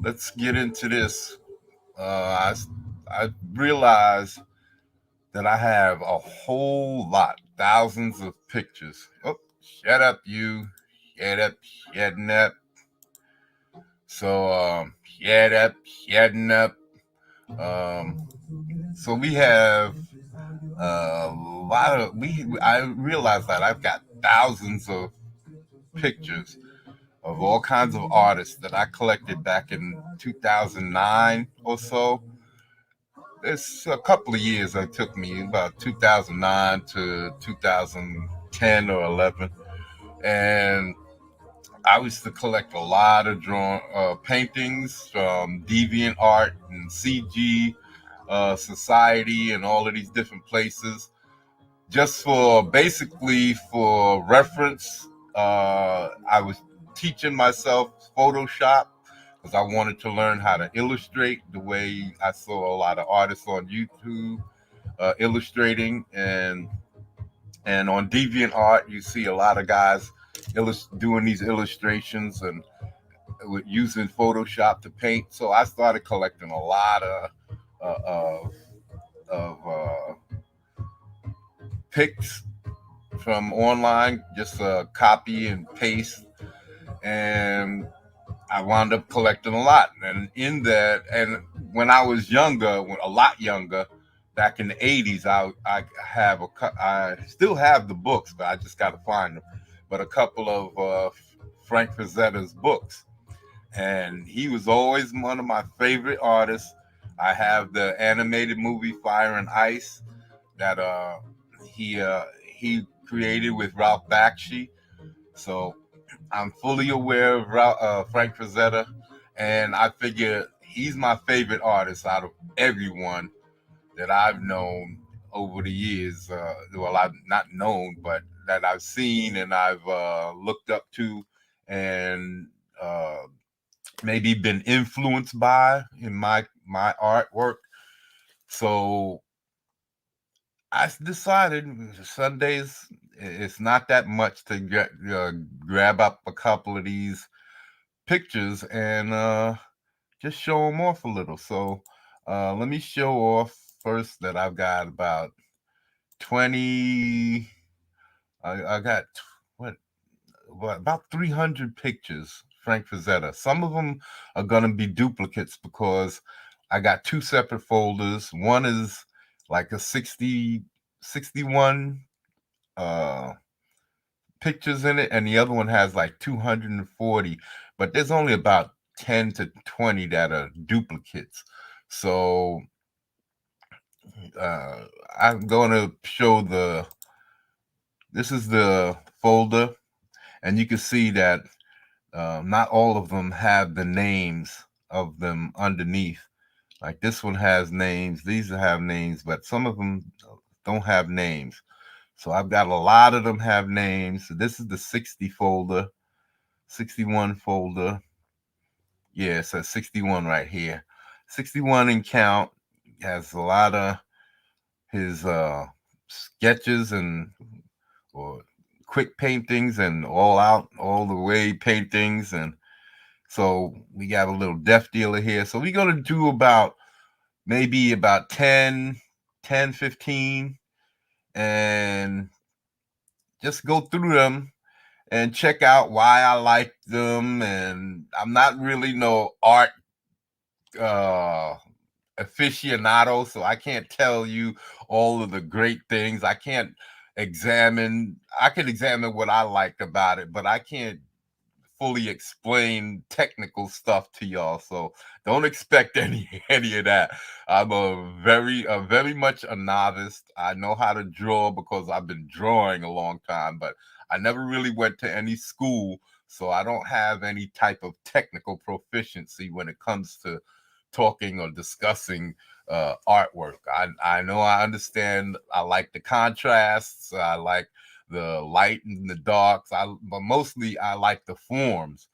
let's get into this. I realized that I have a whole lot, thousands of pictures. Oh, shut up, you. Shut up, shutting up. Shut up, shutting up. Um, so we have a lot of I realized that I've got thousands of pictures of all kinds of artists that I collected back in 2009 or so. It's a couple of years it took me, about 2009 to 2010 or 11. And I used to collect a lot of paintings from Deviant Art and CG Society and all of these different places, just for basically for reference. I was teaching myself Photoshop because I wanted to learn how to illustrate the way I saw a lot of artists on YouTube illustrating, and on Deviant Art you see a lot of guys doing these illustrations and with using Photoshop to paint. So I started collecting a lot uh, of pics from online, just copy and paste, and I wound up collecting a lot. And in that, and when I was younger, a lot younger, back in the '80s, I still have the books, but I just got to find them. But a couple of Frank Frazetta's books, and he was always one of my favorite artists. I have the animated movie Fire and Ice that he created with Ralph Bakshi. So I'm fully aware of Frank Frazetta, and I figure he's my favorite artist out of everyone that I've known over the years. Well, I've not known, but that I've seen and I've looked up to, and uh, maybe been influenced by in my artwork. So I decided Sundays it's not that much to grab up a couple of these pictures and just show them off a little. So let me show off first that I've got about 20. I got what about 300 pictures, Frank Frazetta. Some of them are going to be duplicates because I got two separate folders. One is like a 61 uh, pictures in it, and the other one has like 240. But there's only about 10 to 20 that are duplicates. So uh, I'm going to show this is the folder, and you can see that not all of them have the names of them underneath. Like this one has names, these have names, but some of them don't have names. So I've got a lot of them have names. So this is the 60 folder, 61 folder. Yeah, it says 61 right here. 61 in count has a lot of his sketches and or quick paintings and all the way paintings. And so we got a little deaf dealer here. So we're going to do maybe about 10, 15, and just go through them and check out why I like them. And I'm not really no art uh, aficionado, so I can't tell you all of the great things. I can examine what I like about it, but I can't fully explain technical stuff to y'all. So don't expect any of that. I'm a very much a novice. I know how to draw because I've been drawing a long time, but I never really went to any school, so I don't have any type of technical proficiency when it comes to talking or discussing artwork. I know I understand. I like the contrasts. I like the light and the darks. But mostly I like the forms.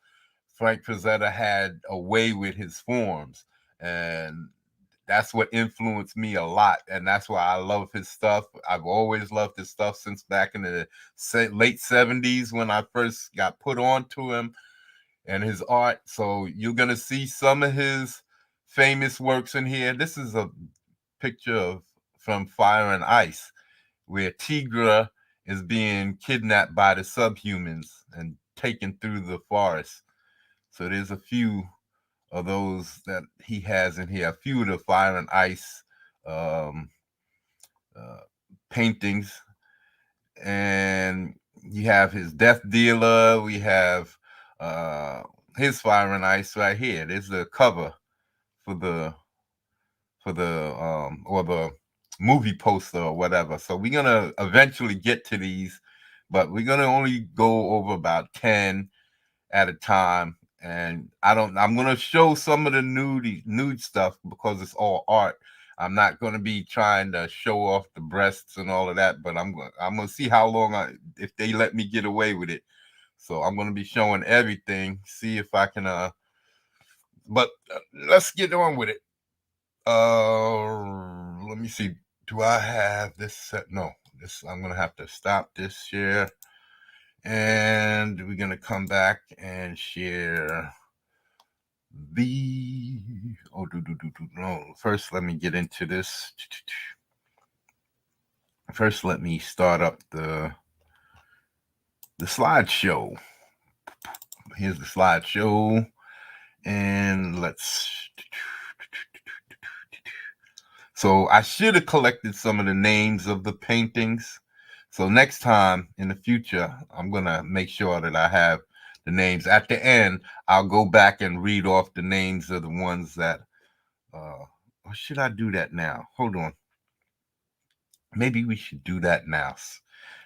Frank Frazetta had a way with his forms, and that's what influenced me a lot, and that's why I love his stuff. I've always loved his stuff since back in the late '70s when I first got put on to him. and his art. So you're gonna see some of his famous works in here. This is a picture of from Fire and Ice, where Tigra is being kidnapped by the subhumans and taken through the forest. So there's a few of those that he has in here. A few of the Fire and Ice um, uh, paintings, and you have his Death Dealer. We have uh, his Fire and Ice right here. There's the cover for the or the movie poster or whatever. So we're gonna eventually get to these, but we're gonna only go over about 10 at a time. And I'm gonna show some of the nude stuff because it's all art. I'm not gonna be trying to show off the breasts and all of that, but I'm gonna see how long if they let me get away with it. So I'm gonna be showing everything, see if I can but let's get on with it. Let me see. Do I have this set? No, this I'm gonna have to stop this share, and we're gonna come back and share the. No. First, let me get into this. First, let me start up the slideshow. Here's the slideshow, and let's. So I should have collected some of the names of the paintings. So next time in the future, I'm going to make sure that I have the names. At the end, I'll go back and read off the names of the ones that, or should I do that now? Hold on. Maybe we should do that now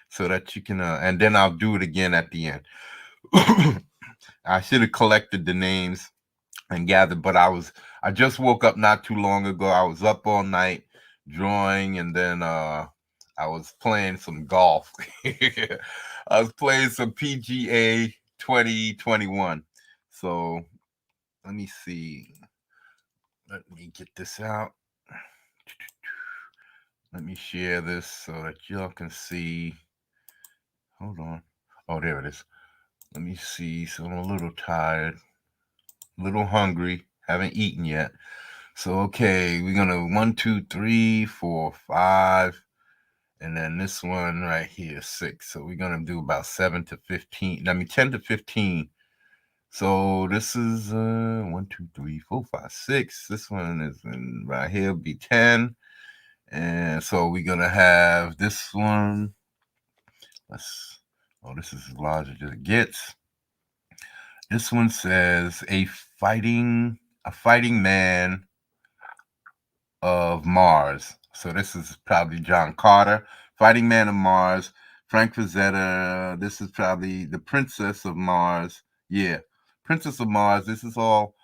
so that you can, and then I'll do it again at the end. I should have collected the names and gathered, but I just woke up not too long ago. I was up all night drawing, and then I was playing some golf. I was playing some PGA 2021. So let me see. Let me get this out. Let me share this so that y'all can see. Hold on. Oh, there it is. Let me see. So I'm a little tired, a little hungry, haven't eaten yet. So, okay, we're going to 1, 2, 3, 4, 5. And then this one right here, 6. So we're going to do about 7 to 15. 10 to 15. So this is 1, 2, 3, 4, 5, 6. This one is right here, be 10. And so we're going to have this one. This is as large as it gets. This one says a fighting man of Mars. So this is probably John Carter, Fighting Man of Mars. Frank Frazetta. This is probably the Princess of Mars. Yeah, Princess of Mars. This is all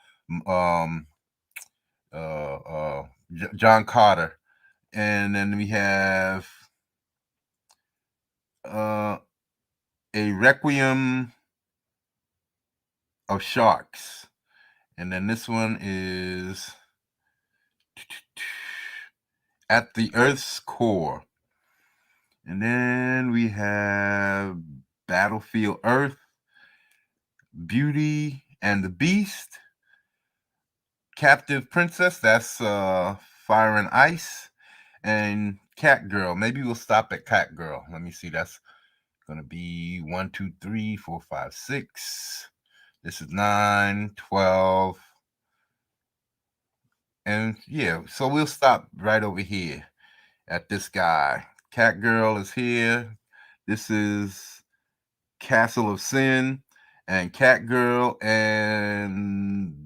John Carter. And then we have a Requiem of Sharks. And then this one is At the Earth's Core. And then we have Battlefield Earth, Beauty and the Beast, Captive Princess, that's Fire and Ice, and Cat Girl. Maybe we'll stop at Cat Girl. Let me see. That's going to be 1, 2, 3, 4, 5, 6. This is 9, 12. And yeah, so we'll stop right over here at this guy. Cat Girl is here. This is Castle of Sin and Cat Girl and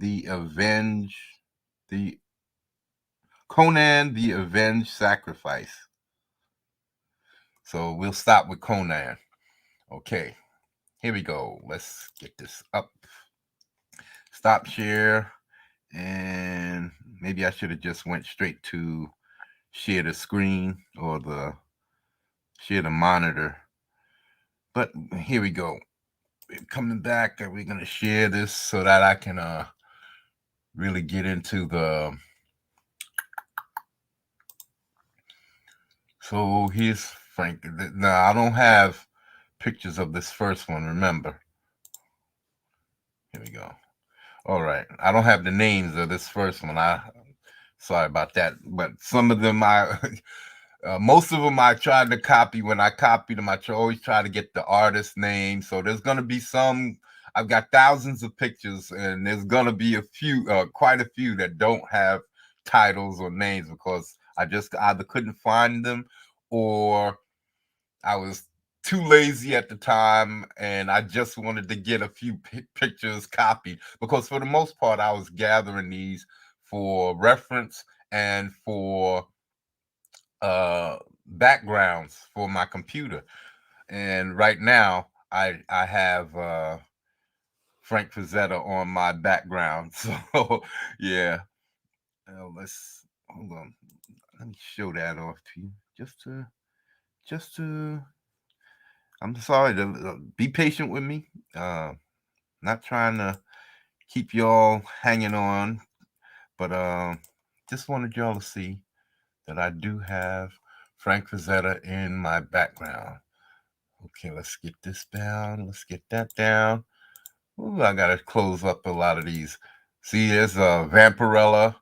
Conan the Avenged Sacrifice. So we'll stop with Conan. Okay, here we go. Let's get this up. Stop share. And maybe I should have just went straight to share the screen or share the monitor. But here we go. We're coming back. We're going to share this so that I can really get into the. So here's Frank. Now, I don't have pictures of this first one, remember. Here we we go. All right. I don't have the names of this first one. Sorry about that. But some of them most of them I tried to copy. When I copied them, always try to get the artist name. So there's gonna be some. I've got thousands of pictures, and there's gonna be a few, quite a few that don't have titles or names because I just either couldn't find them, or I was too lazy at the time, and I just wanted to get a few pictures copied because for the most part I was gathering these for reference and for backgrounds for my computer. And right now I have Frank Frazetta on my background. So yeah, let's hold on. Let me show that off to you just to I'm sorry to be patient with me. Not trying to keep y'all hanging on, but just wanted y'all to see that I do have Frank Frazetta in my background. Okay, let's get this down. Let's get that down. Ooh, I gotta close up a lot of these. See, there's a Vampirella,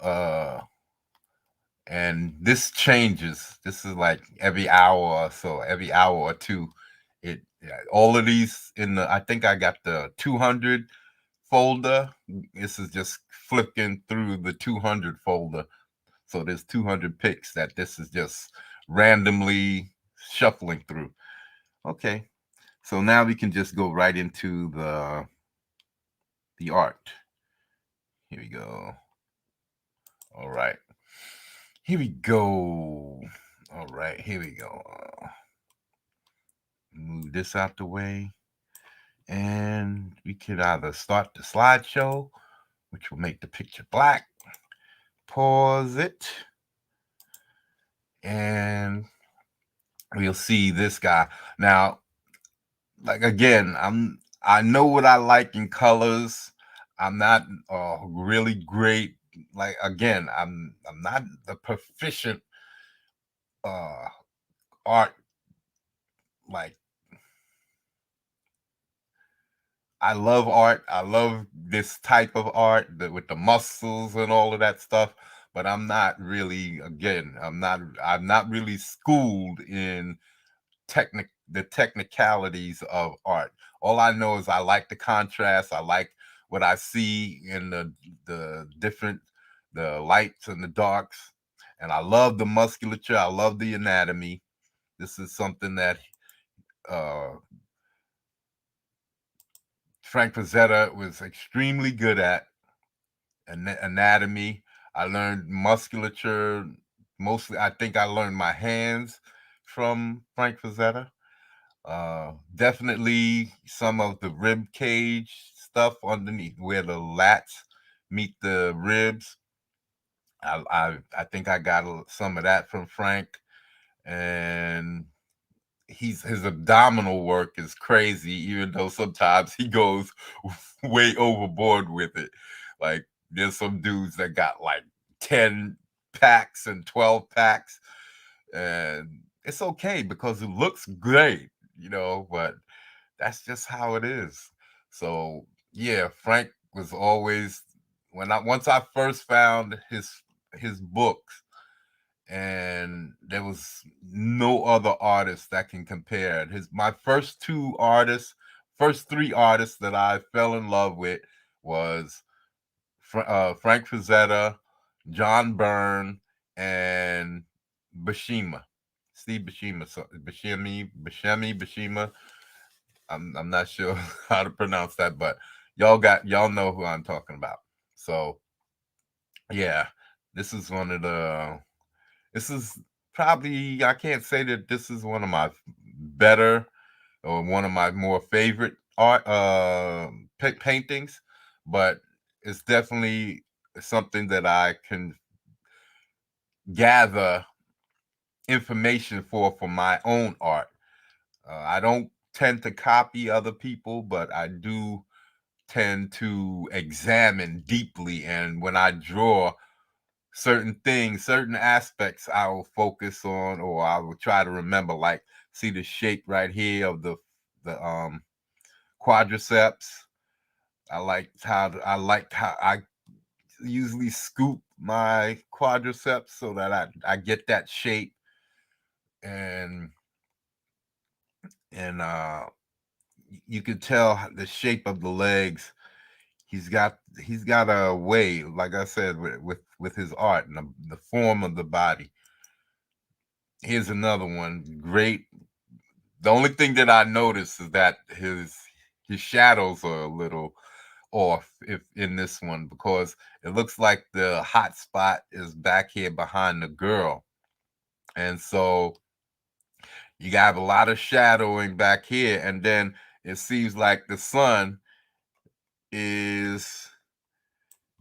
uh, and this changes. This is like every hour or so, every hour or two. All of these in the. I think I got the 200 folder. This is just flicking through the 200 folder. So there's 200 picks that this is just randomly shuffling through. Okay, so now we can just go right into the art. Here we go. All right. Here we go. All right, here we go. Move this out the way. And we could either start the slideshow, which will make the picture black, pause it, and we'll see this guy. Now, like again, I know what I like in colors. I'm not really great. Like again, I'm not the proficient uh art. Like I love art. I love this type of art with the muscles and all of that stuff. But I'm not really. Again, I'm not really schooled in the technicalities of art. All I know is I like the contrast. I like what I see in the different the lights and the darks, and I love the musculature. I love the anatomy. This is something that uh, Frank Frazetta was extremely good at. Anatomy. I learned musculature. Mostly, I think I learned my hands from Frank Frazetta. Definitely some of the rib cage stuff underneath where the lats meet the ribs. I think I got some of that from Frank, and his abdominal work is crazy. Even though sometimes he goes way overboard with it. Like there's some dudes that got like 10 packs and 12 packs, and it's okay because it looks great, but that's just how it is. So yeah, Frank was always once I first found his books, and there was no other artist that can compare it. My first three artists that I fell in love with was Frank Frazetta, John Byrne, and Bashima, Steve Bashima, Bashima. I'm not sure how to pronounce that, but y'all know who I'm talking about. So yeah, this is one of the this is probably I can't say that this is one of my better or one of my more favorite art paintings, but it's definitely something that I can gather information for my own art. I don't tend to copy other people, but I do tend to examine deeply. And when I draw certain things, certain aspects, I will focus on, or I will try to remember. Like, see the shape right here of the quadriceps. I usually scoop my quadriceps so that I get that shape, and and you can tell the shape of the legs. He's got a way, like I said, with his art and the form of the body. Here's another one. Great. The only thing that I noticed is that his shadows are a little off if in this one, because it looks like the hot spot is back here behind the girl. And so you have a lot of shadowing back here, and then it seems like the sun is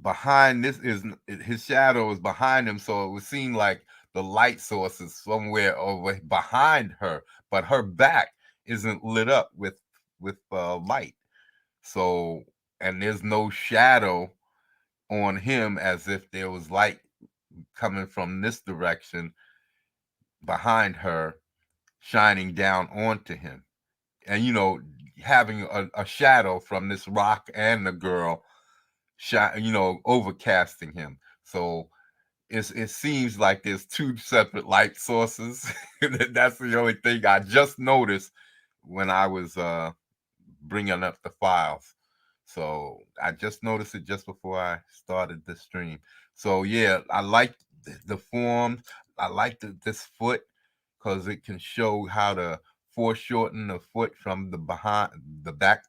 behind this is his shadow is behind him, so it would seem like the light source is somewhere over behind her, but her back isn't lit up with light. So, and there's no shadow on him, as if there was light coming from this direction behind her, shining down onto him. And having a shadow from this rock and the girl, overcasting him. So it seems like there's two separate light sources. That's the only thing I just noticed when I was bringing up the files. So I just noticed it just before I started the stream. So yeah, I like the form. I like this foot, because it can show how to foreshorten the foot from the back.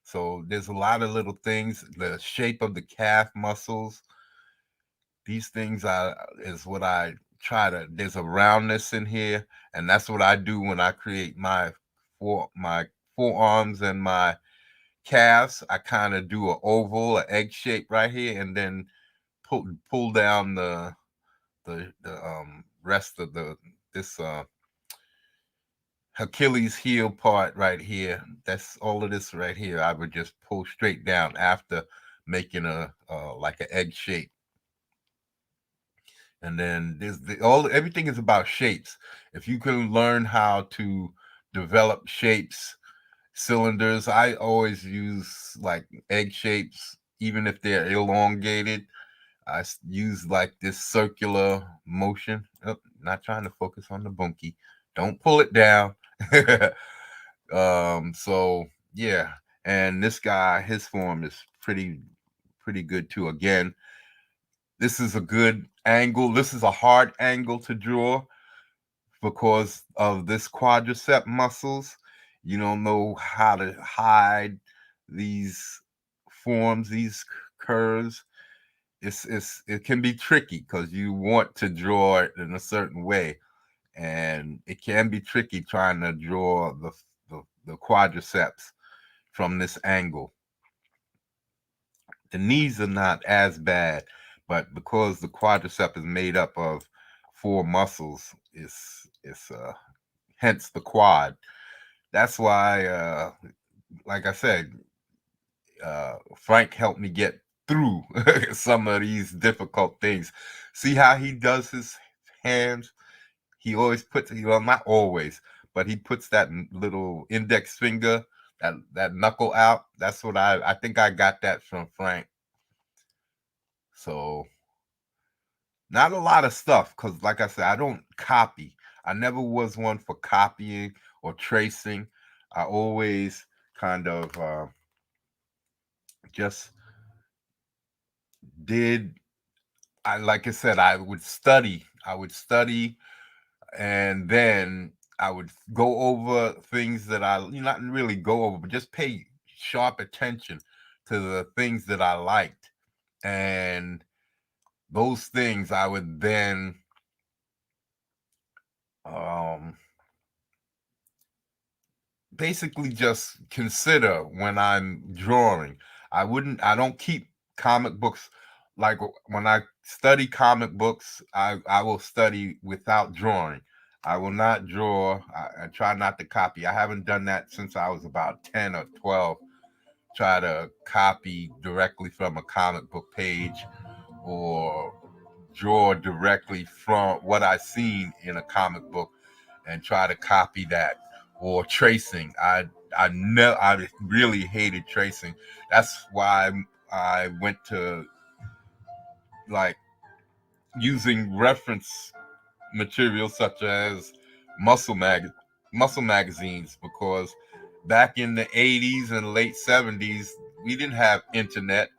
So there's a lot of little things. The shape of the calf muscles. These things is what I try to. There's a roundness in here, and that's what I do when I create my forearms and my calves. I kind of do an oval, an egg shape right here, and then pull down the rest of this Achilles heel part right here. That's all of this right here. I would just pull straight down after making a like an egg shape. And then everything is about shapes. If you can learn how to develop shapes, cylinders, I always use like egg shapes, even if they're elongated. Use like this circular motion. Oh, not trying to focus on the bunkie. Don't pull it down. So yeah, and this guy, his form is pretty good too. Again, this is a good angle. This is a hard angle to draw because of this quadricep muscles. You don't know how to hide these forms, these curves. It can be tricky because you want to draw it in a certain way, and it can be tricky trying to draw the quadriceps from this angle. The knees are not as bad, but because the quadricep is made up of four muscles, it's hence the quad. That's why, like I said, Frank helped me get through some of these difficult things. See how he does his hands? He always puts, well, not always, but he puts that little index finger, that knuckle out. That's what I think I got that from Frank. So not a lot of stuff, because like I said, I don't copy. I never was one for copying or tracing. I always kind of just did. I like I said, I would study. And then I would go over things that not really go over, but just pay sharp attention to the things that I liked. And those things I would then um, basically just consider when I'm drawing. I don't keep comic books. Like when I study comic books, I will study without drawing. I will not draw. I try not to copy. I haven't done that since I was about 10 or 12. Try to copy directly from a comic book page, or draw directly from what I seen in a comic book and try to copy that, or tracing. I really hated tracing. That's why I went to like using reference material such as muscle mag muscle magazines, because back in the 80s and late 70s we didn't have internet,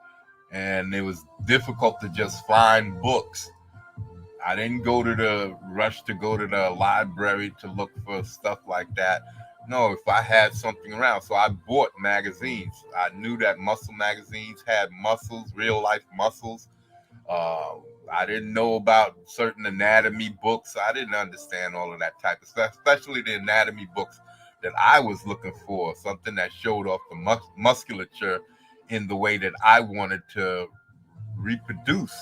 and it was difficult to just find books. I didn't go to the rush to go to the library to look for stuff like that. No, if I had something around, so I bought magazines. I knew that muscle magazines had muscles, real life muscles. uh, I didn't know about certain anatomy books. I didn't understand all of that type of stuff, especially the anatomy books that I was looking for, something that showed off the musculature in the way that I wanted to reproduce.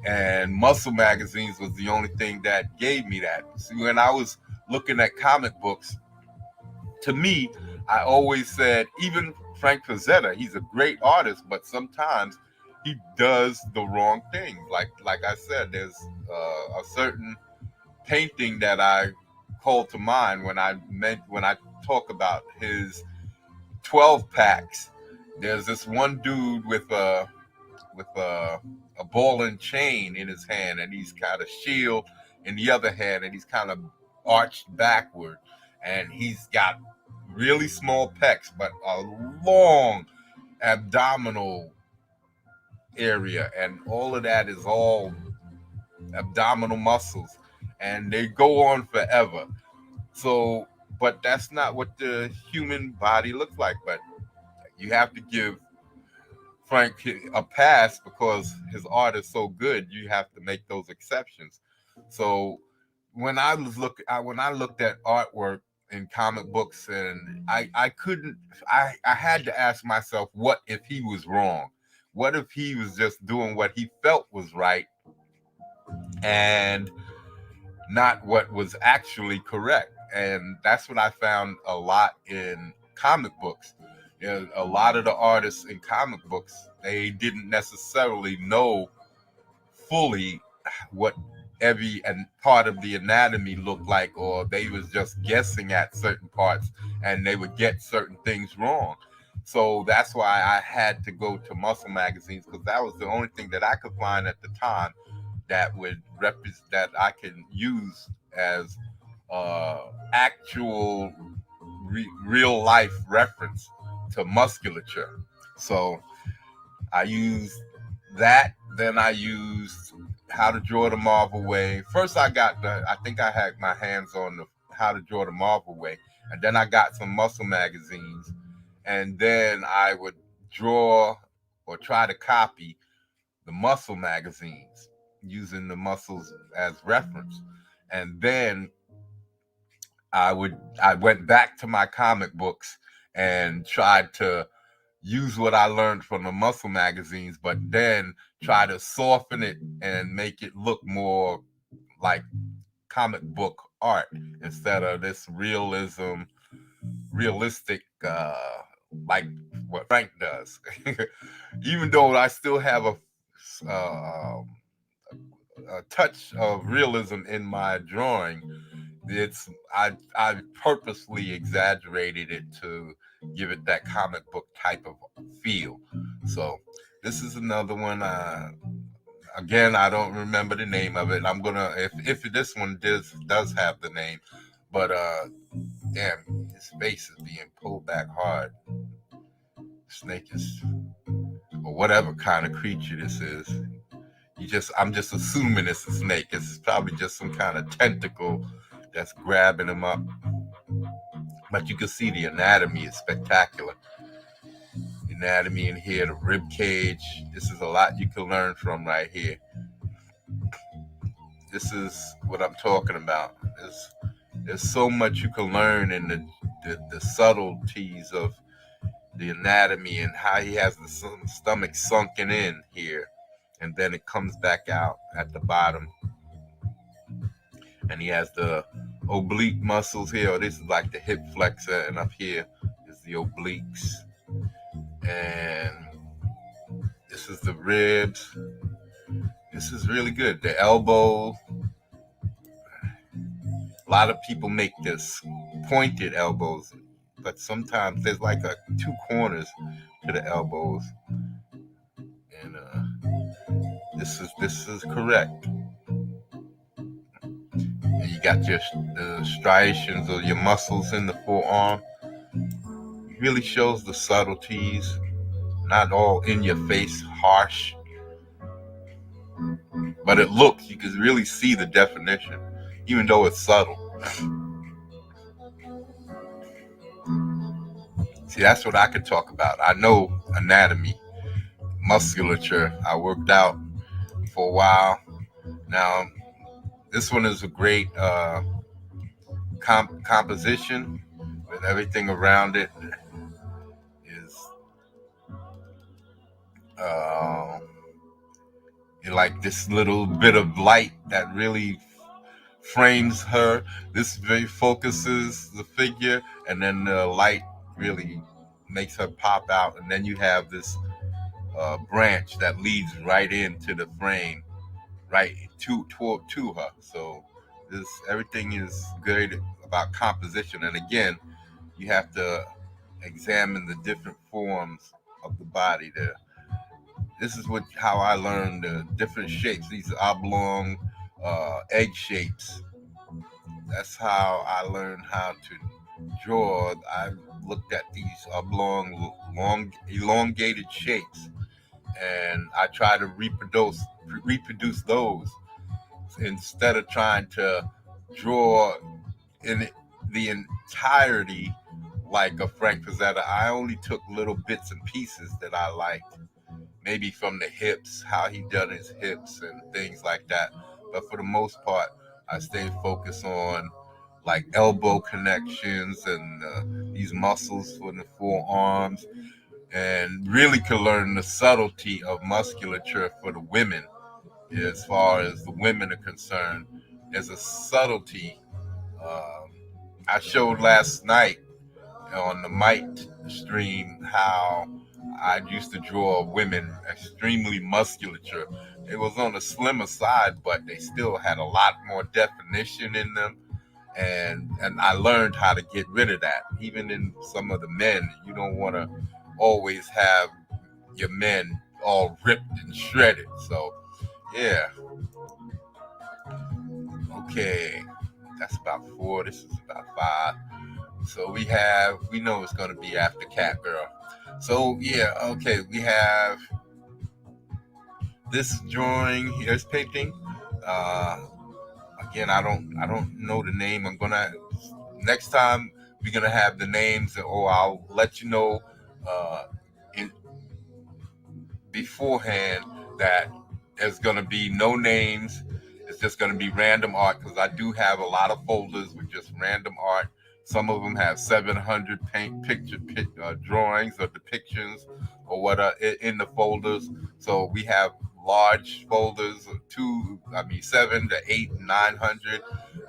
And muscle magazines was the only thing that gave me that. See, when I was looking at comic books, to me, I always said, even Frank Frazetta, he's a great artist, but sometimes he does the wrong thing. Like I said, there's a certain painting that I call to mind when I talk about his 12 packs. There's this one dude with a ball and chain in his hand, and he's got a shield in the other hand, and he's kind of arched backward, and he's got really small pecs, but a long abdominal area, and all of that is all abdominal muscles, and they go on forever. So, but that's not what the human body looks like. But you have to give Frank a pass because his art is so good. You have to make those exceptions. So when I looked at artwork in comic books, and I couldn't, I had to ask myself, what if he was wrong? What if he was just doing what he felt was right and not what was actually correct? And that's what I found a lot in comic books. You know, a lot of the artists in comic books, they didn't necessarily know fully what every and part of the anatomy looked like, or they was just guessing at certain parts, and they would get certain things wrong. So that's why I had to go to muscle magazines, because that was the only thing that I could find at the time that would represent, that I can use as actual real life reference to musculature. So I used that. Then I used How to Draw the Marvel Way. First, I think I had my hands on the How to Draw the Marvel Way, and then I got some muscle magazines, and then I would draw or try to copy the muscle magazines using the muscles as reference. And then I went back to my comic books and tried to use what I learned from the muscle magazines, but then try to soften it and make it look more like comic book art instead of this realistic, like what Frank does. Even though I still have uh, a touch of realism in my drawing, I purposely exaggerated it to give it that comic book type of feel. So this is another one. Again, I don't remember the name of it. I'm gonna, if this one does have the name, but damn, his face is being pulled back hard. Snake is, or whatever kind of creature this is. I'm just assuming it's a snake. It's probably just some kind of tentacle that's grabbing him up. But you can see the anatomy is spectacular. The anatomy in here, the rib cage. This is a lot you can learn from right here. This is what I'm talking about. There's so much you can learn in the subtleties of the anatomy, and how he has the stomach sunken in here, and then it comes back out at the bottom. And he has the oblique muscles here. Or this is like the hip flexor, and up here is the obliques. And this is the ribs. This is really good. The elbow. A lot of people make this pointed elbows, but sometimes there's like two corners to the elbows, and this is correct. And you got the striations of your muscles in the forearm. It really shows the subtleties, not all in your face, harsh, but it looks. You can really see the definition, even though it's subtle. See, that's what I could talk about. I know anatomy, musculature. I worked out for a while. Now, this one is a great composition with everything around it is uh, like this little bit of light that really frames her. This very focuses the figure, and then the light really makes her pop out. And then you have this branch that leads right into the frame, right to her. So this everything is good about composition. And again, you have to examine the different forms of the body. This is how I learned the different shapes. These oblong egg shapes. That's how I learned how to draw. I looked at these oblong, long, elongated shapes, and I try to reproduce those instead of trying to draw in the entirety like a Frank Frazetta. I only took little bits and pieces that I liked, maybe from the hips, how he done his hips and things like that. But for the most part, I stayed focused on like elbow connections and these muscles for the forearms, and really could learn the subtlety of musculature for the women. As far as the women are concerned, there's a subtlety. Um, I showed last night on the Might stream how I used to draw women extremely musculature. It was on the slimmer side, but they still had a lot more definition in them. And I learned how to get rid of that. Even in some of the men, you don't want to always have your men all ripped and shredded. So yeah, okay, that's about four. This is about five. So we know it's gonna be after Cat Girl. So yeah, okay, we have this drawing here's painting. Uh, Again, I don't know the name. I'm gonna next time we're gonna have the names, or I'll let you know uh, in beforehand that there's gonna be no names. It's just gonna be random art because I do have a lot of folders with just random art. Some of them have 700 drawings or depictions or what are in the folders. So we have large folders, I mean 7 to 8, 900,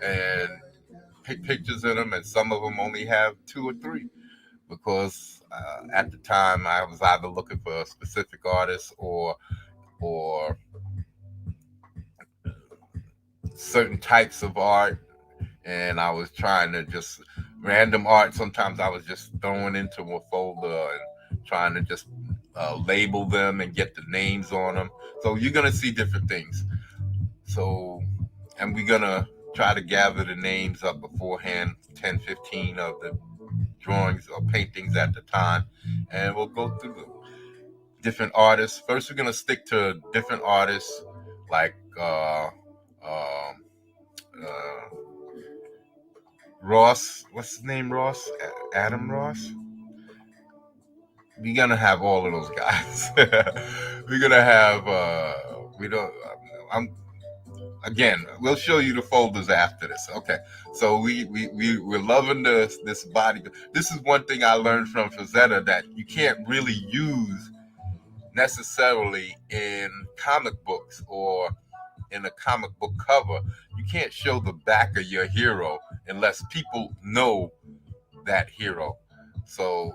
and pictures in them, and some of them only have 2 or 3 because at the time I was either looking for a specific artist or certain types of art, and I was trying to just random art. Sometimes I was just throwing into a folder and trying to just label them and get the names on them. So you're gonna see different things. So, and we're gonna try to gather the names up beforehand, 10, 15 of the drawings or paintings at the time, and we'll go through them. Different artists. First, we're gonna stick to different artists like uh, Ross. What's his name? Ross. Adam Ross. We're gonna have all of those guys. We're gonna have. We don't. I'm again. We'll show you the folders after this. Okay. So we're loving this body. This is one thing I learned from Frazetta that you can't really use necessarily in comic books or in a comic book cover. You can't show the back of your hero unless people know that hero. So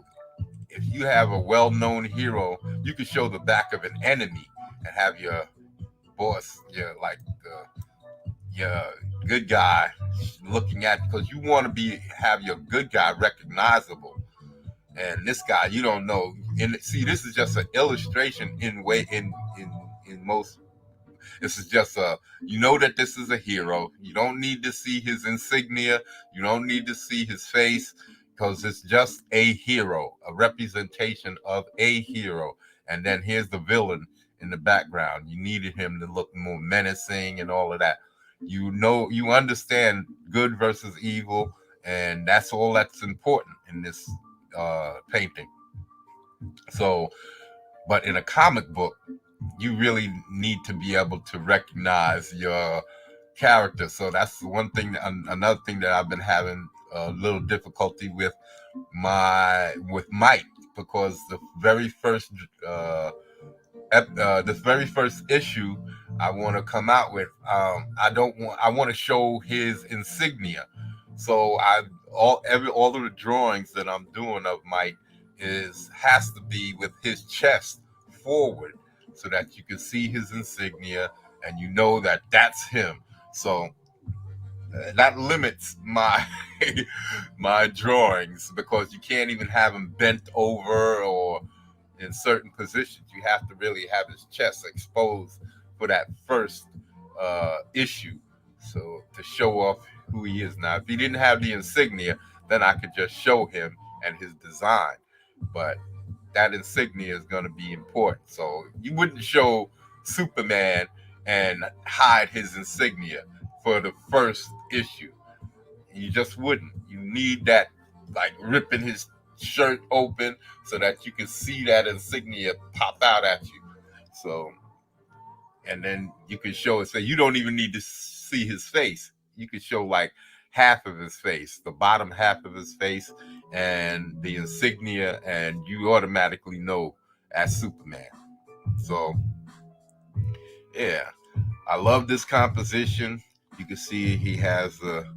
if you have a well-known hero, you can show the back of an enemy and have your boss, your good guy looking at, because you want to have your good guy recognizable. And this guy, you don't know. And see, this is just an illustration in most. This is just a, you know that this is a hero. You don't need to see his insignia. You don't need to see his face because it's just a hero, a representation of a hero. And then here's the villain in the background. You needed him to look more menacing and all of that. You know, you understand good versus evil, and that's all that's important in this painting. So, but in a comic book, you really need to be able to recognize your character. So that's one thing. Another thing that I've been having a little difficulty with Mike, because uh, the very first issue I want to come out with, I want to show his insignia. So all of the drawings that I'm doing of Mike is has to be with his chest forward, so that you can see his insignia and you know that that's him. So that limits my my drawings, because you can't even have him bent over or in certain positions. You have to really have his chest exposed for that first issue, so to show off who he is. Now, if he didn't have the insignia, then I could just show him and his design. But that insignia is going to be important. So you wouldn't show Superman and hide his insignia for the first issue. You just wouldn't. You need that, like ripping his shirt open so that you can see that insignia pop out at you. So, and then you can show it. So you don't even need to see his face. You can show like half of his face, the bottom half of his face, and the insignia, and you automatically know as Superman. So, yeah, I love this composition. You can see he has the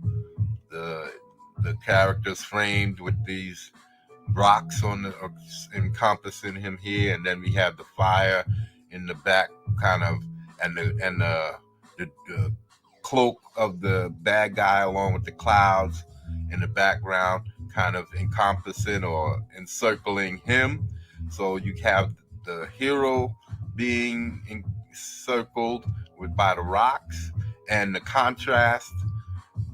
the characters framed with these rocks on the encompassing him here, and then we have the fire in the back, kind of, and the cloak of the bad guy along with the clouds in the background, kind of encompassing or encircling him. So you have the hero being encircled by the rocks, and the contrast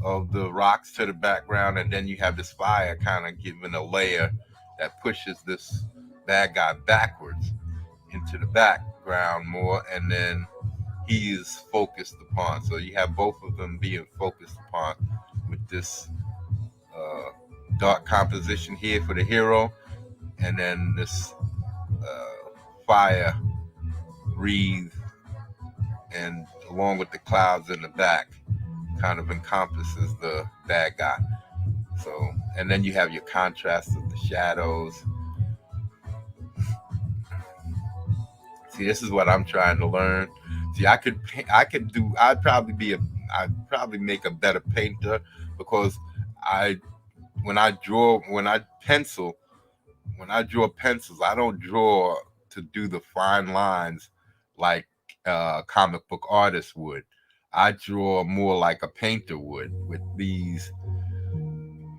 of the rocks to the background, and then you have this fire kind of giving a layer that pushes this bad guy backwards into the background more, and then he is focused upon. So you have both of them being focused upon with this uh, dark composition here for the hero, and then this fire wreath, and along with the clouds in the back, kind of encompasses the bad guy. So, and then you have your contrast of the shadows. See, this is what I'm trying to learn. See, I could do, I'd probably make a better painter, because I, when I pencil, when I draw pencils, I don't draw to do the fine lines like comic book artists would. I draw more like a painter would, with these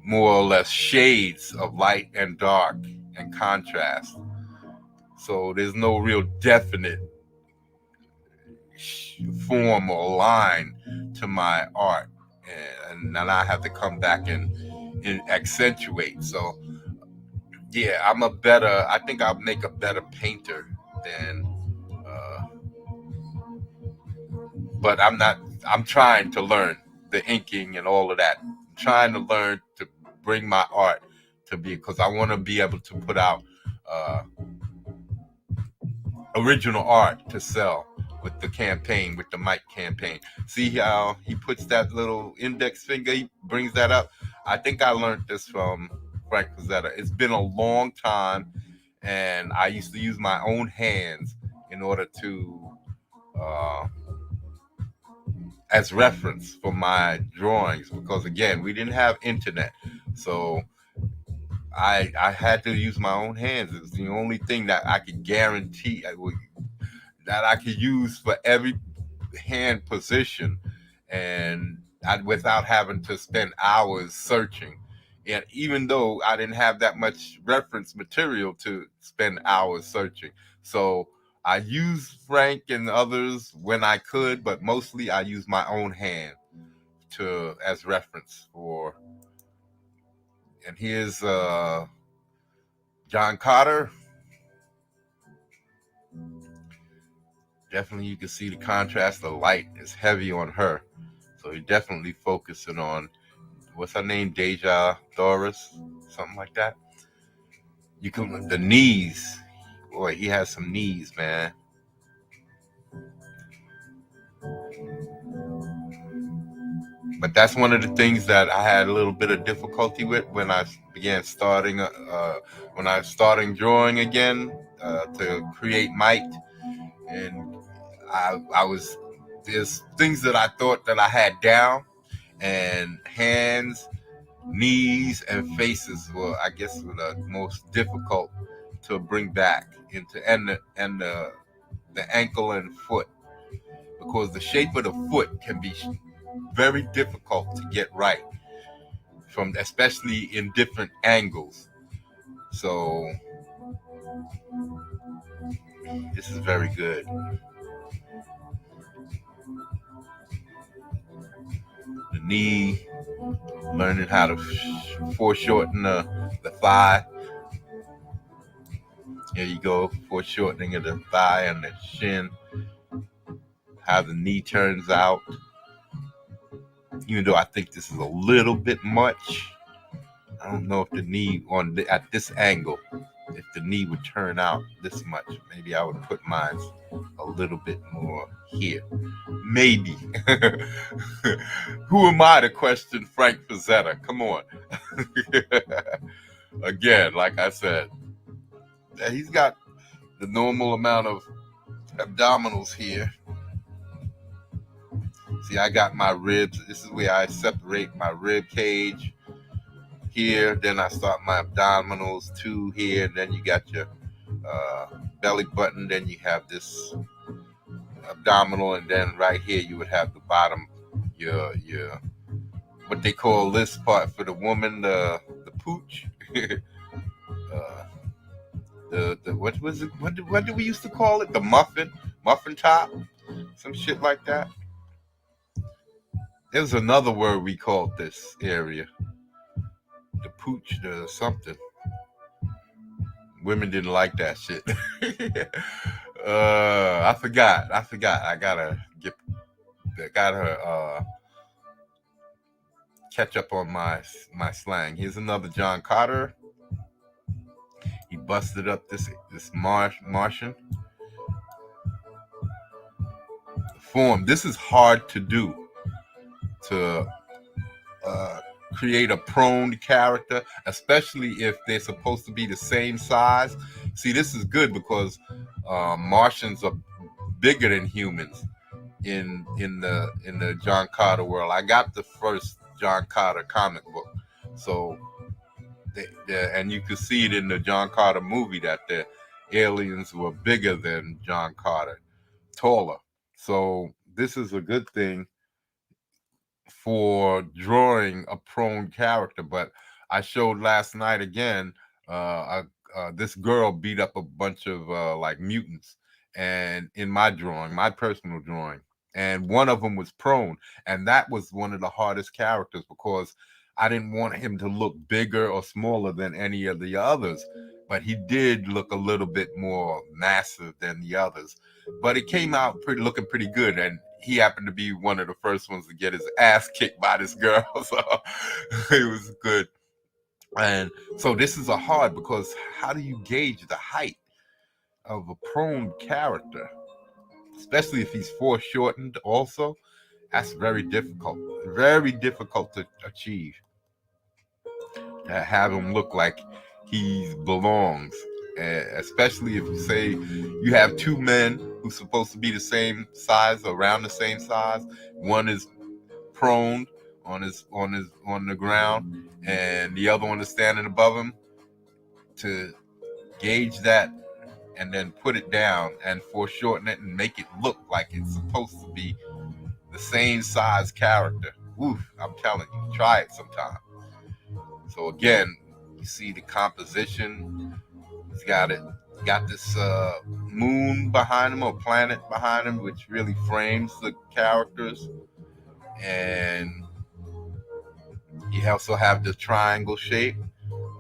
more or less shades of light and dark and contrast. So there's no real definite form or line to my art, and then I have to come back and accentuate. So yeah, I think I'll make a better painter than, uh, but I'm not. I'm trying to learn the inking and all of that. I'm trying to learn to bring my art to be, because I want to be able to put out uh, original art to sell with the campaign, with the Mike campaign. See how he puts that little index finger, he brings that up. I think I learned this from Frank Frazetta. It's been a long time, and I used to use my own hands in order to, uh, as reference for my drawings, because again, we didn't have internet. So I had to use my own hands. It was the only thing that I could guarantee that I could use for every hand position, and without having to spend hours searching. And even though I didn't have that much reference material to spend hours searching, so I used Frank and others when I could, but mostly I used my own hand to as reference for. And here's John Carter. Definitely, you can see the contrast. The light is heavy on her, so you're definitely focusing on what's her name, Deja Doris, something like that. You can the knees. Boy, he has some knees, man. But that's one of the things that I had a little bit of difficulty with when I began starting. When I started drawing again to create might, and I was there's things that I thought that I had down, and hands, knees, and faces were, I guess, were the most difficult to bring back into, and the ankle and foot, because the shape of the foot can be very difficult to get right, from especially in different angles. So this is very good. The knee, learning how to foreshorten the thigh. Here you go, foreshortening of the thigh and the shin. How the knee turns out. Even though I think this is a little bit much, I don't know if the knee at this angle, if the knee would turn out this much. Maybe I would put mine a little bit more here. Maybe. Who am I to question Frank Frazetta? Come on. Again, like I said, he's got the normal amount of abdominals here. See, I got my ribs. This is where I separate my rib cage here. Then I start my abdominals too here. And then you got your belly button. Then you have this abdominal, and then right here you would have the bottom, your what they call this part for the woman, the pooch. uh, the what was it? What did we used to call it? The muffin top, some shit like that. There's another word we called this area, the pooch, the something. Women didn't like that shit. I forgot. I gotta catch up on my slang. Here's another John Carter. He busted up this Martian form. This is hard to do, to create a prone character, especially if they're supposed to be the same size. See, this is good because Martians are bigger than humans in the John Carter world. I got the first John Carter comic book, so and you could see it in the John Carter movie that the aliens were bigger than John Carter, taller. So this is a good thing for drawing a prone character. But I showed last night again, this girl beat up a bunch of like mutants, and in my drawing, my personal drawing, and one of them was prone, and that was one of the hardest characters because I didn't want him to look bigger or smaller than any of the others, but he did look a little bit more massive than the others. But it came out looking pretty good, and he happened to be one of the first ones to get his ass kicked by this girl, so it was good. And so this is a hard, because how do you gauge the height of a prone character, especially if he's foreshortened? Also, that's very difficult to achieve. To have him look like he belongs, especially if you say you have two men who's supposed to be the same size, around the same size. One is prone on the ground, and the other one is standing above him. To gauge that and then put it down and foreshorten it and make it look like it's supposed to be the same size character. Oof, I'm telling you, try it sometime. So again, you see the composition. He's got this moon behind him or planet behind him, which really frames the characters. And you also have the triangle shape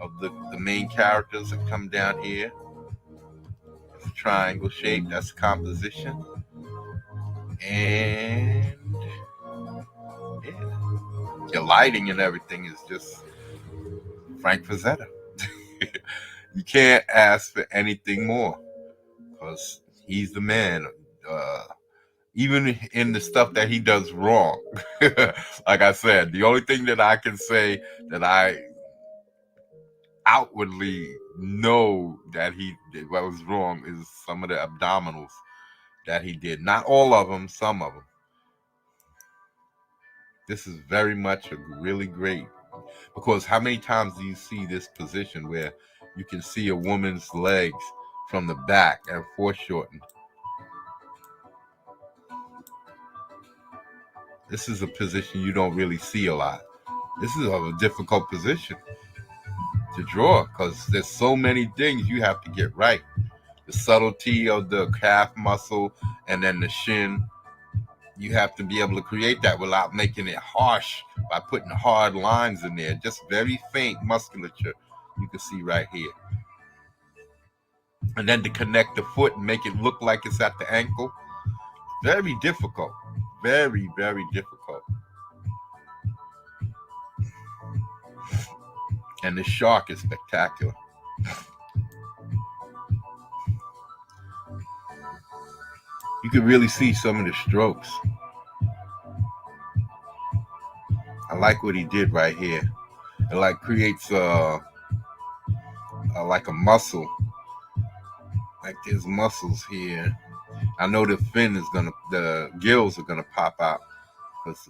of the main characters that come down here. It's a triangle shape. That's composition. And yeah, your lighting and everything is just Frank Frazetta. You can't ask for anything more because he's the man. Uh, Even in the stuff that he does wrong, like I said, the only thing that I can say that I outwardly know that he did what was wrong is some of the abdominals that he did. Not all of them, some of them. This is very much a really great, because how many times do you see this position where you can see a woman's legs from the back and foreshortened? This is a position you don't really see a lot. This is a difficult position to draw because there's so many things you have to get right. The subtlety of the calf muscle and then the shin. You have to be able to create that without making it harsh by putting hard lines in there. Just very faint musculature you can see right here. And then to connect the foot and make it look like it's at the ankle. Very difficult. Very, very difficult. And the shark is spectacular. You can really see some of the strokes. I like what he did right here. It like creates like a muscle. Like there's muscles here. I know the the gills are gonna pop out because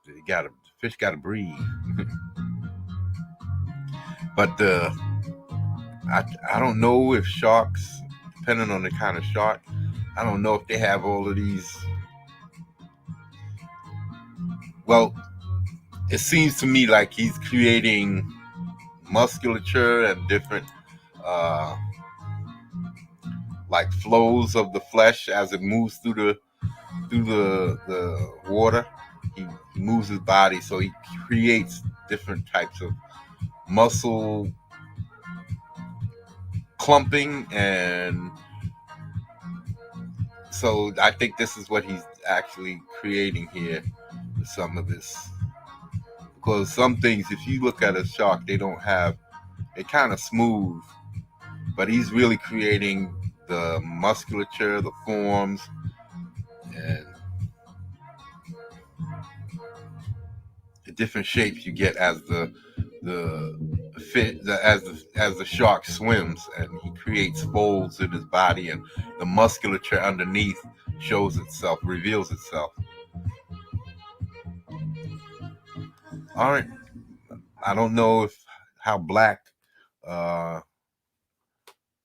the fish gotta breathe. But I don't know if sharks, depending on the kind of shark, I don't know if they have all of these. Well, it seems to me like he's creating musculature and different uh, like flows of the flesh as it moves through the water. He moves his body, so he creates different types of muscle clumping, and so I think this is what he's actually creating here with some of this. Because some things, if you look at a shark, they kind of smooth, but he's really creating the musculature, the forms, and the different shapes you get as the fit as the shark swims, and he creates folds in his body, and the musculature underneath shows itself, reveals itself. All right, I don't know if how black uh,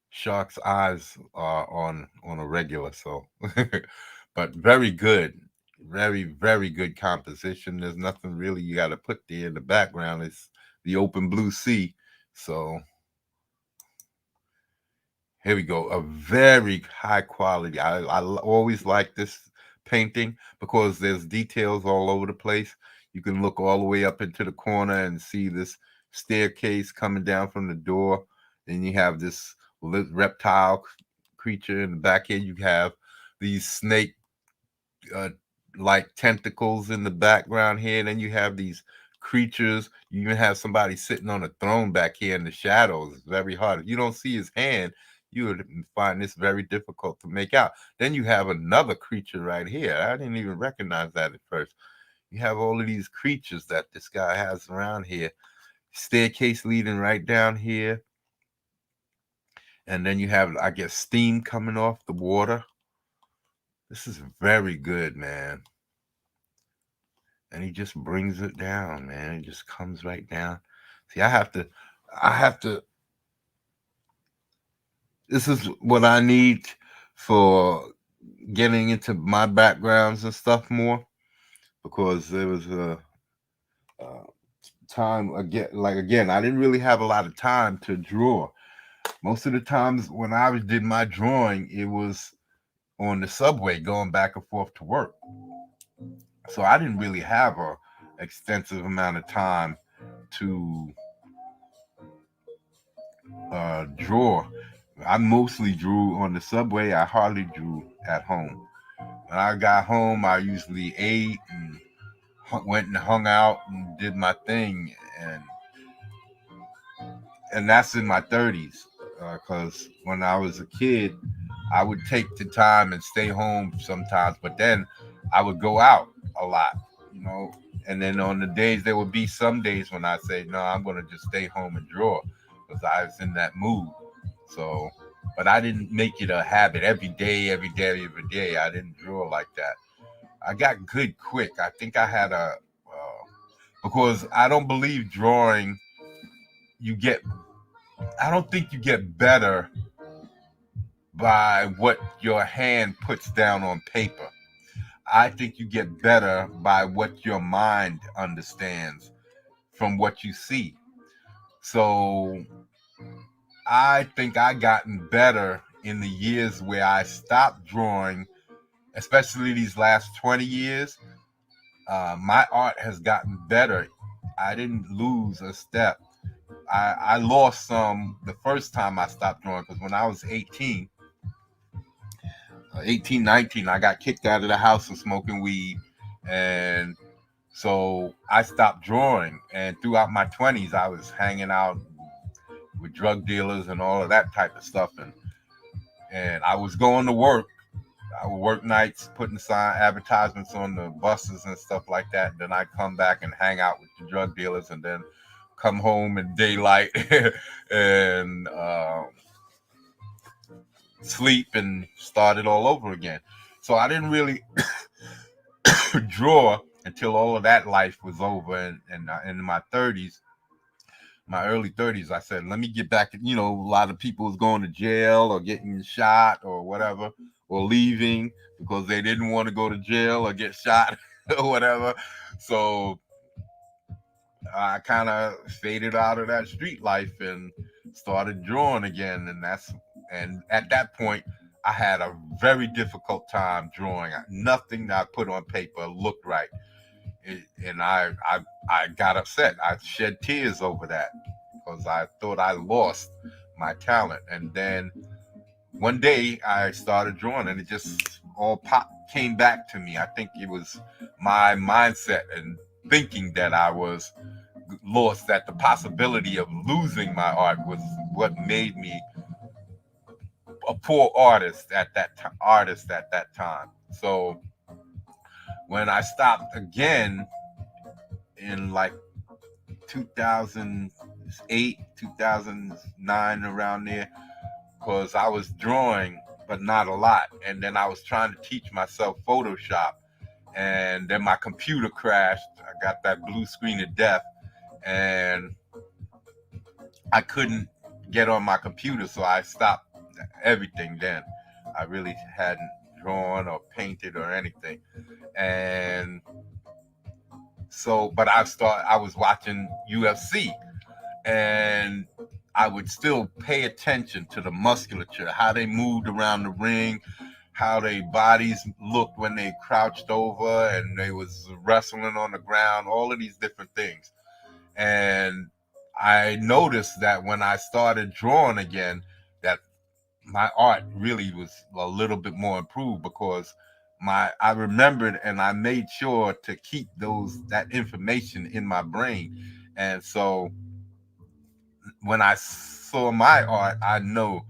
sharks' eyes are on a regular, so but very good, very good composition. There's nothing really you got to put there in the background. It's the open blue sea. So here we go. A very high quality. I always like this painting because there's details all over the place. You can look all the way up into the corner and see this staircase coming down from the door. Then you have this reptile creature in the back here. You have these snake uh, like tentacles in the background here. And then you have these creatures. You even have somebody sitting on a throne back here in the shadows. It's very hard. If you don't see his hand, you would find this very difficult to make out. Then you have another creature right here. I didn't even recognize that at first. You have all of these creatures that this guy has around here. Staircase leading right down here. And then you have, I guess, steam coming off the water. This is very good, man. And he just brings it down, man. It just comes right down. See, I have to, this is what I need for getting into my backgrounds and stuff more, because there was time again. Like again, I didn't really have a lot of time to draw. Most of the times when I did my drawing, it was on the subway going back and forth to work. So I didn't really have a extensive amount of time to draw. I mostly drew on the subway. I hardly drew at home. When I got home, I usually ate and went and hung out and did my thing, and that's in my 30s. Because when I was a kid, I would take the time and stay home sometimes, but then I would go out a lot, you know. And then on the days, there would be some days when I say, no, I'm going to just stay home and draw because I was in that mood. So, but I didn't make it a habit every day, every day, every day. I didn't draw like that. I got good quick. I think I had because I don't believe drawing, you get, I don't think you get better by what your hand puts down on paper. I think you get better by what your mind understands from what you see. So I think I gotten better in the years where I stopped drawing, especially these last 20 years. My art has gotten better. I didn't lose a step. I lost some the first time I stopped drawing because when I was 18, 19, I got kicked out of the house for smoking weed. And so I stopped drawing. And throughout my 20s, I was hanging out with drug dealers and all of that type of stuff. And I was going to work. I would work nights, putting advertisements on the buses and stuff like that. Then I'd come back and hang out with the drug dealers and then come home in daylight and sleep and start it all over again. So I didn't really draw until all of that life was over. And in my 30s, my early 30s, I said, let me get back. You know, a lot of people was going to jail or getting shot or whatever, or leaving because they didn't want to go to jail or get shot or whatever. So I kind of faded out of that street life and started drawing again. And at that point, I had a very difficult time drawing. Nothing that I put on paper looked right. And I got upset. I shed tears over that because I thought I lost my talent. And then one day I started drawing, and it just all came back to me. I think it was my mindset and thinking that I was lost, that the possibility of losing my art was what made me a poor artist at that time. So when I stopped again in like 2008, 2009, around there, because I was drawing, but not a lot. And then I was trying to teach myself Photoshop. And then my computer crashed. I got that blue screen of death. And I couldn't get on my computer. So I stopped everything then. I really hadn't drawn or painted or anything. And so, but I was watching UFC, and I would still pay attention to the musculature, how they moved around the ring, how their bodies looked when they crouched over and they was wrestling on the ground, all of these different things. And I noticed that when I started drawing again, that my art really was a little bit more improved because I remembered and I made sure to keep that information in my brain. And so when I saw my art, I know,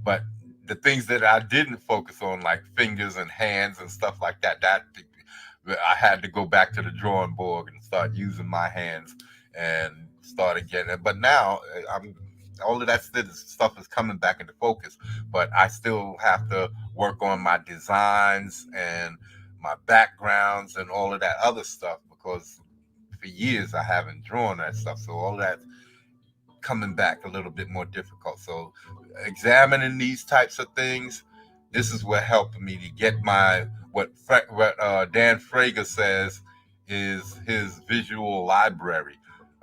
but the things that I didn't focus on, like fingers and hands and stuff like that, I had to go back to the drawing board and start using my hands and start again. But now I'm all of that stuff is coming back into focus, but I still have to work on my designs and my backgrounds and all of that other stuff because for years I haven't drawn that stuff. So all that coming back a little bit more difficult. So examining these types of things, this is what helped me to get my what Dan Frager says is his visual library.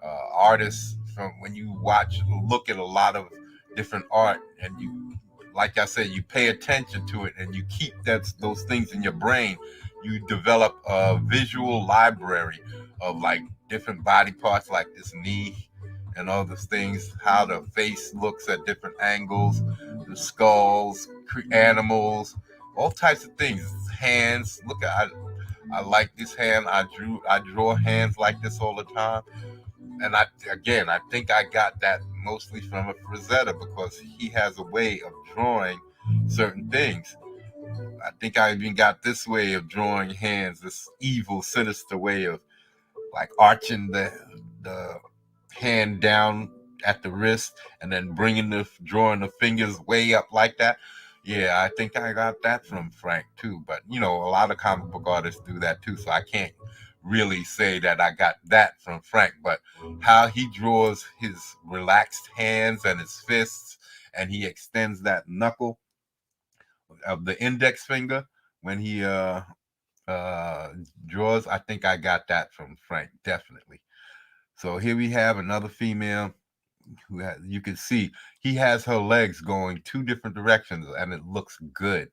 artists from when you look at a lot of different art, and you, like I said, you pay attention to it and you keep those things in your brain. You develop a visual library of like different body parts, like this knee and all those things, how the face looks at different angles, the skulls, animals, all types of things. Hands. Look at I like this hand. I draw hands like this all the time. And I think I got that mostly from a Frazetta because he has a way of drawing certain things. I think I even got this way of drawing hands, this evil, sinister way of like arching the hand down at the wrist and then drawing the fingers way up like that. Yeah, I think I got that from Frank too. But a lot of comic book artists do that too, so I can't really say that I got that from Frank. But how he draws his relaxed hands and his fists, and he extends that knuckle of the index finger when he uh draws. I think I got that from Frank, definitely. So here we have another female you can see he has her legs going two different directions and it looks good.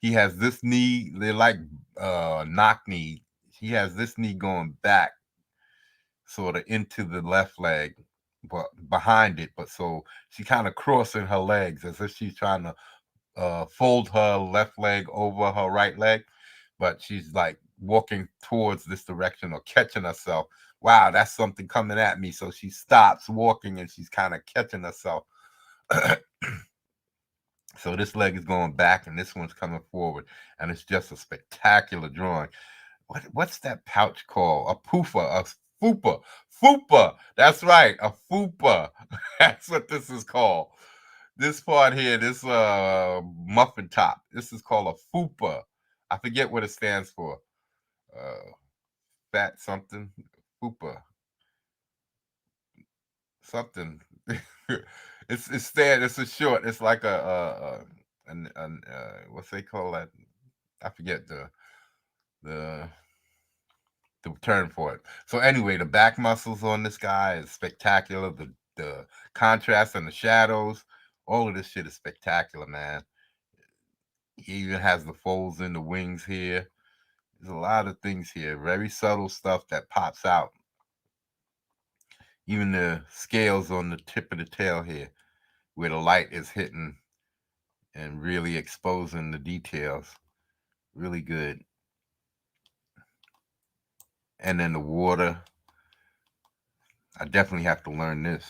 He has this knee, they're like knock knee. He has this knee going back sort of into the left leg, but behind it. But so she kind of crossing her legs as if she's trying to fold her left leg over her right leg, but she's like walking towards this direction or catching herself. Wow, that's something coming at me. So she stops walking and she's kind of catching herself. So this leg is going back and this one's coming forward, and it's just a spectacular drawing. What's that pouch called? A poofa, a fupa, fupa. That's right, a fupa. That's what this is called. This part here, this muffin top, this is called a fupa. I forget what it stands for. Uh, Fat something, fupa, something. It's stand. It's a short. It's like what's they call that? I forget the the term for it. So anyway, the back muscles on this guy is spectacular. The contrast and the shadows, all of this shit is spectacular, man. He even has the folds in the wings here. There's a lot of things here, very subtle stuff that pops out. Even the scales on the tip of the tail here, where the light is hitting and really exposing the details. Really good. And then the water. I definitely have to learn this.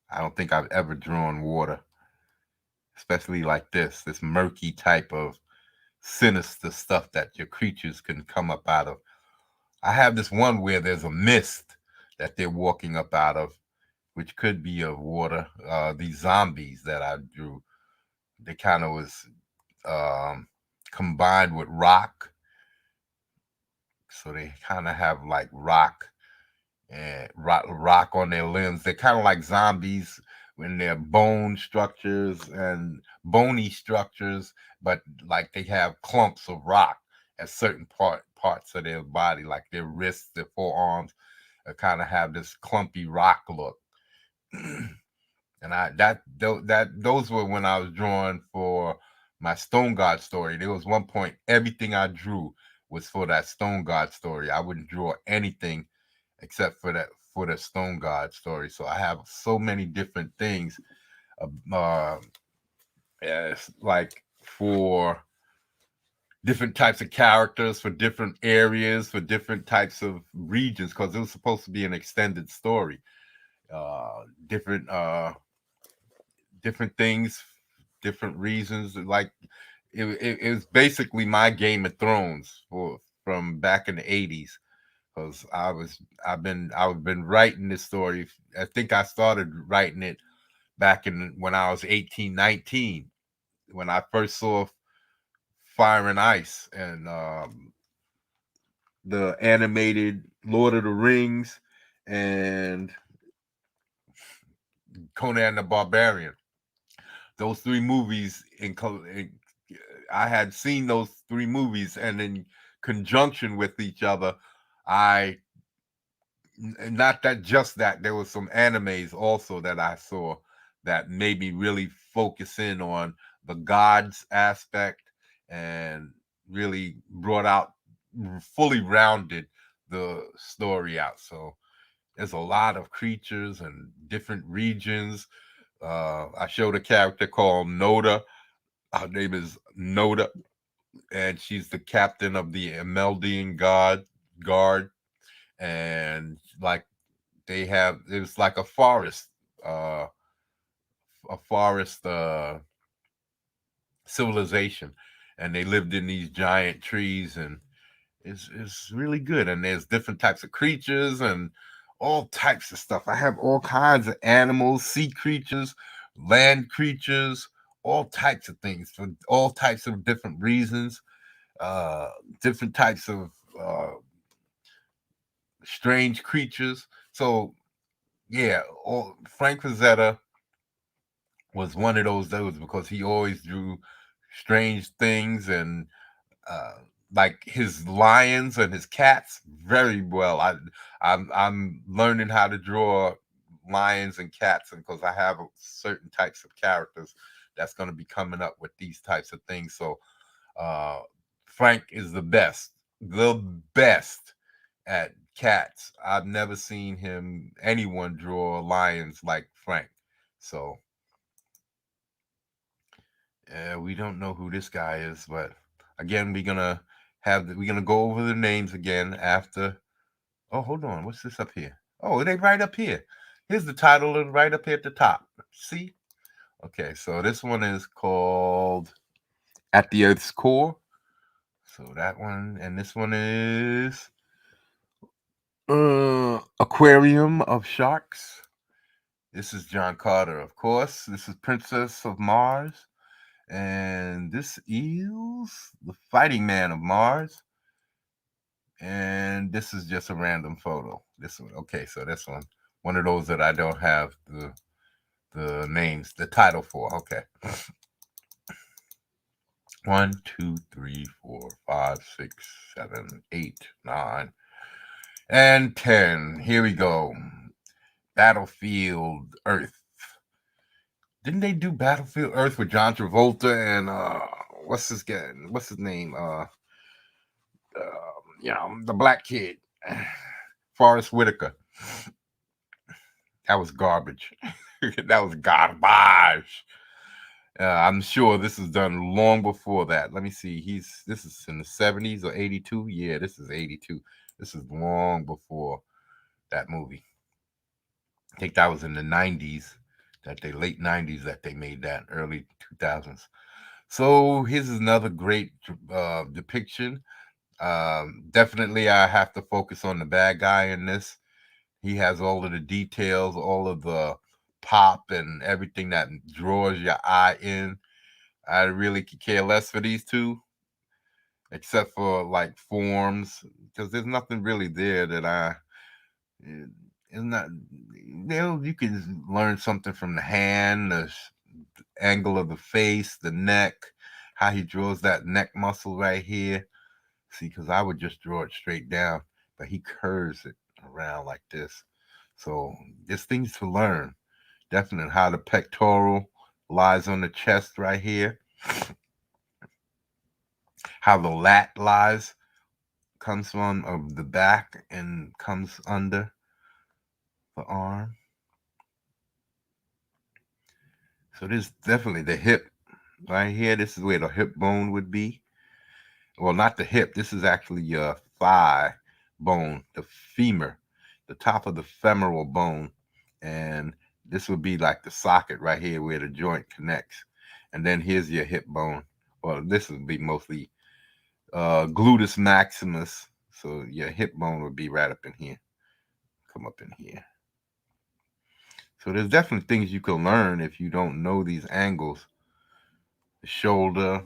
I don't think I've ever drawn water, especially like this murky type of sinister stuff that your creatures can come up out of. I have this one where there's a mist that they're walking up out of, which could be of water. These zombies that I drew, they kind of was combined with rock. So they kind of have like rock and rock on their limbs. They're kind of like zombies when they're bone structures and bony structures, but like they have clumps of rock at certain parts of their body, like their wrists, their forearms, kind of have this clumpy rock look. And those were when I was drawing for my Stone God story. There was one point everything I drew was for that Stone God story. I wouldn't draw anything except for the Stone God story. So I have so many different things. Like for different types of characters, for different areas, for different types of regions, because it was supposed to be an extended story. Different different things, different reasons. Like it was basically my Game of Thrones from back in the '80s. Because I've been writing this story. I think I started writing it back when I was 18, 19, when I first saw Fire and Ice and the animated Lord of the Rings and Conan the Barbarian. Those three movies I had seen those three movies, and in conjunction with each other, I not that just that, there was some animes also that I saw that made me really focus in on the gods aspect and really brought out, fully rounded the story out. So there's a lot of creatures and different regions. I showed a character called Noda. Her name is Noda, and she's the captain of the Emeldian guard. And like they have, it was like uh, a forest civilization, and they lived in these giant trees, and it's really good. And there's different types of creatures and all types of stuff. I have all kinds of animals, sea creatures, land creatures, all types of things for all types of different reasons, uh, different types of uh, strange creatures. So yeah, Frank Frazetta was one of those because he always drew strange things and uh, like his lions and his cats very well. I'm learning how to draw lions and cats, and because I have certain types of characters that's going to be coming up with these types of things. So uh, Frank is the best at cats. I've never seen anyone draw lions like Frank. So we don't know who this guy is, but again, we're gonna go over the names again after. Oh, hold on, what's this up here? Oh, they right up here. Here's the title, and right up here at the top. See? Okay, so this one is called "At the Earth's Core." So that one, and this one is Aquarium of Sharks. This is John Carter, of course. This is Princess of Mars. And this is the Fighting Man of Mars. And this is just a random photo. This one, okay, so this one of those that I don't have the names, the title for. Okay, 1, 2, 3, 4, 5, 6, 7, 8, 9, and 10. Here we go. Battlefield Earth. Didn't they do Battlefield Earth with John Travolta and what's his name? The black kid, Forrest Whitaker. That was garbage. That was garbage. I'm sure this was done long before that. Let me see. This is in the 70s or 82. Yeah, this is 82. This is long before that movie. I think that was in the 90s, late 90s that they made that, early 2000s. So here's another great depiction. Definitely, I have to focus on the bad guy in this. He has all of the details, all of the pop and everything that draws your eye in. I really could care less for these two, except for like forms, because there's nothing really there that eh, it's not. You can learn something from the hand, the angle of the face, the neck, how he draws that neck muscle right here. See, because I would just draw it straight down, but he curves it around like this. So there's things to learn. Definitely how the pectoral lies on the chest right here, how the lat lies comes from of the back and comes under the arm. So this is definitely the hip right here. This is where the hip bone would be. Well, not the hip. This is actually your thigh bone, the femur, the top of the femoral bone. And this would be like the socket right here where the joint connects. And then here's your hip bone. Well, this would be mostly gluteus maximus. So your hip bone would be right up in here. Come up in here. So there's definitely things you can learn if you don't know these angles. The shoulder,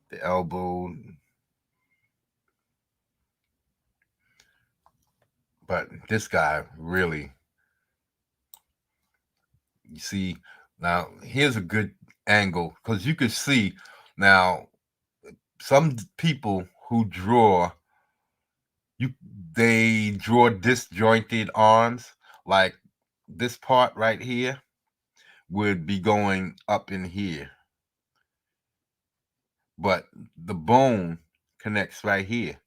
the elbow. But this guy really, you see, now here's a good angle because you can see now some people who draw, you they draw disjointed arms, like this part right here would be going up in here, but the bone connects right here.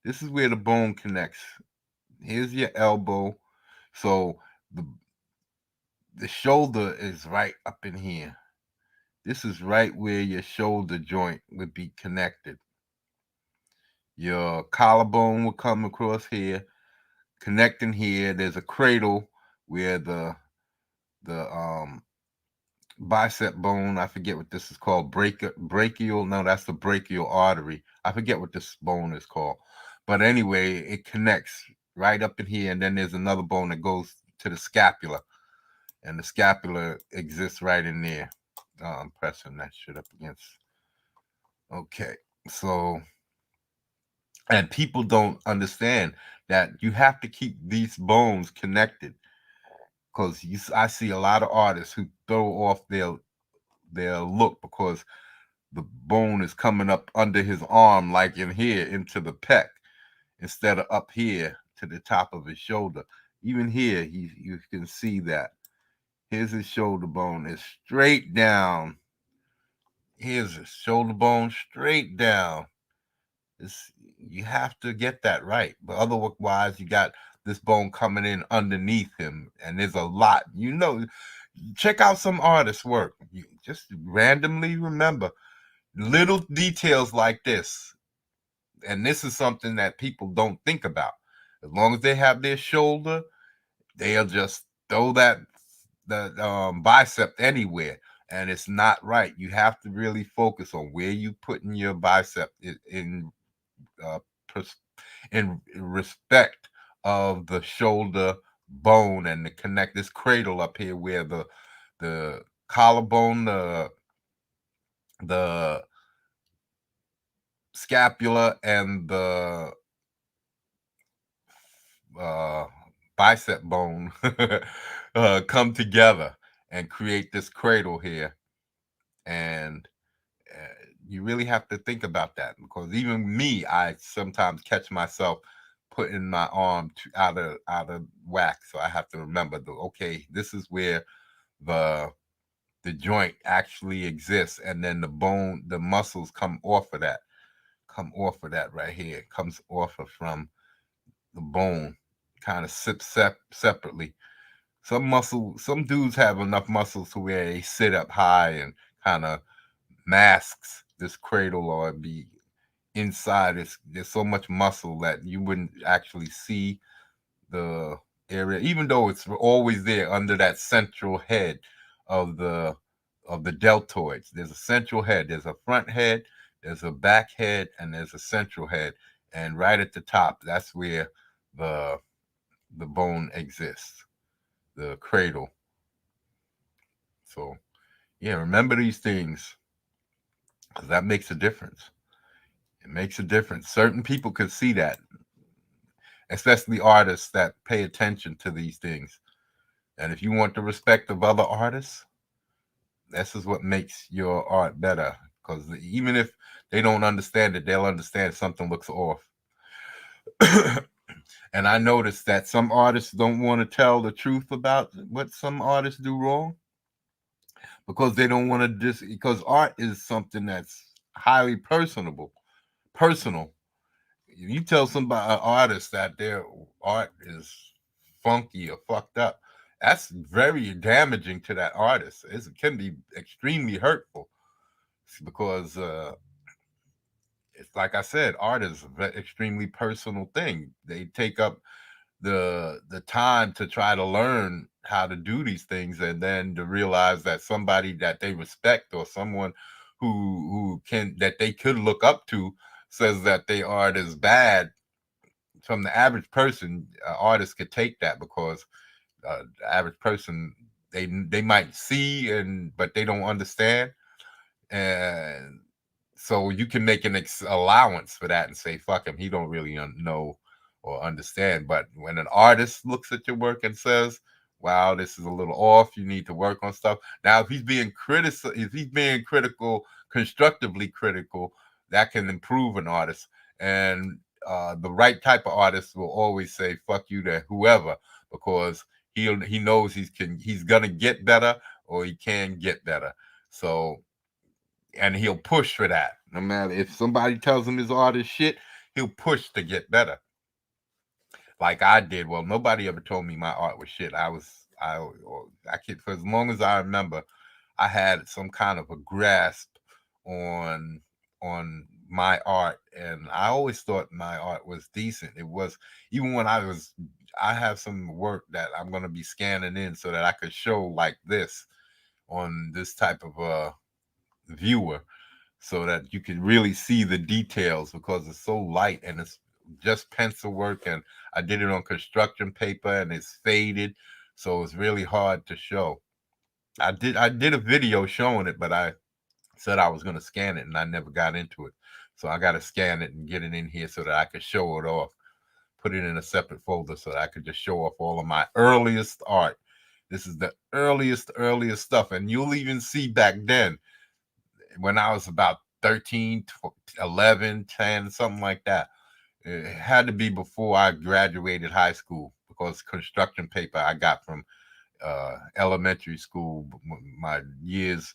This is where the bone connects. Here's your elbow. So the the shoulder is right up in here. This is right where your shoulder joint would be connected. Your collarbone will come across here, connecting here. There's a cradle where the bicep bone, I forget what this is called, brachial. No, that's the brachial artery. I forget what this bone is called. But anyway, it connects right up in here, and then there's another bone that goes to the scapula, and the scapula exists right in there. I'm pressing that shit up against. Okay, so, and people don't understand that you have to keep these bones connected, because I see a lot of artists who throw off their look because the bone is coming up under his arm, like in here, into the pec, instead of up here to the top of his shoulder. Even here, you can see that. Here's his shoulder bone. It's straight down. Here's his shoulder bone straight down. You have to get that right. But otherwise, you got this bone coming in underneath him, and there's a lot. Check out some artists' work. You just randomly remember little details like this. And this is something that people don't think about. As long as they have their shoulder, they'll just throw the bicep anywhere, and it's not right. You have to really focus on where you put in your bicep uh, in respect of the shoulder bone and the connect this cradle up here where the collarbone, the scapula, and the uh, bicep bone come together and create this cradle here. And you really have to think about that, because even me, I sometimes catch myself putting my arm out of whack. So I have to remember, okay, this is where the the joint actually exists, and then the bone, the muscles come off of that right here. It comes off of from the bone, kind of separately. Some dudes have enough muscles to where they sit up high and kind of masks this cradle, or be inside. There's so much muscle that you wouldn't actually see the area, even though it's always there under that central head of the deltoids. There's a central head, there's a front head, there's a back head, and there's a central head. And right at the top, that's where the the bone exists, the cradle. So yeah, remember these things, because that makes a difference. It makes a difference. Certain people can see that, especially artists that pay attention to these things. And if you want the respect of other artists, this is what makes your art better. Because even if they don't understand it, they'll understand something looks off. And I noticed that some artists don't want to tell the truth about what some artists do wrong, because they don't want to because art is something that's highly personal. You tell somebody, an artist, that their art is funky or fucked up, that's very damaging to that artist. It can be extremely hurtful, because it's like I said, art is an extremely personal thing. They take up the time to try to learn how to do these things, and then to realize that somebody that they respect, or someone that they could look up to, says that their art is bad. From the average person, artists could take that, because the average person, they might see, but they don't understand. And so you can make an allowance for that and say, fuck him, he don't really know or understand. But when an artist looks at your work and says, wow, this is a little off, you need to work on stuff. Now, if he's being critical, constructively critical, that can improve an artist. And the right type of artist will always say "fuck you" to whoever, because he knows he's gonna get better, or he can get better. So, and he'll push for that. No matter if somebody tells him his art is shit, he'll push to get better. Like I did. Well, nobody ever told me my art was shit. I kid, for as long as I remember, I had some kind of a grasp on on my art, and I always thought my art was decent. It was, even when I have some work that I'm going to be scanning in so that I could show like this on this type of viewer, so that you can really see the details, because it's so light and it's just pencil work, and I did it on construction paper and it's faded, so it's really hard to show. I did a video showing it, but I said I was going to scan it and I never got into it. So I got to scan it and get it in here so that I could show it off, put it in a separate folder so that I could just show off all of my earliest art. This is the earliest stuff. And you'll even see back then, when I was about 13, 11, 10, something like that. It had to be before I graduated high school, because construction paper I got from elementary school. My years,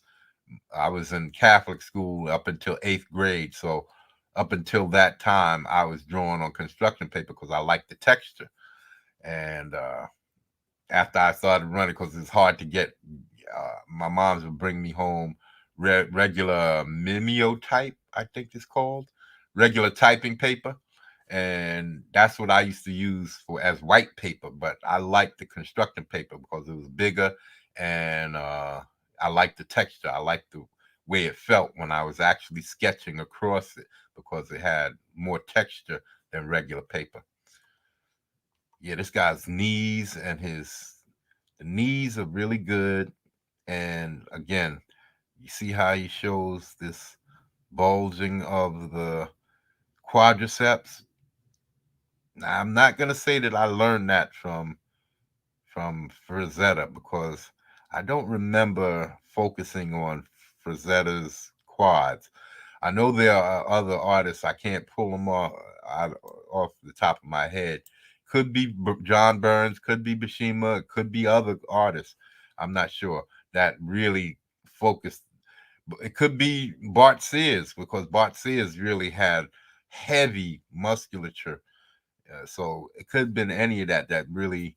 I was in Catholic school up until 8th grade. So up until that time, I was drawing on construction paper because I liked the texture. And after I started running, because it's hard to get, my moms would bring me home regular mimeotype, I think it's called, regular typing paper. And that's what I used to use for as white paper. But I liked the construction paper because it was bigger, and I liked the texture. I liked the way it felt when I was actually sketching across it, because it had more texture than regular paper. Yeah, this guy's knees and the knees are really good. And again, you see how he shows this bulging of the quadriceps. Now, I'm not gonna say that I learned that from Frazetta, because I don't remember focusing on Frazetta's quads. I know there are other artists. I can't pull them off the top of my head. Could be John Burns, could be Bashima, could be other artists. I'm not sure that really focused. It could be Bart Sears, because Bart Sears really had heavy musculature. So it could have been any of that really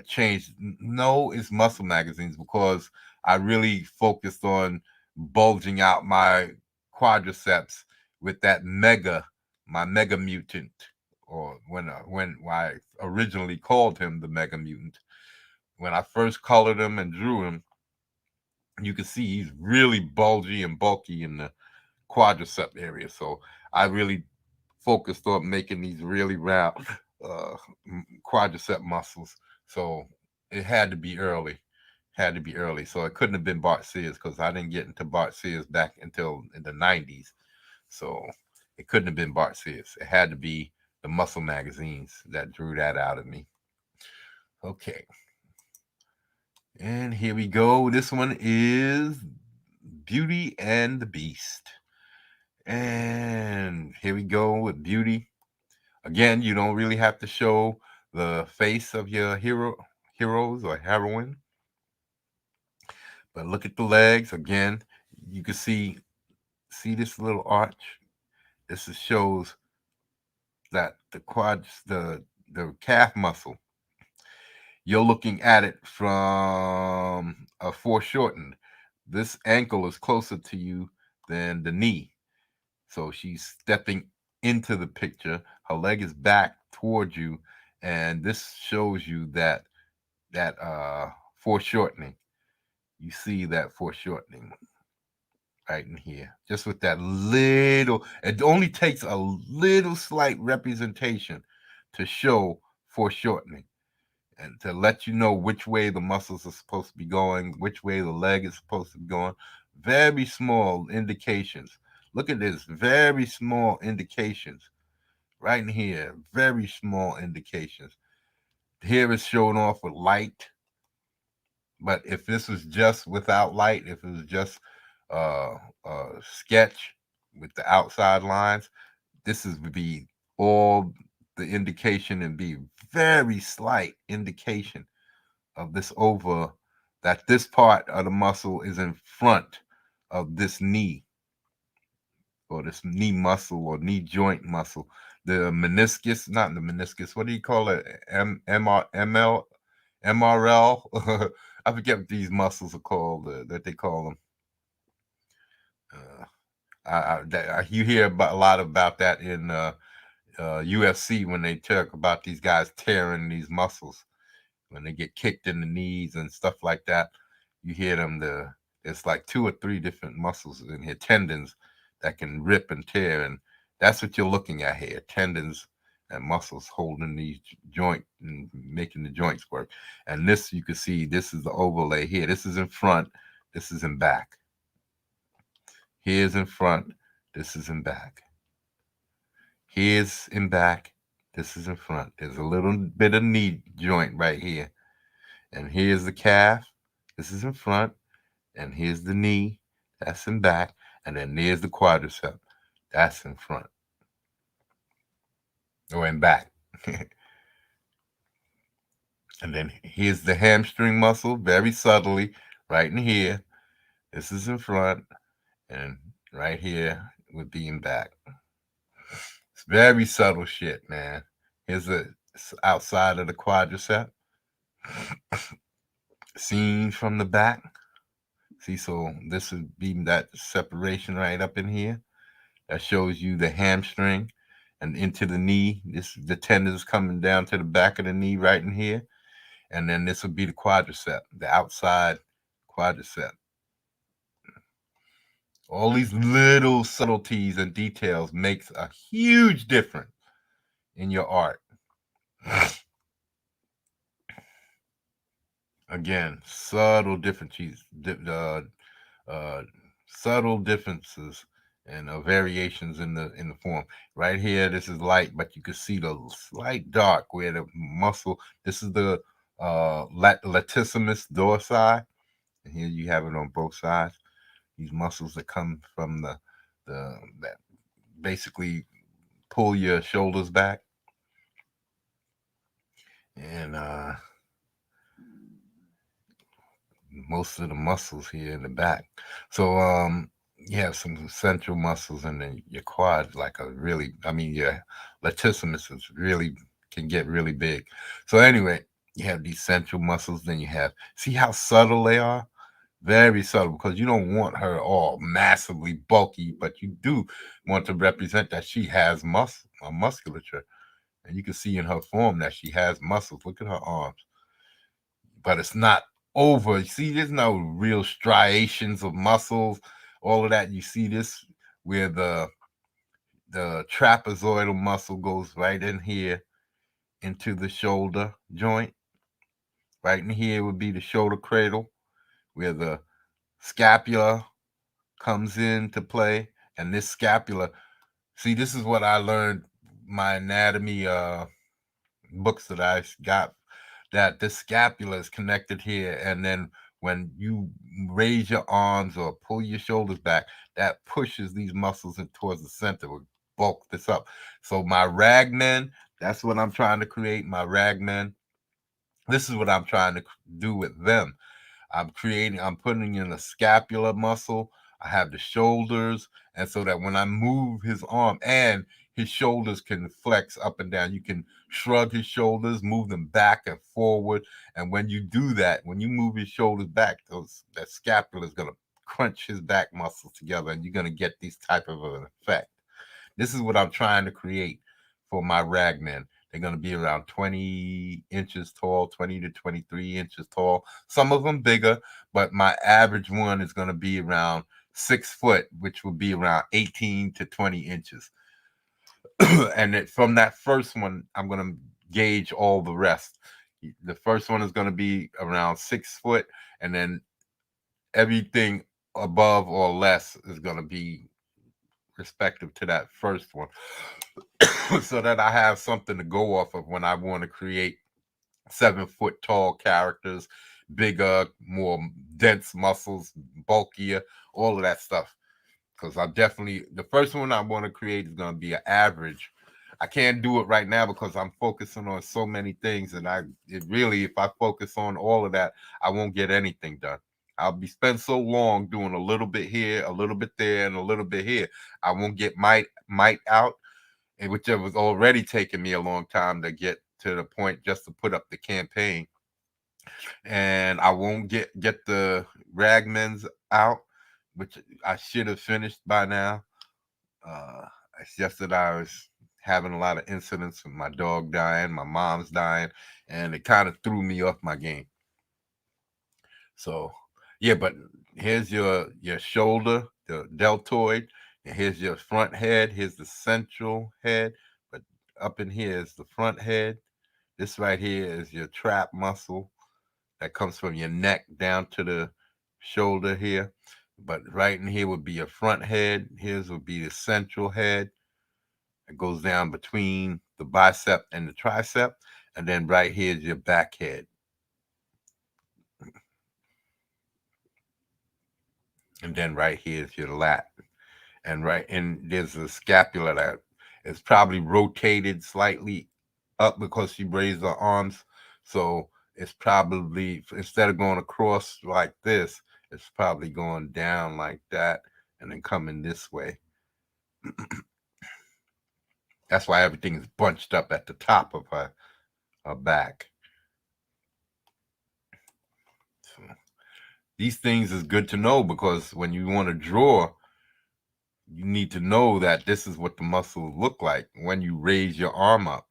changed. No, it's Muscle Magazines, because I really focused on bulging out my quadriceps with that my mega mutant, or when I originally called him the mega mutant. When I first colored him and drew him, you can see he's really bulgy and bulky in the quadricep area. So I really focused on making these really round uh, quadricep muscles. So it had to be early. Had to be early. So it couldn't have been Bart Sears, because I didn't get into Bart Sears back until in the 90s. So it couldn't have been Bart Sears. It had to be the Muscle Magazines that drew that out of me. Okay. And here we go. This one is Beauty and the Beast. And here we go with Beauty. Again, you don't really have to show the face of your heroes or heroine, but look at the legs. Again, you can see this little arch. Shows that the calf muscle. You're looking at it from a foreshortened. This ankle is closer to you than the knee. So she's stepping into the picture. Her leg is back towards you, and this shows you that foreshortening. You see that foreshortening right in here, just with that little. It only takes a little slight representation to show foreshortening, and to let you know which way the muscles are supposed to be going, which way the leg is supposed to be going. Very small indications. Look at this, very small indications right in here, very small indications. Here is shown off with light, but if this was just without light, if it was just a sketch with the outside lines, this would be all the indication and be very slight indication of this over, that this part of the muscle is in front of this knee, or this knee muscle or knee joint muscle. The meniscus, not the meniscus, what do you call it? MRL? I forget what these muscles are called, that they call them. You hear about a lot about that in UFC when they talk about these guys tearing these muscles when they get kicked in the knees and stuff like that. You hear them. It's like 2 or 3 different muscles in here, tendons that can rip and tear, and that's what you're looking at here: tendons and muscles holding these joint and making the joints work. And this, you can see, this is the overlay here. This is in front. This is in back. Here's in front. This is in back. Here's in back. This is in front. There's a little bit of knee joint right here. And here's the calf. This is in front. And here's the knee. That's in back. And then there's the quadricep. That's in front. Or in back. And then here's the hamstring muscle, very subtly, right in here. This is in front. And right here would be in back. It's very subtle shit, man. Here's the outside of the quadricep. Seen from the back. See, so this would be that separation right up in here. That shows you the hamstring and into the knee. The tendons coming down to the back of the knee right in here. And then this would be the quadricep, the outside quadricep. All these little subtleties and details makes a huge difference in your art. Again, subtle differences, subtle differences and variations in the form. Right here, this is light, but you can see the slight dark where the muscle. This is the latissimus dorsi, and here you have it on both sides. These muscles that come from the that basically pull your shoulders back, and most of the muscles here in the back. So you have some central muscles, and then your quads like a really, I mean, your latissimus is really, can get really big. So anyway, you have these central muscles, then you have, see how subtle they are? Very subtle, because you don't want her all massively bulky, but you do want to represent that she has musculature. And you can see in her form that she has muscles. Look at her arms. But it's not over. You see, there's no real striations of muscles, all of that. You see this where the trapezoidal muscle goes right in here into the shoulder joint. Right in here would be the shoulder cradle, where the scapula comes into play. And this scapula, see, this is what I learned, my anatomy books that I got, that the scapula is connected here, and then when you raise your arms or pull your shoulders back, that pushes these muscles in towards the center, will bulk this up. So my ragmen, that's what I'm trying to create. My ragmen, this is what I'm trying to do with them. I'm putting in a scapular muscle. I have the shoulders, and so that when I move his arm, and his shoulders can flex up and down. You can shrug his shoulders, move them back and forward. And when you do that, when you move his shoulders back, that scapula is going to crunch his back muscles together, and you're going to get these type of an effect. This is what I'm trying to create for my ragmen. They're going to be around 20 inches tall, 20 to 23 inches tall. Some of them bigger, but my average one is going to be around 6 foot, which will be around 18 to 20 inches. And from that first one, I'm going to gauge all the rest. The first one is going to be around 6 foot, and then everything above or less is going to be respective to that first one. So that I have something to go off of when I want to create 7 foot tall characters, bigger, more dense muscles, bulkier, all of that stuff. Because I'm definitely, the first one I want to create is going to be an average I can't do it right now because I'm focusing on so many things, and it really, if I focus on all of that, I won't get anything done. I'll be spent so long doing a little bit here, a little bit there, and a little bit here. I won't get might out, and which was already taking me a long time to get to the point just to put up the campaign, and I won't get the ragmans out, which I should have finished by now. Uh, it's just that I was having a lot of incidents with my dog dying, my mom's dying, and it kind of threw me off my game. So, yeah, but here's your shoulder, the deltoid, and here's your front head. Here's the central head, but up in here is the front head. This right here is your trap muscle that comes from your neck down to the shoulder here. But right in here would be your front head. Here's would be the central head. It goes down between the bicep and the tricep. And then right here is your back head. And then right here is your lat. And there's a scapula that is probably rotated slightly up because she raised her arms. So it's probably, instead of going across like this, it's probably going down like that and then coming this way. That's why everything is bunched up at the top of her back. So these things is good to know because when you want to draw, you need to know that this is what the muscles look like when you raise your arm up.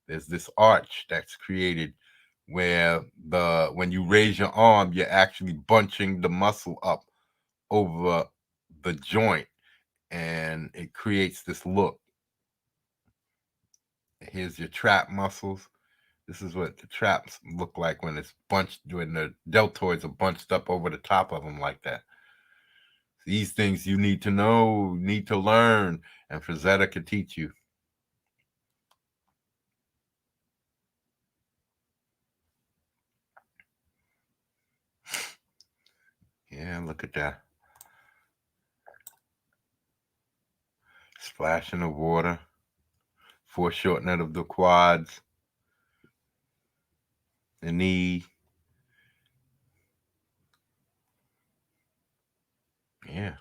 There's this arch that's created where when you raise your arm, you're actually bunching the muscle up over the joint, and it creates this look. Here's your trap muscles. This is what the traps look like when it's bunched, when the deltoids are bunched up over the top of them like that. These things you need to know, need to learn, and Frazetta can teach you. Yeah, look at that. Splashing of water, foreshortening of the quads, the knee. Yeah.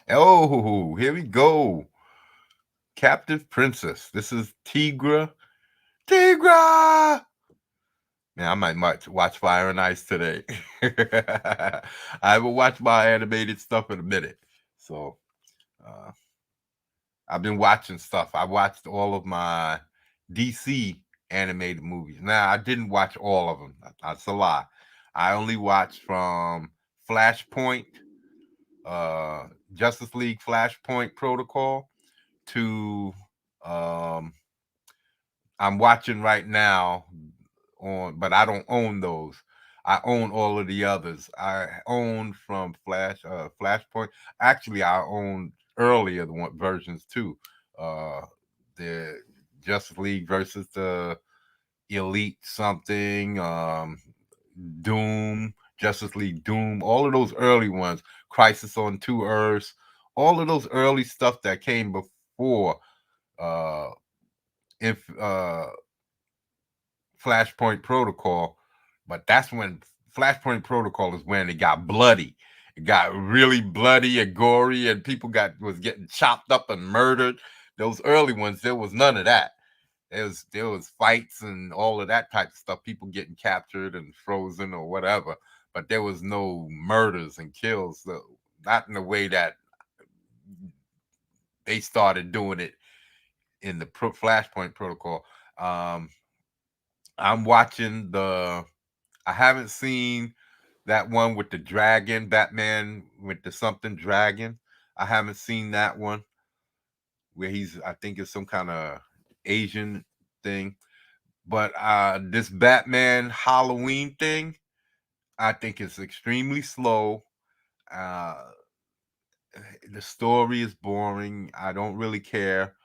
Oh, here we go. Captive Princess. This is Tigra. Tigra! Man, I might watch Fire and Ice today. I haven't watched my animated stuff in a minute. So uh, I've been watching stuff. I watched all of my DC animated movies. Now, I didn't watch all of them. That's a lie. I only watched from Flashpoint, uh, Justice League Flashpoint Protocol to I'm watching right now but I don't own those. I own all of the others. I own from Flashpoint. Actually, I own earlier the one versions too. Uh, the Justice League versus the Elite something, Doom, Justice League Doom, all of those early ones, Crisis on Two Earths, all of those early stuff that came before uh if Flashpoint Protocol, but that's when Flashpoint Protocol is when it got bloody. It got really bloody and gory, and people was getting chopped up and murdered. Those early ones, there was none of that. There was fights and all of that type of stuff. People getting captured and frozen or whatever, but there was no murders and kills. So not in the way that they started doing it in the Flashpoint Protocol. Um, I'm watching I haven't seen that one with the dragon, Batman with the something dragon. I haven't seen that one where I think it's some kind of Asian thing. But this Batman Halloween thing, I think it's extremely slow. Uh, the story is boring. I don't really care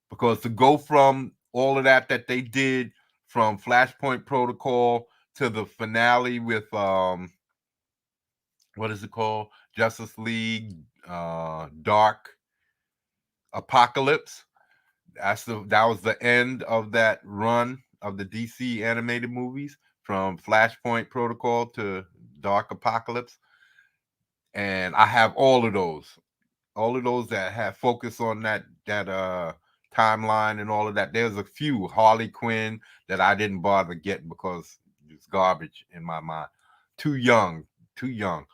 because to go from all of that they did from Flashpoint Protocol to the finale with what is it called? Justice League Dark Apocalypse. that was the end of that run of the DC animated movies from Flashpoint Protocol to Dark Apocalypse, and I have all of those that have focus on that timeline and all of that. There's a few Harley Quinn that I didn't bother getting because it's garbage in my mind. Too young, too young.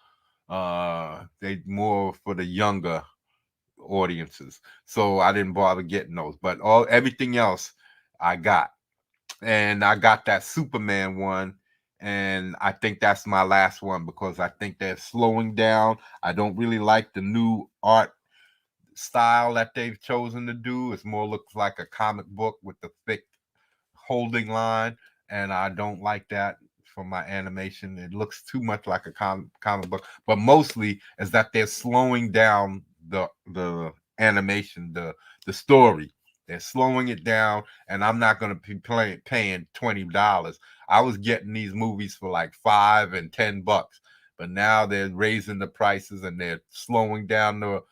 They more for the younger audiences, so I didn't bother getting those. But all everything else I got, and I got that Superman one. And I think that's my last one because I think they're slowing down. I don't really like the new art style that they've chosen to do. It's more looks like a comic book with the thick holding line, and I don't like that for my animation. It looks too much like a comic book, but mostly is that they're slowing down the animation, the story. They're slowing it down, and I'm not going to be paying $20. I was getting these movies for like $5 and $10, but now they're raising the prices and they're slowing down the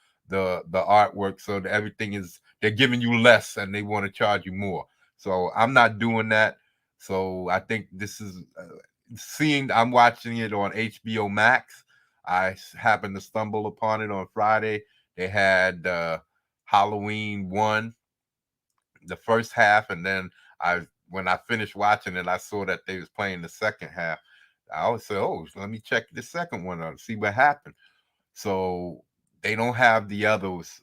artwork, so that everything is they're giving you less and they want to charge you more. So I'm not doing that. So I think this is seeing. I'm watching it on HBO Max. I happened to stumble upon it on Friday. They had Halloween one, the first half, and then I when I finished watching it, I saw that they was playing the second half. I always say, "Oh, let me check the second one out, see what happened." So they don't have the others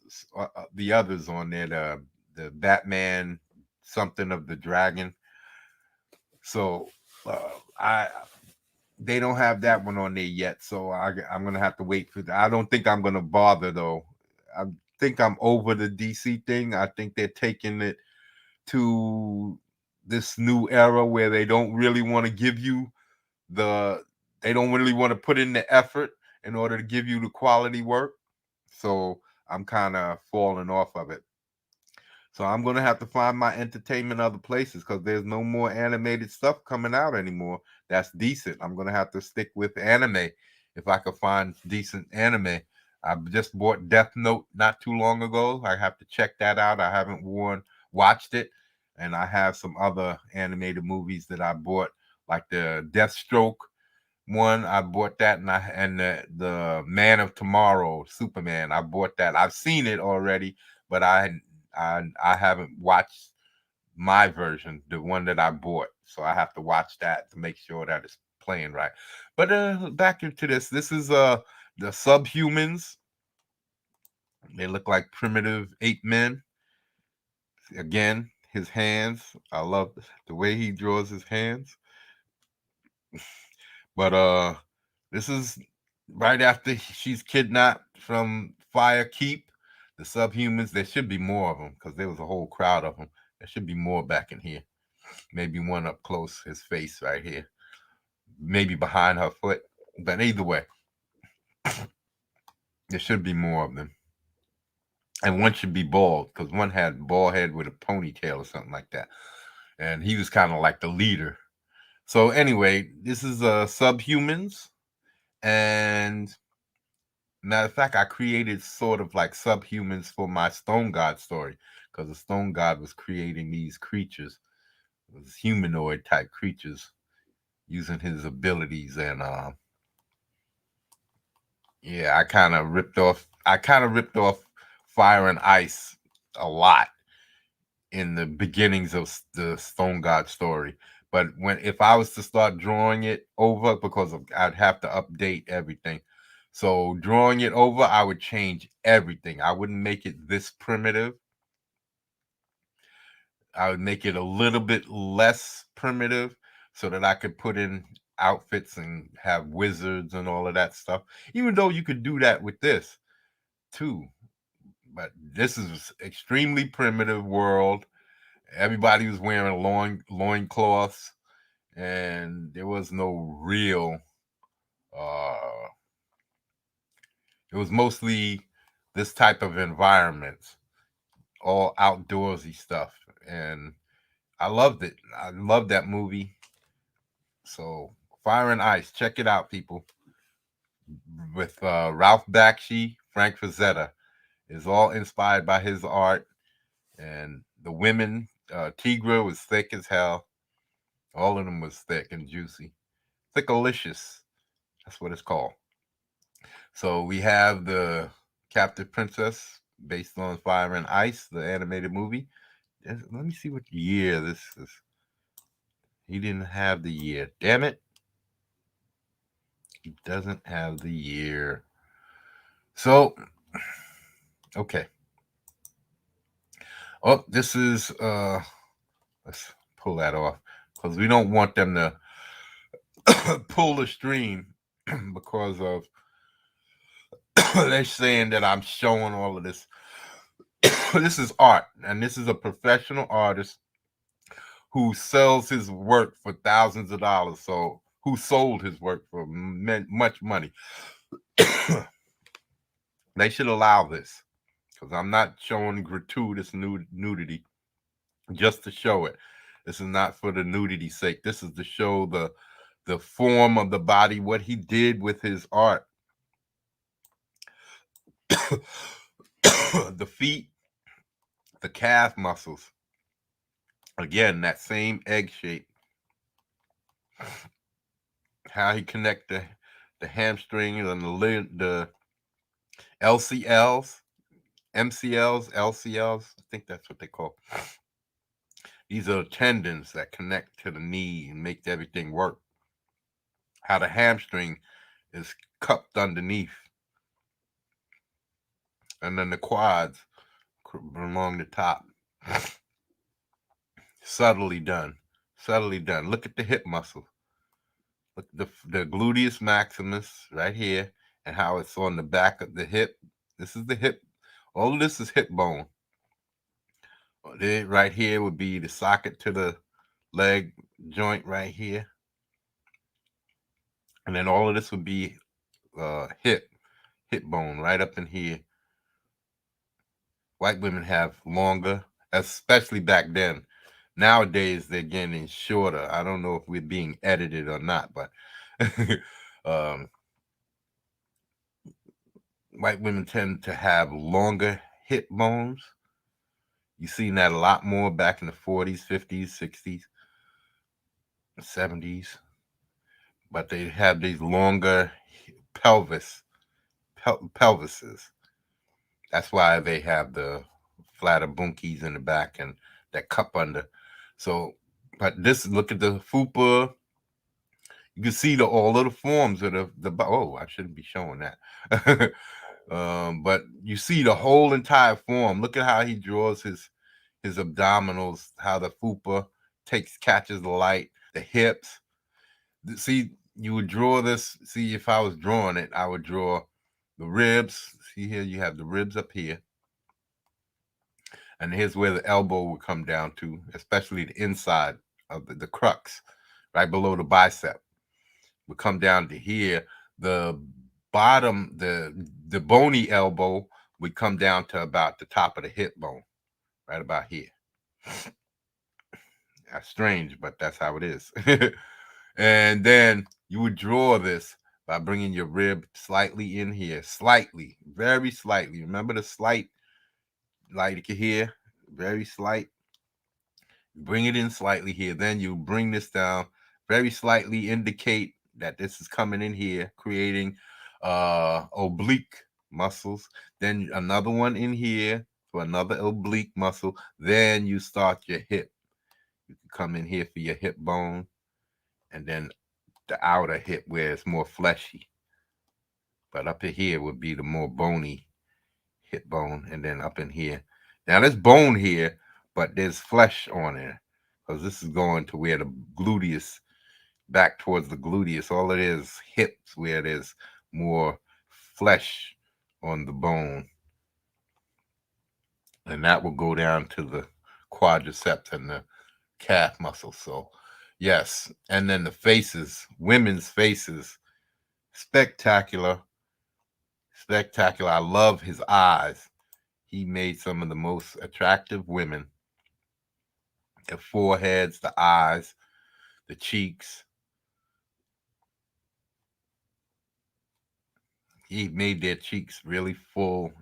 on there. The Batman something of the dragon. So I they don't have that one on there yet. So I'm gonna have to wait for that. I don't think I'm gonna bother though. I think I'm over the DC thing. I think they're taking it to this new era where they don't really want to give you the they don't really want to put in the effort in order to give you the quality work. So I'm kind of falling off of it. So I'm gonna have to find my entertainment other places because there's no more animated stuff coming out anymore that's decent. I'm gonna have to stick with anime if I could find decent anime. I just bought Death Note not too long ago. I have to check that out. I haven't watched it, and I have some other animated movies that I bought, like the Deathstroke one. I bought that, and the Man of Tomorrow, Superman. I bought that. I've seen it already, but I haven't watched my version, the one that I bought. So I have to watch that to make sure that it's playing right. But back into this. This is the Subhumans. They look like primitive ape men. Again, his hands. I love the way he draws his hands. But this is right after she's kidnapped from Fire Keep. The Subhumans. There should be more of them because there was a whole crowd of them. There should be more back in here. Maybe one up close, his face right here. Maybe behind her foot. But either way, there should be more of them. And one should be bald because one had bald head with a ponytail or something like that. And he was kind of like the leader. So anyway, this is Subhumans. And matter of fact, I created sort of like Subhumans for my Stone God story because the Stone God was creating these creatures, these humanoid type creatures, using his abilities. And yeah, I kind of ripped off Fire and Ice a lot in the beginnings of the Stone God story. But when if I was to start drawing it over, I'd have to update everything. So drawing it over, I would change everything. I wouldn't make it this primitive. I would make it a little bit less primitive so that I could put in outfits and have wizards and all of that stuff. Even though you could do that with this too. But this is extremely primitive world. Everybody was wearing loincloths, and there was no real uh it was mostly this type of environment, all outdoorsy stuff. And I loved it. I loved that movie. So Fire and Ice, check it out, people. With Ralph Bakshi, Frank Frazetta. Is all inspired by his art, and The women, Tigra was thick as hell. All of them was thick and juicy. Thickalicious. That's what it's called. So we have the Captive Princess based on Fire and Ice, the animated movie. Let me see what year this is. He didn't have the year. Damn it. He doesn't have the year. So, okay. Oh, this is let's pull that off because we don't want them to pull the stream because of they're saying that I'm showing all of this. This is art, and this is a professional artist who sells his work for thousands of dollars. So, who sold his work for much money? They should allow this because I'm not showing gratuitous nudity just to show it. This is not for the nudity's sake. This is to show the form of the body, what he did with his art. The feet, the calf muscles. Again, that same egg shape. How he connect the hamstrings and the LCLs, MCLs, LCLs. I think that's what they call. These are tendons that connect to the knee and make everything work. How the hamstring is cupped underneath, and then the quads along the top. Subtly done. Subtly done. Look at the hip muscle. Look at the gluteus maximus right here, and how it's on the back of the hip. This is the hip. All of this is hip bone. Right here would be the socket to the leg joint right here. And then all of this would be hip bone right up in here. White women have longer, especially back then. Nowadays they're getting shorter. I don't know if we're being edited or not, but white women tend to have longer hip bones. You've seen that a lot more back in the 40s, 50s, 60s, 70s. But they have these longer pelvises. That's why they have the flatter bunkies in the back and that cup under. So, but this, look at the fupa. You can see all of the forms of the. Oh, I shouldn't be showing that. But you see the whole entire form. Look at how he draws his abdominals, how the fupa catches the light, the hips. See, you would draw this. See, if I was drawing it, I would draw the ribs. See here, you have the ribs up here. And here's where the elbow would come down to, especially the inside of the crux, right below the bicep, would come down to here. The bottom, the bony elbow would come down to about the top of the hip bone, right about here. That's strange, but that's how it is. And then you would draw this by bringing your rib slightly in here, slightly, very slightly. Remember the slight, like here, very slight. Bring it in slightly here. Then you bring this down very slightly, indicate that this is coming in here, creating oblique muscles. Then another one in here for another oblique muscle. Then you start your hip. You can come in here for your hip bone, and then the outer hip where it's more fleshy. But up in here would be the more bony hip bone, and then up in here. Now there's bone here, but there's flesh on it because this is going to where the gluteus, back towards the gluteus. All it is hips where there's more flesh on the bone, and that will go down to the quadriceps and the calf muscle. So yes, and then the faces, women's faces, spectacular. Spectacular. I love his eyes. He made some of the most attractive women. The foreheads, the eyes, the cheeks. He made their cheeks really full,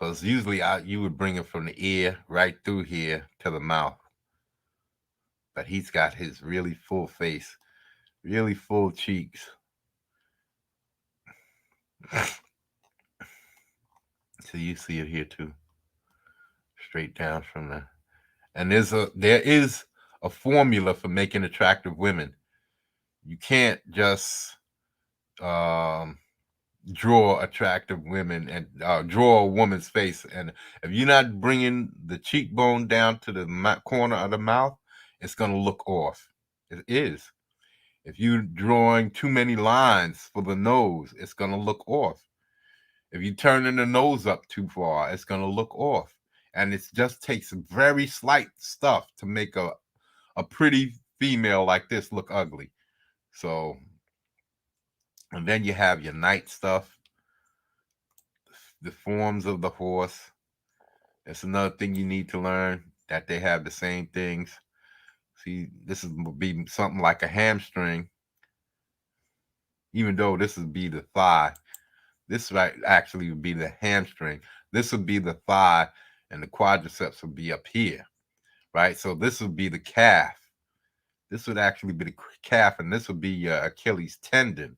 Because usually you would bring it from the ear right through here to the mouth. But he's got his really full face, really full cheeks. So you see it here too, straight down from the. And there is a formula for making attractive women. You can't just um, draw attractive women and draw a woman's face. And if you're not bringing the cheekbone down to the corner of the mouth, it's going to look off. It is. If you're drawing too many lines for the nose, it's going to look off. If you're turning the nose up too far, it's going to look off. And it just takes very slight stuff to make a pretty female like this look ugly. So, and then you have your night stuff, the forms of the horse. That's another thing you need to learn, that they have the same things. See, this would be something like a hamstring, even though this would be the thigh. This right actually would be the hamstring. This would be the thigh, and the quadriceps would be up here, right? So this would be the calf. This would actually be the calf, and this would be your Achilles tendon.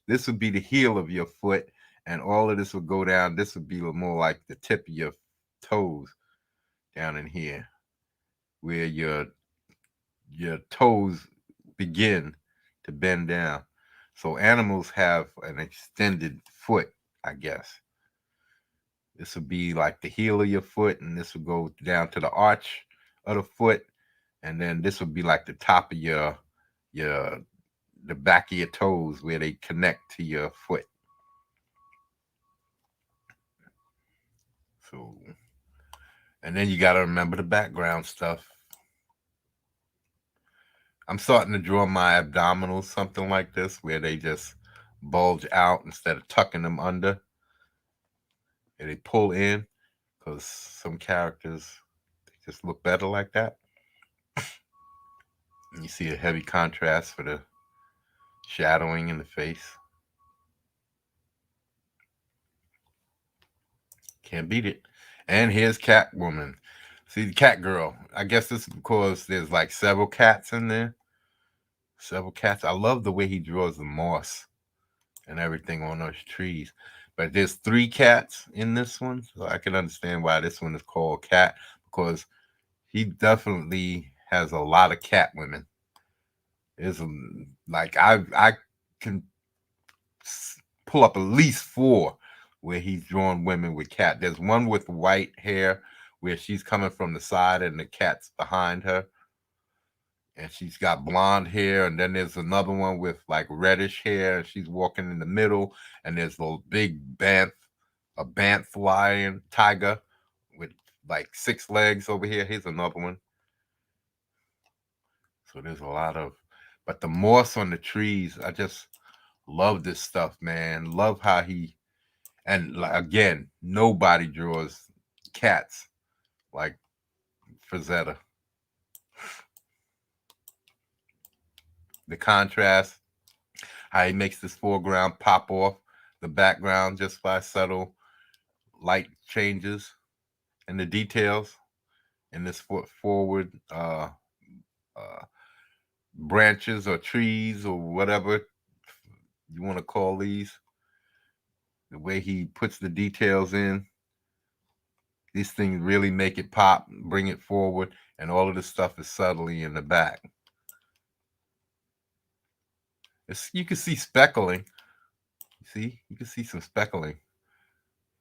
This would be the heel of your foot, and all of this would go down. This would be more like the tip of your toes down in here, where your toes begin to bend down. So animals have an extended foot, I guess. This would be like the heel of your foot, and this would go down to the arch of the foot, and then this would be like the top of your the back of your toes where they connect to your foot. So, and then you got to remember the background stuff. I'm starting to draw my abdominals something like this, where they just bulge out instead of tucking them under. And they pull in, because some characters just look better like that. And you see a heavy contrast for the shadowing in the face. Can't beat it. And here's Catwoman. See, the cat girl. I guess this is because there's like several cats in there. Several cats. I love the way he draws the moss and everything on those trees. But there's 3 cats in this one, so I can understand why this one is called Cat, because he definitely has a lot of cat women. There's like I can pull up at least 4 where he's drawn women with cat. There's one with white hair where she's coming from the side and the cat's behind her, and she's got blonde hair. And then there's another one with like reddish hair, and she's walking in the middle. And there's the big a banth lion tiger with like 6 legs over here. Here's another one. So there's a lot of, but the moss on the trees, I just love this stuff, man. Love how he, and again, nobody draws cats like Frazetta. The contrast, how he makes this foreground pop off the background just by subtle light changes, and the details in this forward uh, branches or trees or whatever you want to call these. The way he puts the details in, these things really make it pop, bring it forward, and all of this stuff is subtly in the back. You can see speckling. See, you can see some speckling.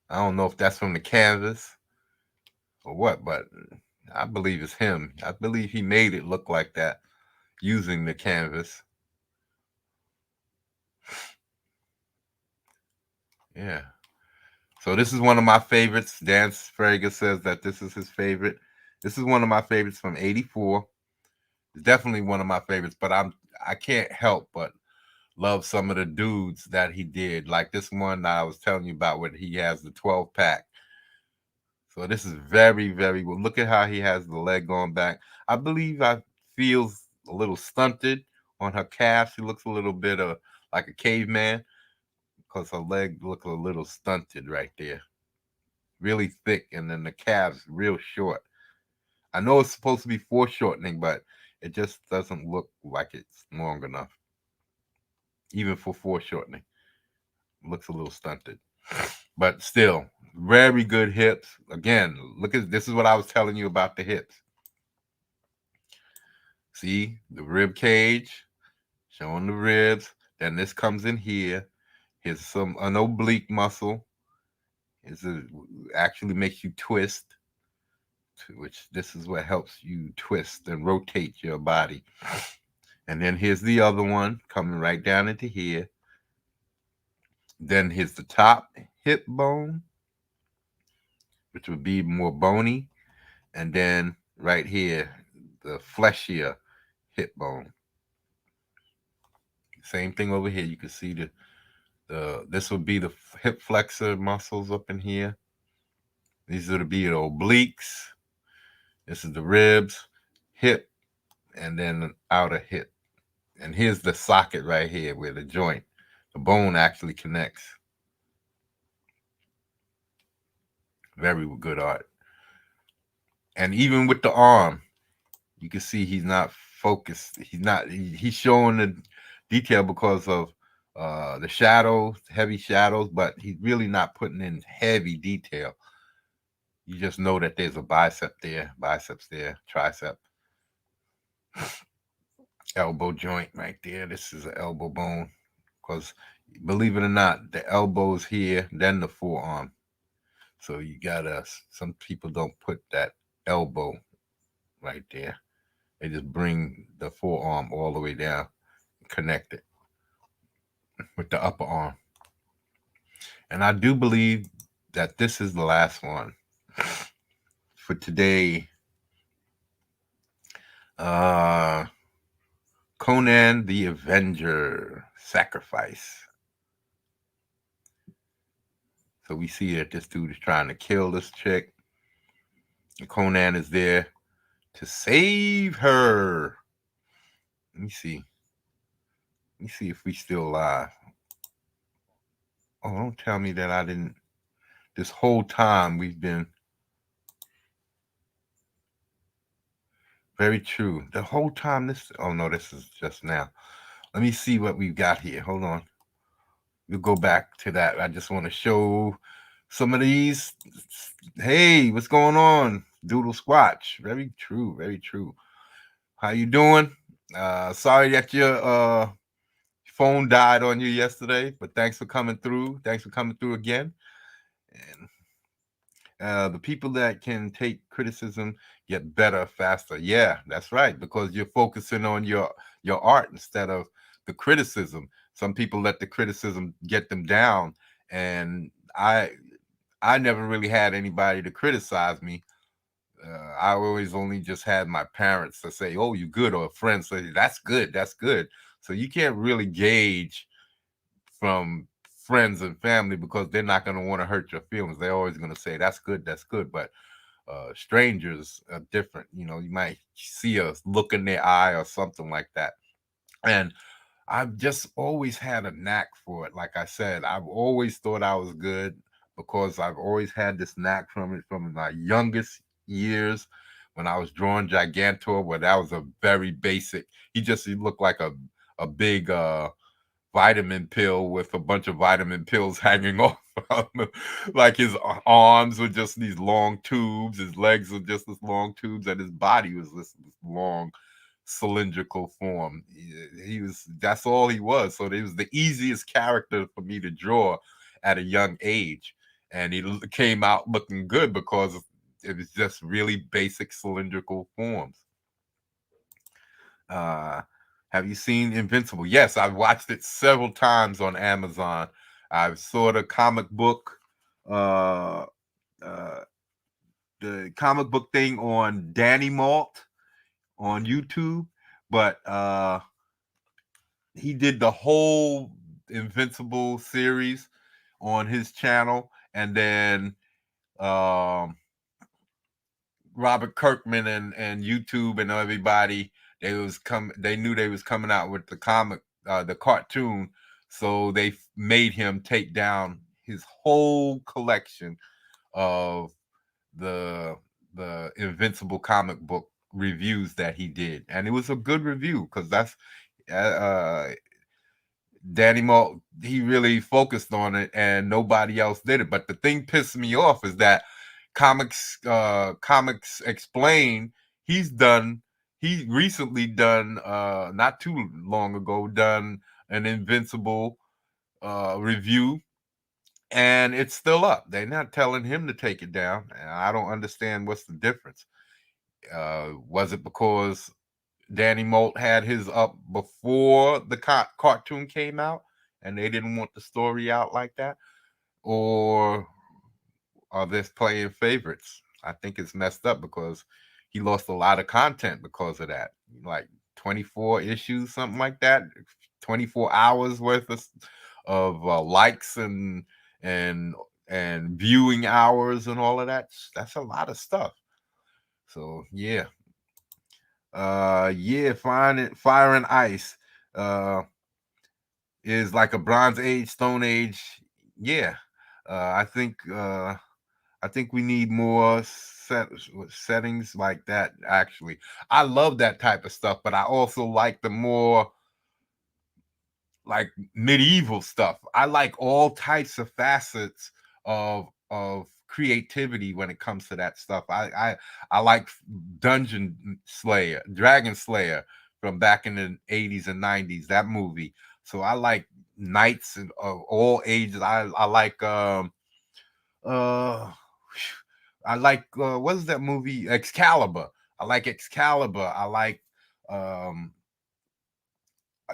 I don't know if that's from the canvas or what, but I believe it's him. I believe he made it look like that using the canvas. Yeah. So this is one of my favorites. Dan Sprague says that this is his favorite. This is one of my favorites from '84. It's definitely one of my favorites, but I can't help but love some of the dudes that he did. Like this one that I was telling you about, where he has the 12 pack. So this is very, very well. Look at how he has the leg going back. I believe I feels a little stunted on her calf. She looks a little bit like a caveman, because her leg looks a little stunted right there. really thick, and then the calves real short. I know it's supposed to be foreshortening, but it just doesn't look like it's long enough, even for foreshortening. It looks a little stunted, but still very good hips. Again, look at this is what I was telling you about the hips. See the rib cage showing the ribs. Then this comes in here. Here's some an oblique muscle. Actually makes you twist, which this is what helps you twist and rotate your body. And then here's the other one coming right down into here. Then here's the top hip bone, which would be more bony. And then right here, the fleshier hip bone. Same thing over here. You can see the this would be the hip flexor muscles up in here. These would be the obliques. This is the ribs, hip, and then the outer hip. And here's the socket right here where the joint, the bone actually connects. Very good art. And even with the arm, you can see he's not focused. He's showing the detail because of the shadows, heavy shadows, but he's really not putting in heavy detail. You just know that there's a biceps there, tricep, elbow joint right there. This is an elbow bone because believe it or not, the elbow's here, then the forearm. So you gotta, some people don't put that elbow right there. They just bring the forearm all the way down, connect it with the upper arm. And I do believe that this is the last one for today. Conan the Avenger Sacrifice. So we see that this dude is trying to kill this chick. And Conan is there to save her. Let me see. Let me see if we still alive. Oh, don't tell me that I didn't. This whole time we've been. Very true. The whole time this. Oh no, this is just now. Let me see what we've got here. Hold on. We'll go back to that. I just want to show some of these. Hey, what's going on? Doodle Squatch. Very true. Very true. How you doing? Sorry that your phone died on you yesterday, but thanks for coming through. Thanks for coming through again. And the people that can take criticism get better faster. Yeah, that's right, because you're focusing on your art instead of the criticism. Some people let the criticism get them down, and I never really had anybody to criticize me. I always only just had my parents to say, "Oh, you good," or friends say, "That's good, that's good." So you can't really gauge from friends and family because they're not going to want to hurt your feelings. They're always going to say, "That's good, that's good." But strangers are different. You know, you might see a look in their eye or something like that. And I've just always had a knack for it. Like I said, I've always thought I was good because I've always had this knack from it from my youngest years when I was drawing Gigantor, where that was a very basic. He looked like a big vitamin pill with a bunch of vitamin pills hanging off of him. Like his arms were just these long tubes, his legs were just this long tubes, and his body was this long cylindrical form. He was, that's all he was. So it was the easiest character for me to draw at a young age. And he came out looking good because it was just really basic cylindrical forms. Have you seen Invincible? Yes, I've watched it several times on Amazon. I've saw uh, the comic book thing on Danny Malt on YouTube, but he did the whole Invincible series on his channel, and then Robert Kirkman and YouTube and everybody, they knew they was coming out with the comic, the cartoon, so they made him take down his whole collection of the Invincible comic book reviews that he did, and it was a good review because that's uh, Danny Mo. He really focused on it, and nobody else did it. But the thing pissed me off is that Comics Explain. He's done. He recently done, not too long ago, done an Invincible review, and it's still up. They're not telling him to take it down. And I don't understand what's the difference. Was it because Danny Molt had his up before the cartoon came out, and they didn't want the story out like that, or are they playing favorites? I think it's messed up because he lost a lot of content because of that, like 24 issues, something like that, 24 hours worth of likes and and viewing hours and all of that. That's a lot of stuff. So yeah, yeah, Fire and Ice uh is like a Bronze Age, Stone Age. Yeah, I think I think we need more settings like that. Actually, I love that type of stuff, but I also like the more like medieval stuff. I like all types of facets of creativity when it comes to that stuff. I like Dungeon Slayer, Dragon Slayer from back in the 80s and 90s, that movie. So I like knights of all ages. I like uh what is that movie? Excalibur. I like Excalibur. I like um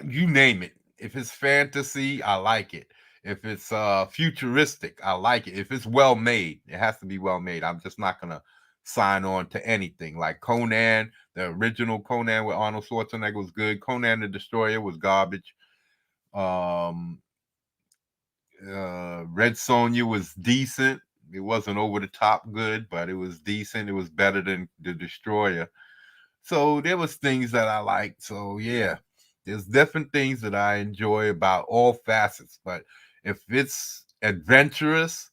you name it. If it's fantasy, I like it. If it's futuristic, I like it. If it's well made, it has to be well made. I'm just not gonna sign on to anything. Like Conan, the original Conan with Arnold Schwarzenegger was good. Conan the Destroyer was garbage. Um Red Sonja was decent. It wasn't over the top good, but it was decent. It was better than the Destroyer. So there was things that I liked. So yeah, there's different things that I enjoy about all facets. But if it's adventurous,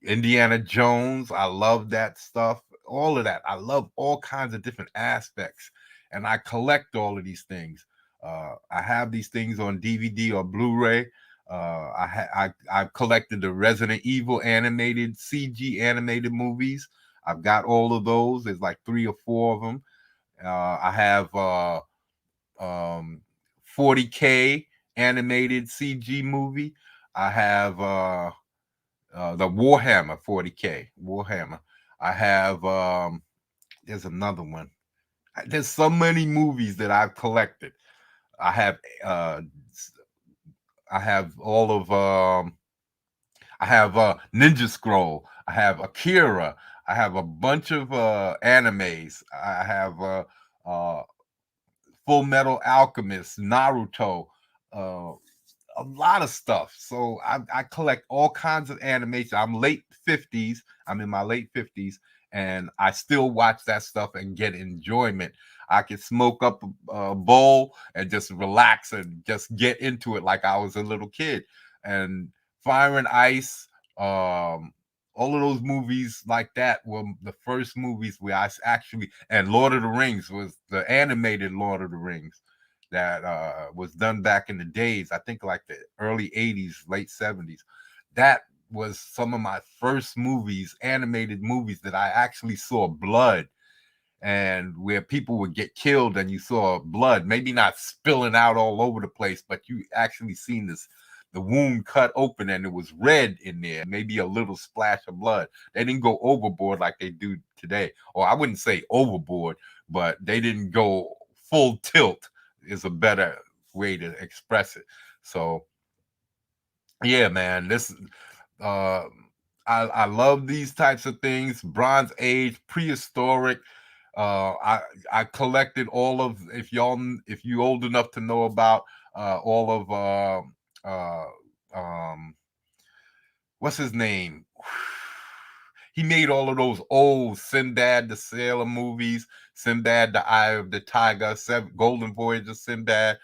Indiana Jones, I love that stuff. All of that. I love all kinds of different aspects. And I collect all of these things. I have these things on DVD or Blu-ray. I've collected the Resident Evil animated CG animated movies. I've got all of those. There's like 3 or 4 of them. I have um, 40K animated CG movie. I have the Warhammer 40K Warhammer. I have there's another one. There's so many movies that I've collected. I have uh, I have all of I have Ninja Scroll. I have Akira. I have a bunch of animes. I have uh, Full Metal Alchemist, Naruto, uh, a lot of stuff. So I collect all kinds of animation. I'm late 50s. I'm in my late 50s, and I still watch that stuff and get enjoyment. I can smoke up a bowl and just relax and just get into it like I was a little kid. And Fire and Ice, all of those movies like that were the first movies where I actually, and Lord of the Rings was the animated Lord of the Rings that was done back in the days. I think like the early 80s, late 70s. That was some of my first movies, animated movies that I actually saw blood, and where people would get killed and you saw blood, maybe not spilling out all over the place, but you actually seen the wound cut open and it was red in there, maybe a little splash of blood. They didn't go overboard like they do today. Or I wouldn't say overboard, but they didn't go full tilt is a better way to express it. So yeah, man, this uh I love these types of things. Bronze Age, prehistoric. I collected all of, if you old enough to know about all of what's his name? He made all of those old Sinbad the Sailor movies, Sinbad the Eye of the Tiger, Golden Voyage of Sinbad.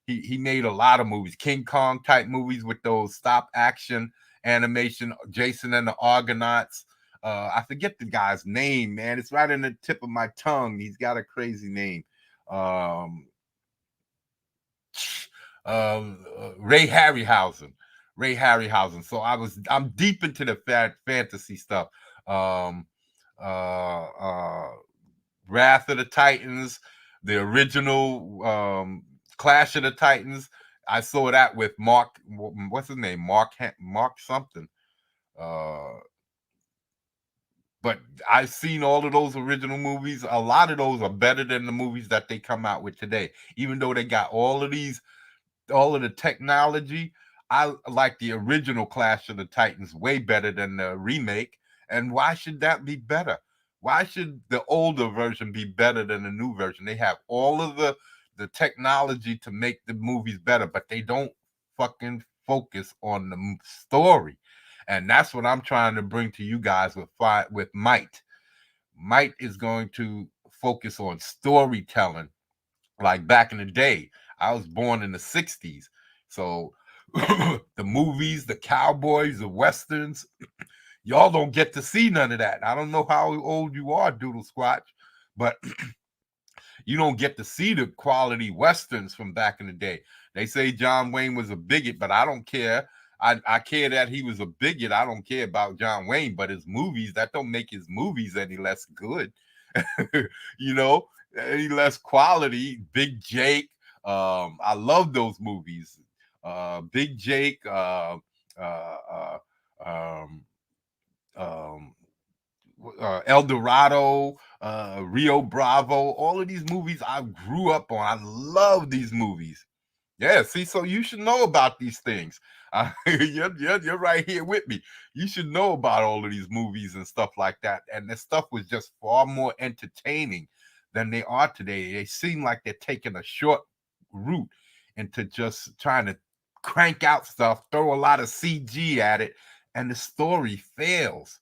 He made a lot of movies, King Kong type movies with those stop action animation, Jason and the Argonauts. I forget the guy's name, man. It's right in the tip of my tongue. He's got a crazy name. Um, Ray Harryhausen. Ray Harryhausen. So I'm deep into the fantasy stuff. Um, uh, Wrath of the Titans, the original Clash of the Titans. I saw that with Mark. What's his name? Mark something. Uh, but I've seen all of those original movies. A lot of those are better than the movies that they come out with today. Even though they got all of the technology, I like the original Clash of the Titans way better than the remake. And why should that be better? Why should the older version be better than the new version? They have all of the technology to make the movies better, but they don't fucking focus on the story. And that's what I'm trying to bring to you guys with Might. Might is going to focus on storytelling like back in the day. I was born in the 60s. So the movies, the cowboys, the westerns, y'all don't get to see none of that. I don't know how old you are, Doodle Squatch, but you don't get to see the quality westerns from back in the day. They say John Wayne was a bigot, but I don't care. I care that he was a bigot. I don't care about John Wayne, but his movies, that don't make his movies any less good. You know, any less quality. Big Jake. I love those movies. Big Jake, uh, um, um, El Dorado, Rio Bravo, all of these movies I grew up on. I love these movies. Yeah, see, so you should know about these things. You're right here with me. You should know about all of these movies and stuff like that. And this stuff was just far more entertaining than they are today. They seem like they're taking a short route into just trying to crank out stuff, throw a lot of CG at it, and the story fails.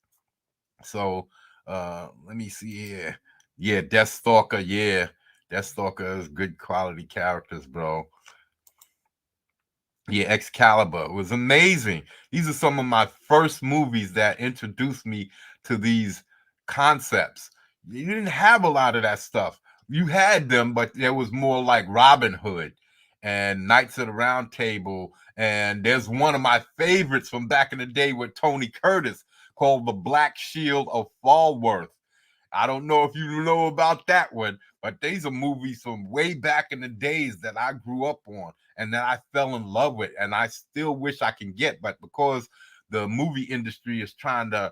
So let me see here. Yeah, Deathstalker, yeah. Deathstalker is good quality characters, bro. Yeah, Excalibur was amazing. These are some of my first movies that introduced me to these concepts. You didn't have a lot of that stuff. You had them, but there was more like Robin Hood and Knights of the Round Table. And there's one of my favorites from back in the day with Tony Curtis called The Black Shield of Falworth. I don't know if you know about that one, but these are movies from way back in the days that I grew up on and that I fell in love with, and I still wish I can get. But because the movie industry is trying to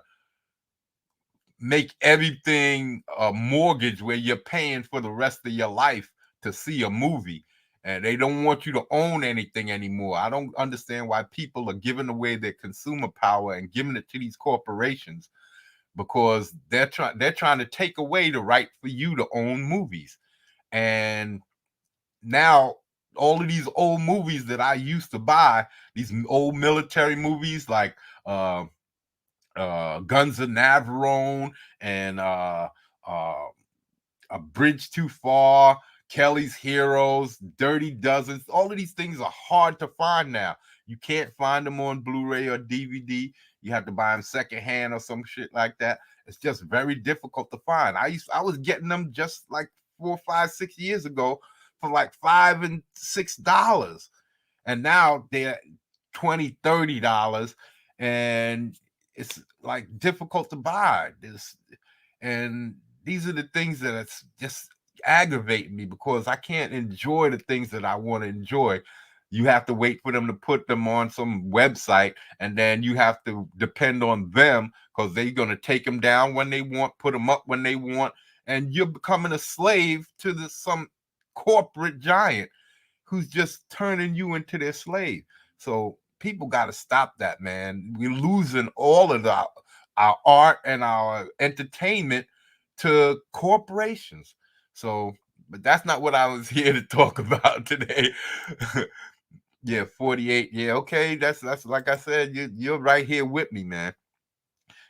make everything a mortgage where you're paying for the rest of your life to see a movie, and they don't want you to own anything anymore. I don't understand why people are giving away their consumer power and giving it to these corporations, because they're trying to take away the right for you to own movies. And now all of these old movies that I used to buy, these old military movies like Guns of Navarone and uh, A Bridge Too Far, Kelly's Heroes, Dirty Dozens. All of these things are hard to find now. You can't find them on Blu-ray or DVD. You have to buy them secondhand or some shit like that. It's just very difficult to find. I was getting them just like 4, 5, 6 years ago for like $5 and $6, and now they're 20, $30, and it's like difficult to buy this. And these are the things that it's just aggravating me, because I can't enjoy the things that I want to enjoy. You have to wait for them to put them on some website, and then you have to depend on them because they're going to take them down when they want, put them up when they want, and you're becoming a slave to some corporate giant who's just turning you into their slave. So people got to stop that, man. We're losing all of our art and our entertainment to corporations. So, but that's not what I was here to talk about today. Yeah, 48. Yeah, okay. That's like I said, you're right here with me, man.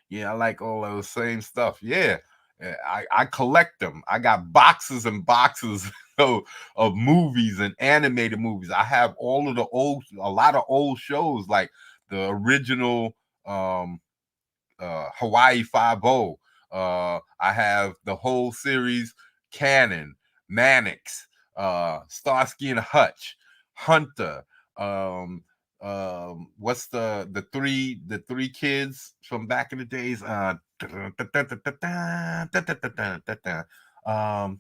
Yeah, I like all those same stuff. Yeah. I collect them. I got boxes and boxes of movies and animated movies. I have all of a lot of old shows, like the original um, Hawaii 5-0. I have the whole series Cannon, Mannix, Starsky and Hutch, Hunter. Um, what's the three kids from back in the days? Um,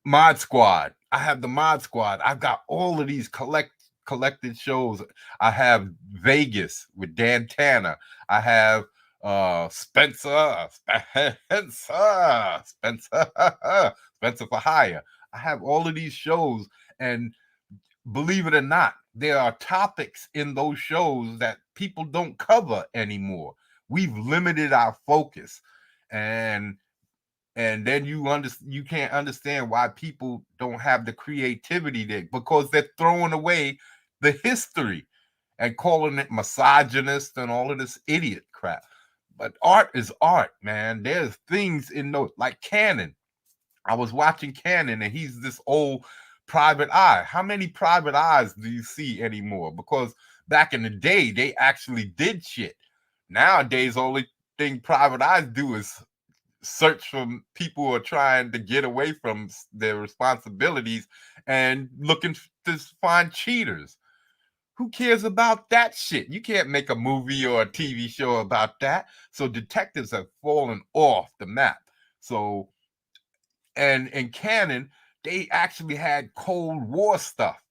Mod Squad. I have the Mod Squad. I've got all of these collected shows. I have Vegas with Dan Tanner. I have Spencer Spencer for Hire. I have all of these shows, and believe it or not, there are topics in those shows that people don't cover anymore. We've limited our focus, and then you can't understand why people don't have the creativity there, because they're throwing away the history and calling it misogynist and all of this idiot crap. But art is art, man. There's things in those, like Cannon. I was watching Cannon, and he's this old private eye. How many private eyes do you see anymore? Because back in the day, they actually did shit. Nowadays, only thing private eyes do is search for people who are trying to get away from their responsibilities and looking to find cheaters. Who cares about that shit? You can't make a movie or a TV show about that. So detectives have fallen off the map. So, and in canon, they actually had Cold War stuff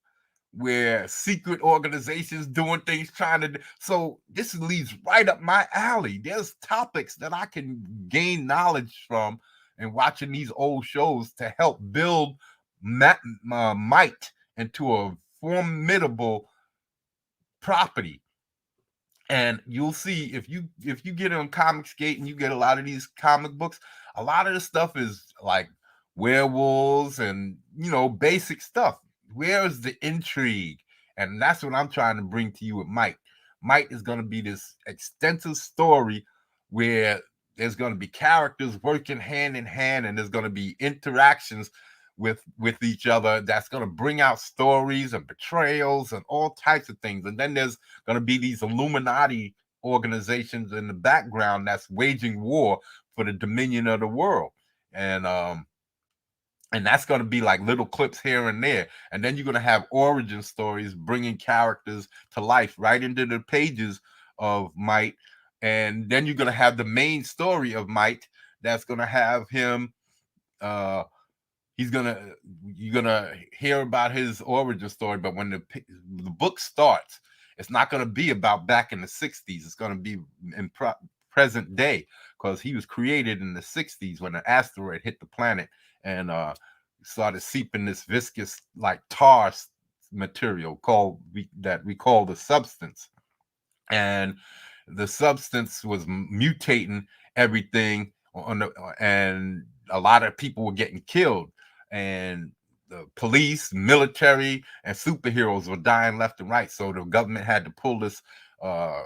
where secret organizations doing things trying to. So this leads right up my alley. There's topics that I can gain knowledge from and watching these old shows to help build might into a formidable property. And you'll see if you get on Comicsgate and you get a lot of these comic books, a lot of the stuff is like werewolves and basic stuff. Where is the intrigue? And that's what I'm trying to bring to you with Mike. Mike is going to be this extensive story where there's going to be characters working hand in hand, and there's going to be interactions with each other that's going to bring out stories and betrayals and all types of things. And then there's going to be these Illuminati organizations in the background that's waging war for the dominion of the world. And that's going to be like little clips here and there. And then you're going to have origin stories bringing characters to life right into the pages of Might. And then you're going to have the main story of Might that's going to have him you're gonna hear about his origin story, but when the book starts, it's not gonna be about back in the 60s. It's gonna be in present day, because he was created in the 60s when an asteroid hit the planet and started seeping this viscous like tar material that we call the substance. And the substance was mutating everything and a lot of people were getting killed, and the police, military, and superheroes were dying left and right. So the government had to pull this uh,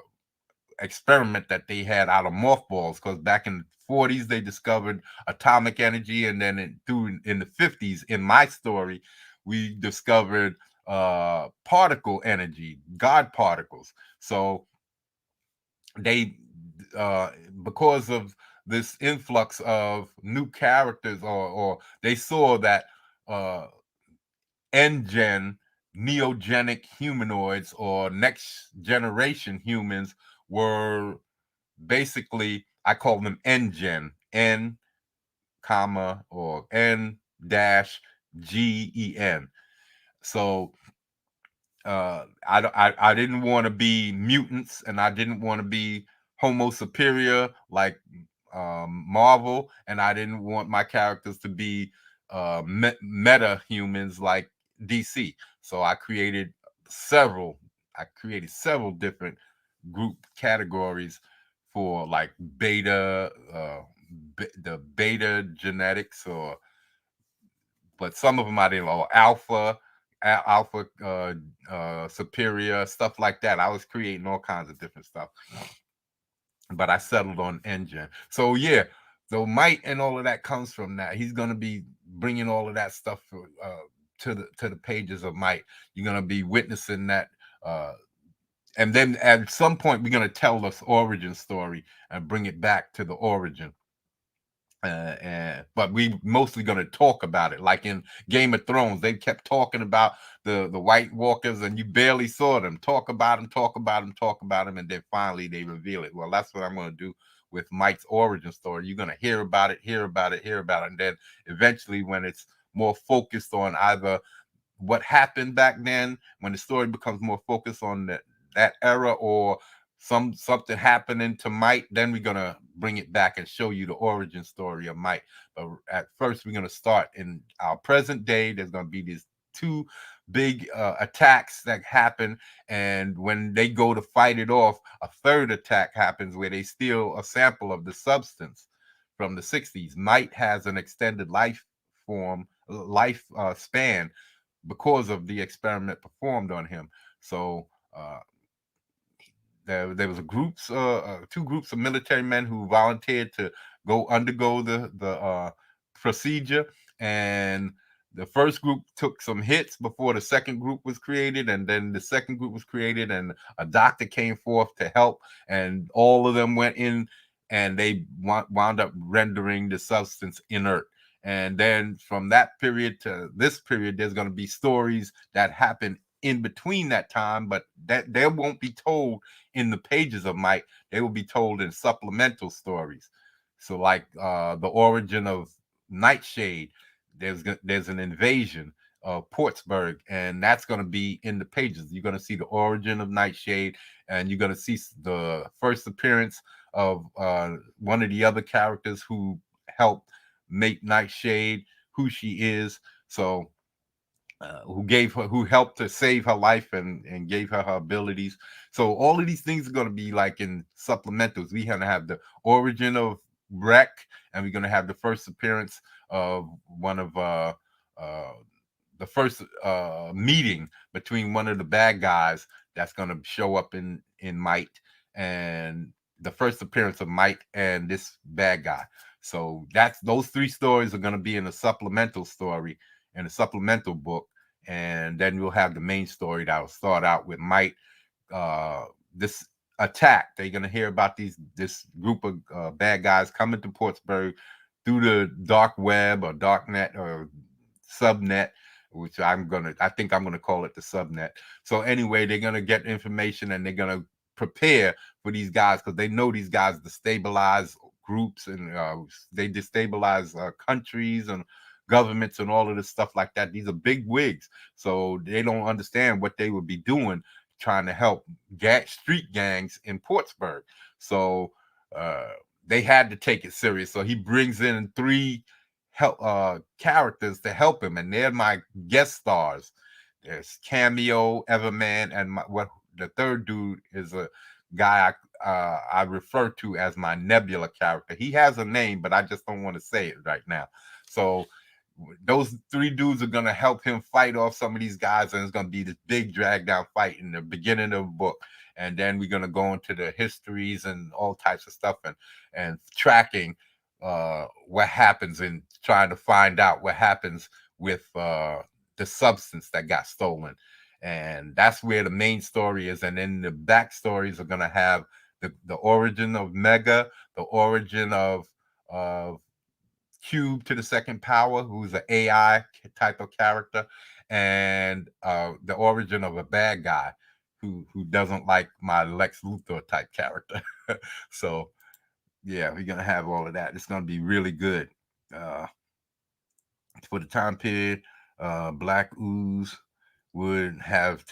experiment that they had out of mothballs, because back in the 40s they discovered atomic energy, and then in the 50s, in my story, we discovered particle energy, God particles. So they because of this influx of new characters, or they saw that uh NGen, neogenic humanoids or next generation humans were basically, I call them NGen, N comma or N dash GEN. So I didn't want to be mutants, and I didn't want to be Homo superior like Marvel, and I didn't want my characters to be meta humans like DC. So several. I created several different group categories for like the beta genetics, but some of them I didn't know, alpha superior, stuff like that. I was creating all kinds of different stuff, but I settled on engine. So yeah, the might and all of that comes from that. He's going to be bringing all of that stuff to the pages of Might. You're going to be witnessing that And then at some point we're going to tell this origin story and bring it back to the origin. But we mostly going to talk about it, like in Game of Thrones. They kept talking about the White Walkers, and you barely saw them. Talk about them, talk about them, talk about them, and then finally they reveal it. Well, that's what I'm going to do with Mike's origin story. You're going to hear about it, hear about it, hear about it, and then eventually, when it's more focused on either what happened back then, when the story becomes more focused on that era, or something happening to Mike, then we're gonna bring it back and show you the origin story of Mike. But at first, we're gonna start in our present day. There's gonna be these two big attacks that happen, and when they go to fight it off, a third attack happens where they steal a sample of the substance from the 60s. Mike has an extended life span because of the experiment performed on him. So there was two groups of military men who volunteered to go undergo the procedure, and the first group took some hits before the second group was created, and then the second group was created, and a doctor came forth to help, and all of them went in, and they wound up rendering the substance inert. And then from that period to this period, there's going to be stories that happen in between that time, but that they won't be told in the pages of Mike. They will be told in supplemental stories. So, like the origin of Nightshade, there's an invasion of Portsburg, and that's going to be in the pages. You're going to see the origin of Nightshade, and you're going to see the first appearance of one of the other characters who helped make Nightshade who she is. So who helped to save her life and gave her abilities. So all of these things are going to be like in supplementals. We're going to have the origin of Wreck, and we're going to have the first appearance of one of uh the first meeting between one of the bad guys that's going to show up in Might, and the first appearance of Might and this bad guy. So that's those three stories are going to be in a supplemental story, in a supplemental book, and then we'll have the main story that will start out with Mike. This attack, they're gonna hear about this group of bad guys coming to Portsburg through the dark web or dark net or subnet, which I think I'm gonna call it the subnet. So anyway, they're gonna get information, and they're gonna prepare for these guys, because they know these guys destabilize groups, and they destabilize countries and governments and all of this stuff like that. These are big wigs, so they don't understand what they would be doing trying to help street gangs in Portsburg. So uh, they had to take it serious. So he brings in three characters to help him, and they're my guest stars. There's Cameo, Everman, and what the third dude is a guy I refer to as my Nebula character. He has a name, but I just don't want to say it right now. So those three dudes are going to help him fight off some of these guys, and it's going to be this big drag down fight in the beginning of the book. And then we're going to go into the histories and all types of stuff, and tracking what happens, and trying to find out what happens with the substance that got stolen. And that's where the main story is. And then the backstories are going to have the origin of Mega, the origin of Cube to the second power, who's an AI type of character, and the origin of a bad guy who doesn't like my Lex Luthor type character. So yeah, we're gonna have all of that. It's gonna be really good. Uh, for the time period, Black Ooze would have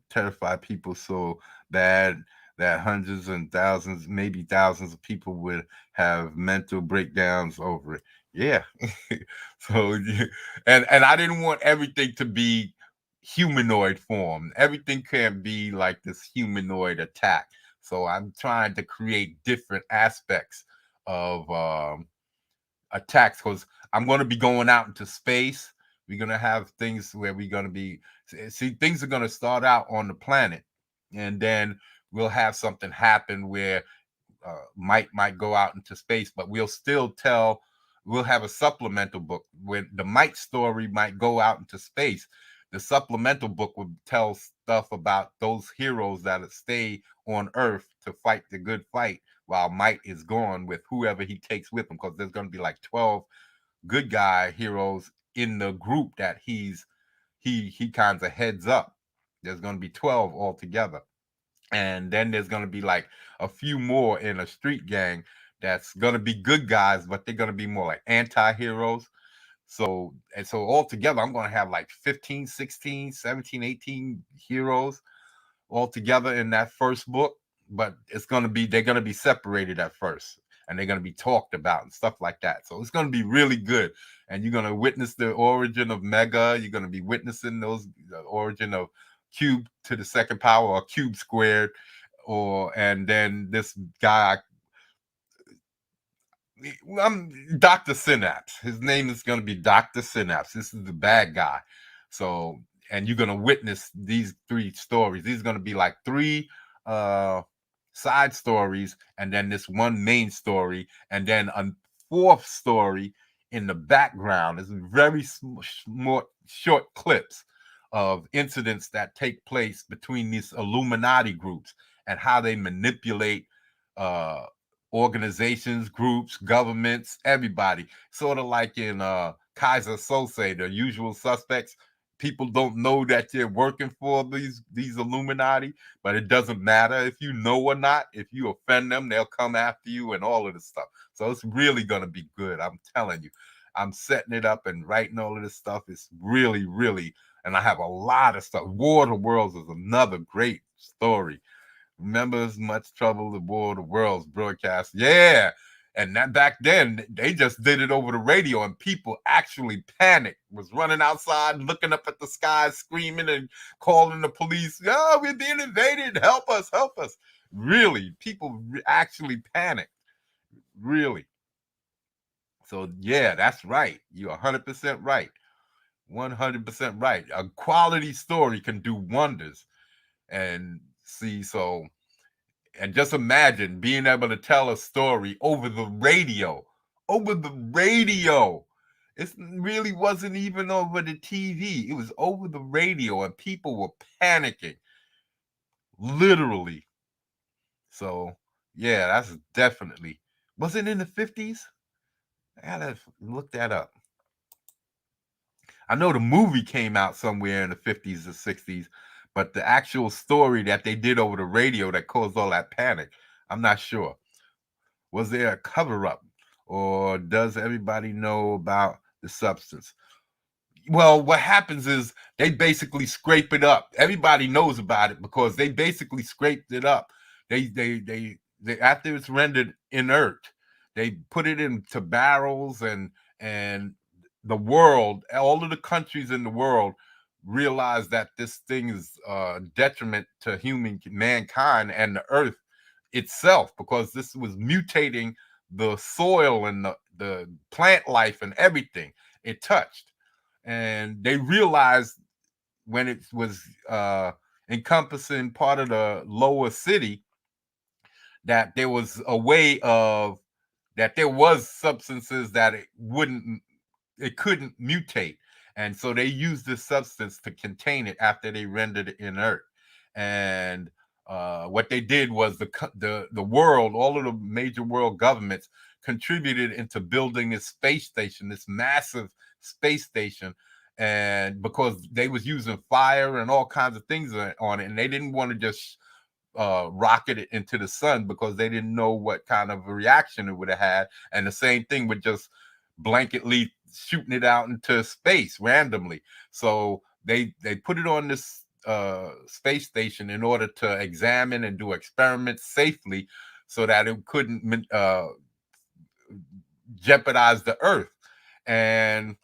terrified people so bad that hundreds and thousands, maybe thousands of people would have mental breakdowns over it. Yeah. So, and I didn't want everything to be humanoid form. Everything can't be like this humanoid attack. So I'm trying to create different aspects of attacks, because I'm going to be going out into space. We're going to have things where we're going to be, see, things are going to start out on the planet, and then we'll have something happen where might go out into space, but we'll have a supplemental book where the Mike story might go out into space, The supplemental book would tell stuff about those heroes that stay on Earth to fight the good fight while Might is gone with whoever he takes with him, because there's going to be like 12 good guy heroes in the group that he kind of heads up. There's going to be 12 altogether, and then there's going to be like a few more in a street gang that's going to be good guys, but they're going to be more like anti-heroes. So altogether I'm going to have like 15, 16, 17, 18 heroes altogether in that first book, but they're going to be separated at first, and they're going to be talked about and stuff like that. So it's going to be really good, and you're going to witness the origin of Mega. You're going to be witnessing the origin of Cube to the second power, or Cube squared, and then this guy, I'm Dr. Synapse. His name is going to be Dr. Synapse. This is the bad guy. So, and you're going to witness these 3 stories. These are going to be like 3 side stories, and then this one main story, and then a 4th story in the background. It's very short clips of incidents that take place between these Illuminati groups and how they manipulate organizations, groups, governments, everybody. Sort of like in Kaiser Sose, The Usual Suspects. People don't know that you're working for these Illuminati, but it doesn't matter if you know or not. If you offend them, they'll come after you and all of this stuff. So it's really going to be good. I'm telling you. I'm setting it up and writing all of this stuff. It's really, really, and I have a lot of stuff. War of the Worlds is another great story. Remember As Much Trouble, the War of the Worlds broadcast. Yeah. And that back then, they just did it over the radio, and people actually panicked, was running outside, looking up at the sky, screaming and calling the police. Oh, we're being invaded. Help us, help us. Really, people actually panicked. Really. So, yeah, that's right. You're 100% right. 100% right. A quality story can do wonders. And see, so and just imagine being able to tell a story over the radio. Over the radio. It really wasn't even over the TV. It was over the radio, and people were panicking. Literally. So, yeah, that's definitely. Was it in the 50s? I gotta look that up. I know the movie came out somewhere in the 50s or 60s, but the actual story that they did over the radio that caused all that panic, I'm not sure. Was there a cover up, or does everybody know about the substance? Well, what happens is they basically scrape it up. Everybody knows about it because they basically scraped it up. They after it's rendered inert, they put it into barrels, and the world, all of the countries in the world realize that this thing is detriment to mankind and the earth itself, because this was mutating the soil and the plant life and everything it touched. And they realized when it was encompassing part of the lower city that there was a way of that there was substances that it couldn't mutate, and so they used this substance to contain it after they rendered it inert. And what they did was the world, all of the major world governments contributed into building this space station, this massive space station, and because they was using fire and all kinds of things on it, and they didn't want to just rocket it into the sun because they didn't know what kind of a reaction it would have had. And the same thing with just blanketly shooting it out into space randomly. So they put it on this space station in order to examine and do experiments safely, so that it couldn't jeopardize the Earth. And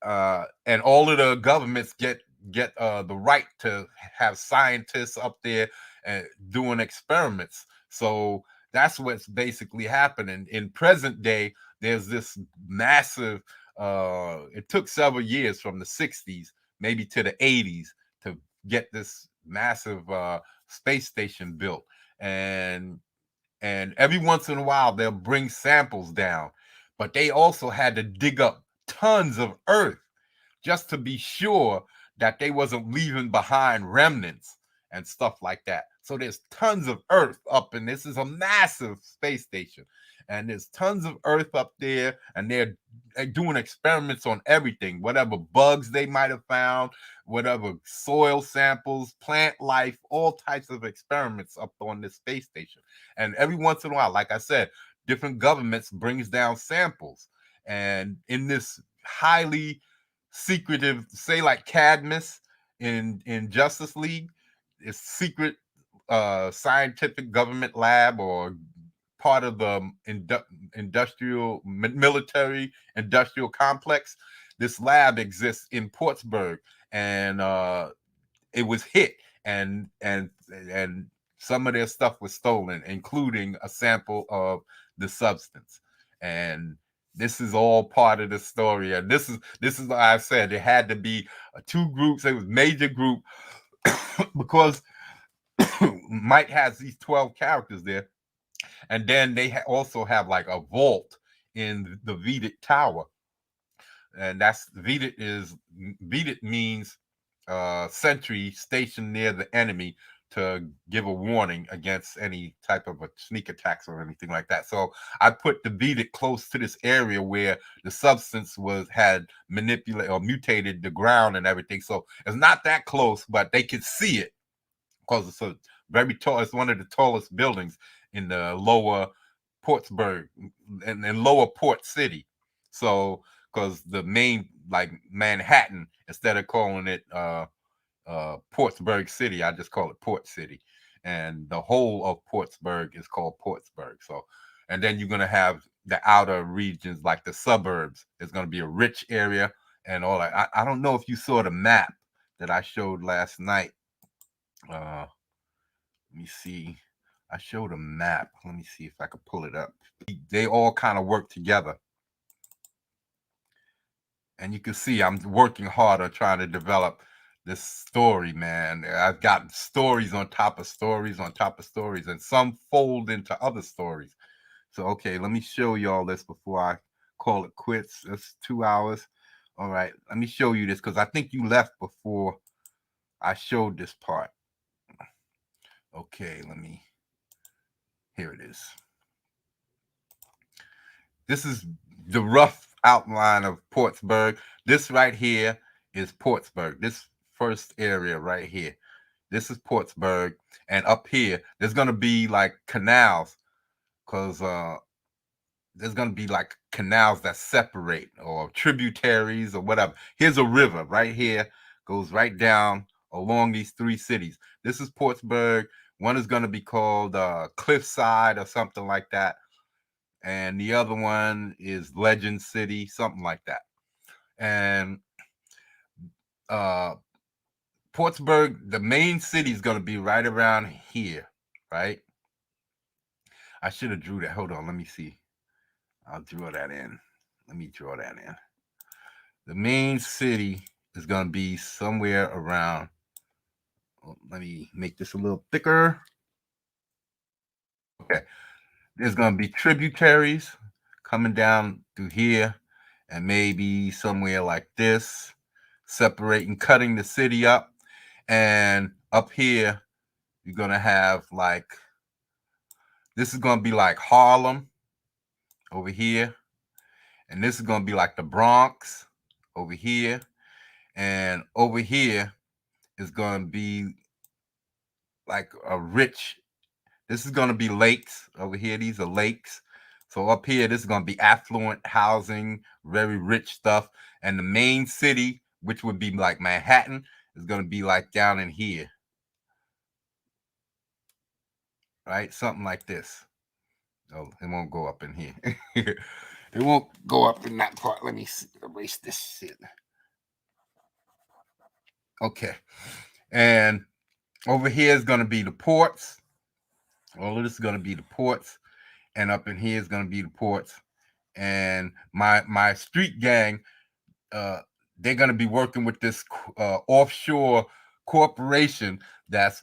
all of the governments get the right to have scientists up there and doing experiments. So that's what's basically happening in present day. There's this massive. It took several years from the 60s, maybe to the 80s, to get this massive space station built. And every once in a while they'll bring samples down, but they also had to dig up tons of earth just to be sure that they wasn't leaving behind remnants and stuff like that. So there's tons of earth up, and this is a massive space station, and there's tons of earth up there, and they're doing experiments on everything, whatever bugs they might have found, whatever soil samples, plant life, all types of experiments up on this space station. And every once in a while, like I said, different governments brings down samples, and in this highly secretive, say like Cadmus in Justice League, is secret scientific government lab or part of the industrial military industrial complex. This lab exists in Portsburg, and it was hit, and some of their stuff was stolen, including a sample of the substance. And this is all part of the story. And this is what I said. It had to be two groups. It was major group because Mike has these 12 characters there, and then they also have like a vault in the Vedic Tower, and that's Vedic means sentry stationed near the enemy to give a warning against any type of a sneak attacks or anything like that. So I put the Vedic close to this area where the substance had manipulated or mutated the ground and everything. So it's not that close, but they could see it because it's a very tall. It's one of the tallest buildings in the lower Portsburg and lower Port City. So because the main, like Manhattan, instead of calling it Portsburg City, I just call it Port City, and the whole of Portsburg is called Portsburg. So, and then you're gonna have the outer regions, like the suburbs. It's gonna be a rich area and all that. I don't know if you saw the map that I showed last night. Let me see. I showed a map. Let me see if I could pull it up. They all kind of work together. And you can see I'm working hard on trying to develop this story, man. I've got stories on top of stories on top of stories, and some fold into other stories. So, okay, let me show you all this before I call it quits. It's 2 hours. All right, let me show you this because I think you left before I showed this part. Okay, here it is. This is the rough outline of Portsburg. This right here is Portsburg. This first area right here. This is Portsburg. And up here, there's going to be like canals because there's going to be like canals that separate or tributaries or whatever. Here's a river right here, goes right down along these three cities. This is Portsburg. One is going to be called Cliffside or something like that. And the other one is Legend City, something like that. And Portsburg, the main city is going to be right around here, right? I should have drew that. Hold on, let me see. I'll draw that in. Let me draw that in. The main city is going to be somewhere around. Let me make this a little thicker. Okay. There's going to be tributaries coming down through here and maybe somewhere like this, separating, cutting the city up. And up here, you're going to have like, this is going to be like Harlem over here. And this is going to be like the Bronx over here. And over here is going to be like a rich, this is going to be lakes over here. These are lakes. So up here, this is going to be affluent housing, very rich stuff. And the main city, which would be like Manhattan, is going to be like down in here. Right? Something like this. Oh, it won't go up in here. It won't go up in that part. Let me erase this shit. Okay. And over here is going to be the ports. All of this is going to be the ports. And up in here is going to be the ports. And my street gang, they're going to be working with this offshore corporation that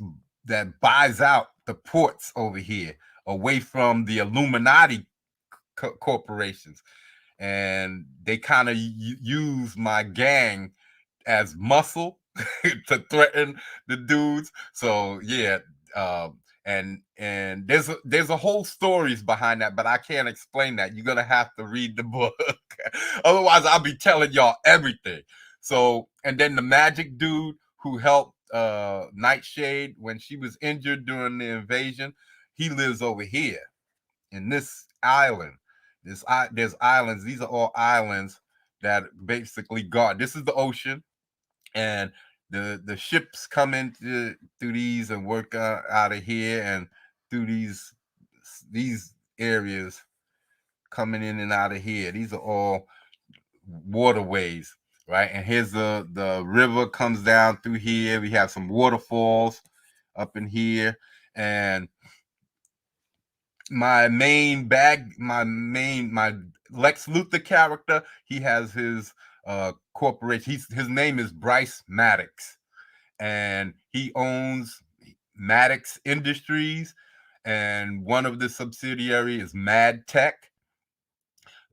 buys out the ports over here away from the Illuminati corporations. And they kind of use my gang as muscle to threaten the dudes. So yeah, and there's a whole stories behind that, but I can't explain that. You're gonna have to read the book, otherwise I'll be telling y'all everything. So and then the magic dude who helped Nightshade when she was injured during the invasion, he lives over here in this island. There's islands. These are all islands that basically guard. This is the ocean, and the ships come into through these and work out of here and through these areas coming in and out of here. These are all waterways, right? And here's the river comes down through here. We have some waterfalls up in here, and my Lex Luthor character, he has his corporation. His name is Bryce Maddox, and he owns Maddox Industries, and one of the subsidiary is Mad Tech,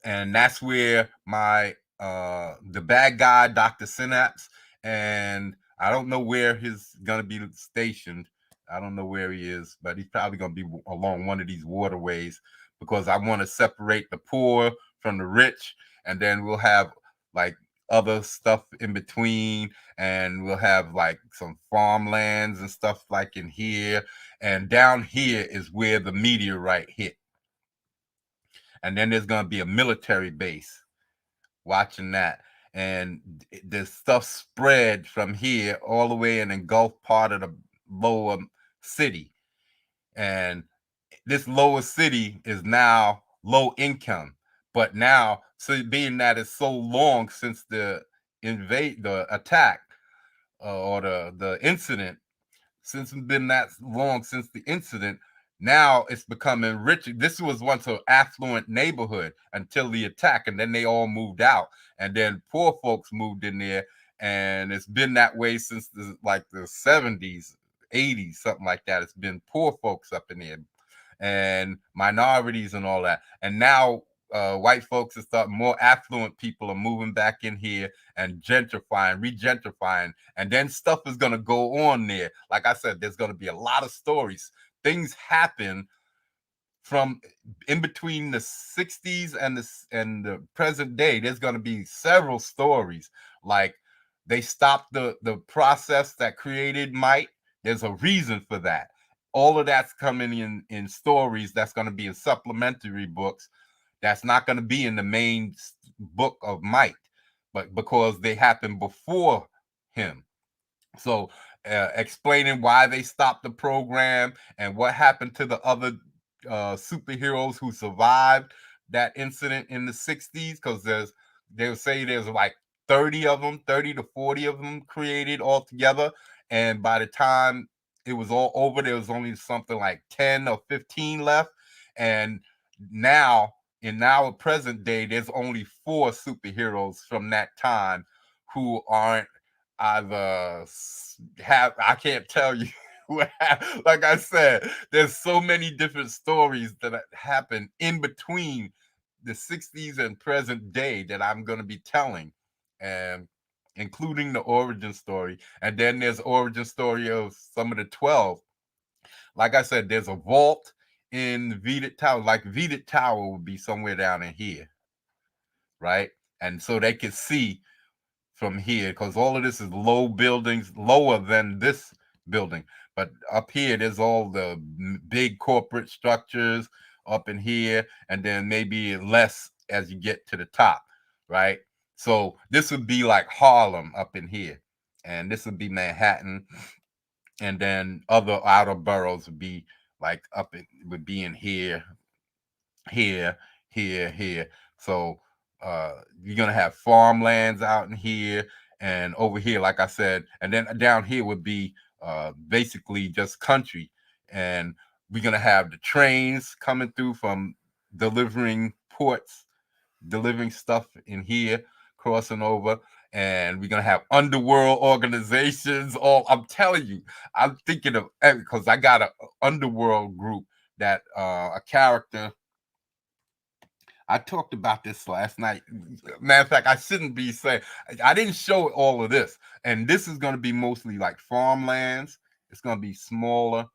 and that's where my the bad guy Dr. Synapse, and I don't know where he's gonna be stationed. I don't know where he is, but he's probably gonna be along one of these waterways because I want to separate the poor from the rich, and then we'll have like other stuff in between, and we'll have like some farmlands and stuff like in here, and down here is where the meteorite hit, and then there's gonna be a military base watching that, and the stuff spread from here all the way and engulf part of the lower city, and this lower city is now low income, but now so being that it's so long since the attack or the incident, since it's been that long since the incident, now it's becoming rich. This was once an affluent neighborhood until the attack, and then they all moved out, and then poor folks moved in there, and it's been that way since the 70s, 80s, something like that. It's been poor folks up in there and minorities and all that. And now white folks are starting, more affluent people are moving back in here and gentrifying, regentrifying, and then stuff is going to go on there. Like I said, there's going to be a lot of stories. Things happen from in between the 60s and the present day. There's going to be several stories, like they stopped the process that created might. There's a reason for that. All of that's coming in stories that's going to be in supplementary books that's not going to be in the main book of might, but because they happened before him. So explaining why they stopped the program and what happened to the other superheroes who survived that incident in the 60s, because they'll say there's like 30 of them, 30 to 40 of them created altogether, and by the time it was all over, there was only something like 10 or 15 left. And now in our present day, there's only 4 superheroes from that time who aren't either I can't tell you. Like I said, there's so many different stories that happen in between the 60s and present day that I'm going to be telling, and including the origin story. And then there's origin story of some of the 12. Like I said, there's a vault in Vedit Tower. Like Vedit Tower would be somewhere down in here, right? And so they could see from here, because all of this is low buildings, lower than this building. But up here, there's all the big corporate structures up in here, and then maybe less as you get to the top, right? So this would be like Harlem up in here, and this would be Manhattan, and then other outer boroughs would be like would be in here, here, here. So you're gonna have farmlands out in here and over here, like I said, and then down here would be basically just country. And we're gonna have the trains coming through from delivering ports, delivering stuff in here, crossing over. And we're gonna have underworld organizations. All I'm telling you, I'm thinking of, because I got a underworld group that a character I talked about this last night. Matter of fact, I shouldn't be saying I didn't show all of this, and this is going to be mostly like farmlands. It's going to be smaller,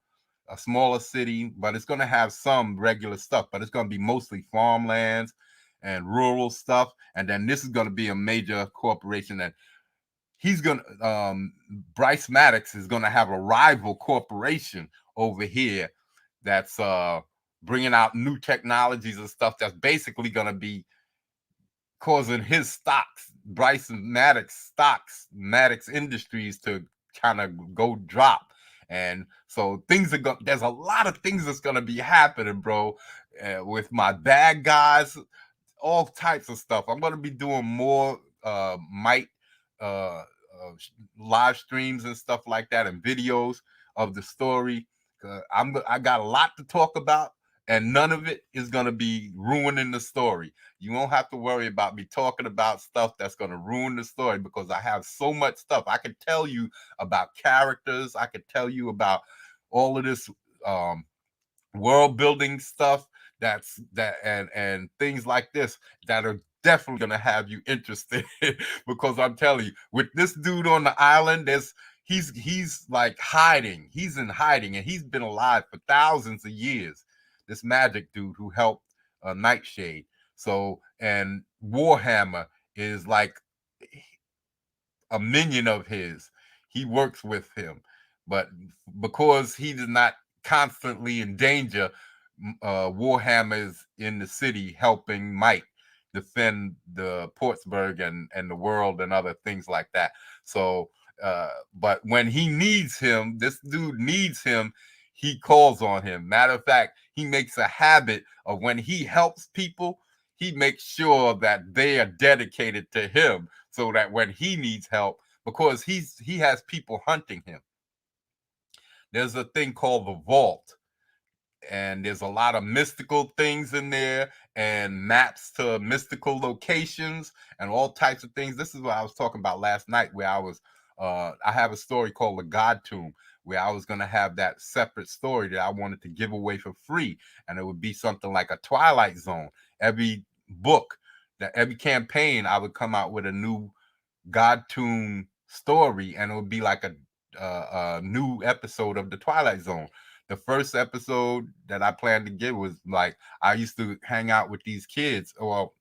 a smaller city, but it's going to have some regular stuff. But it's going to be mostly farmlands and rural stuff. And then this is going to be a major corporation that he's going to. Bryce Maddox is going to have a rival corporation over here that's bringing out new technologies and stuff that's basically going to be causing his stocks, Bryson Maddox stocks, Maddox Industries to kind of go drop. And so things are going, there's a lot of things that's going to be happening, bro, with my bad guys, all types of stuff. I'm going to be doing more mic uh, live streams and stuff like that and videos of the story. I got a lot to talk about, and none of it is going to be ruining the story. You won't have to worry about me talking about stuff that's going to ruin the story because I have so much stuff. I could tell you about characters. I could tell you about all of this um, world building stuff and things like this that are definitely going to have you interested because I'm telling you, with this dude on the island, he's like hiding. He's in hiding, and he's been alive for thousands of years. This magic dude who helped Nightshade. So, and Warhammer is like a minion of his. He works with him, but because he is not constantly in danger, Warhammer is in the city helping Mike defend the Portsburg and the world and other things like that. So, but when he needs him, this dude needs him. He calls on him. Matter of fact, he makes a habit of when he helps people, he makes sure that they are dedicated to him so that when he needs help, because he has people hunting him. There's a thing called the vault, and there's a lot of mystical things in there and maps to mystical locations and all types of things. This is what I was talking about last night, where I have a story called The God Tomb, where I was going to have that separate story that I wanted to give away for free. And it would be something like a Twilight Zone. Every book, that every campaign, I would come out with a new God Tomb story, and it would be like a new episode of the Twilight Zone. The first episode that I planned to give was like, I used to hang out with these kids. Well,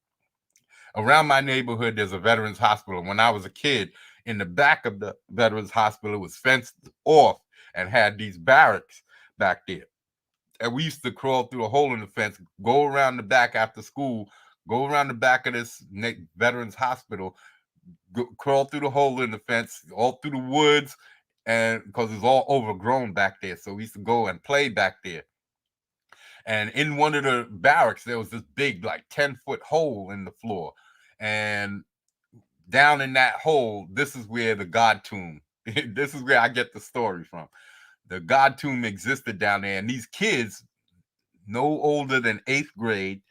around my neighborhood, there's a veterans hospital. When I was a kid, in the back of the veterans hospital, it was fenced off and had these barracks back there. And we used to crawl through a hole in the fence, go around the back after school, go around the back of this veterans hospital, crawl through the hole in the fence, all through the woods, and because it's all overgrown back there. So we used to go and play back there. And in one of the barracks, there was this big, like 10-foot hole in the floor. And down in that hole, this is where the God Tomb, this is where I get the story from. The God Tomb existed down there. And these kids, no older than 8th grade,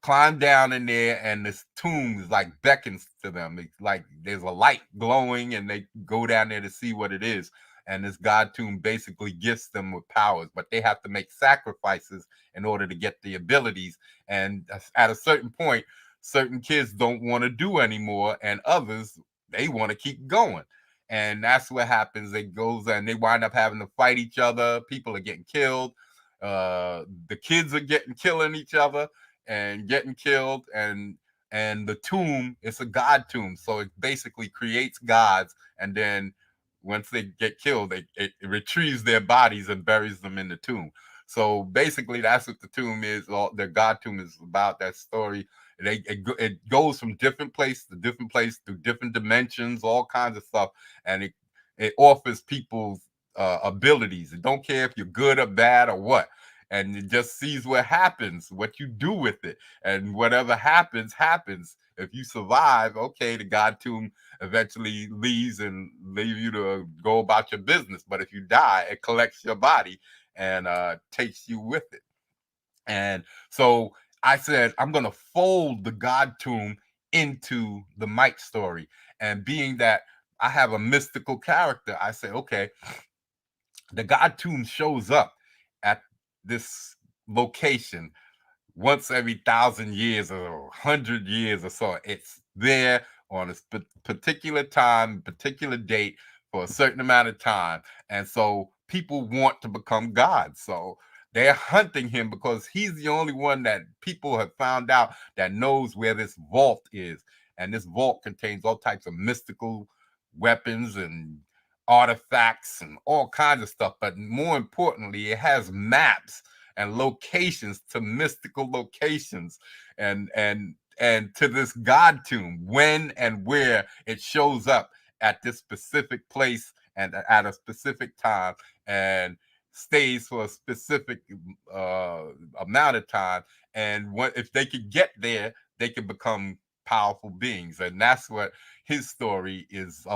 climb down in there, and this tomb is like beckons to them. It's like there's a light glowing, and they go down there to see what it is. And this God tomb basically gifts them with powers, but they have to make sacrifices in order to get the abilities. And at a certain point, certain kids don't want to do anymore, and others, they want to keep going. And that's what happens. It goes and they wind up having to fight each other. People are getting killed. The kids are killing each other and getting killed, and the tomb, it's a God tomb, so it basically creates gods, and then once they get killed, it retrieves their bodies and buries them in the tomb. So basically that's what the tomb is. All the God tomb is about. That story, it goes from different place to different place through different dimensions, all kinds of stuff, and it offers people's abilities. It don't care if you're good or bad or what, and it just sees what happens, what you do with it, and whatever happens, happens. If you survive, okay, the God tomb eventually leaves and leave you to go about your business. But if you die, it collects your body and takes you with it. And so I said, I'm going to fold the God tomb into the Mike story. And being that I have a mystical character, I say, okay, the God tomb shows up at this location once every 1,000 years or 100 years or so. It's there on a particular time, particular date for a certain amount of time. And so people want to become gods. So they're hunting him because he's the only one that people have found out that knows where this vault is. And this vault contains all types of mystical weapons and artifacts and all kinds of stuff. But more importantly, it has maps and locations to mystical locations and to this god tomb, when and where it shows up at this specific place and at a specific time and stays for a specific uh, amount of time. And what if they could get there, they could become powerful beings. And that's what his story is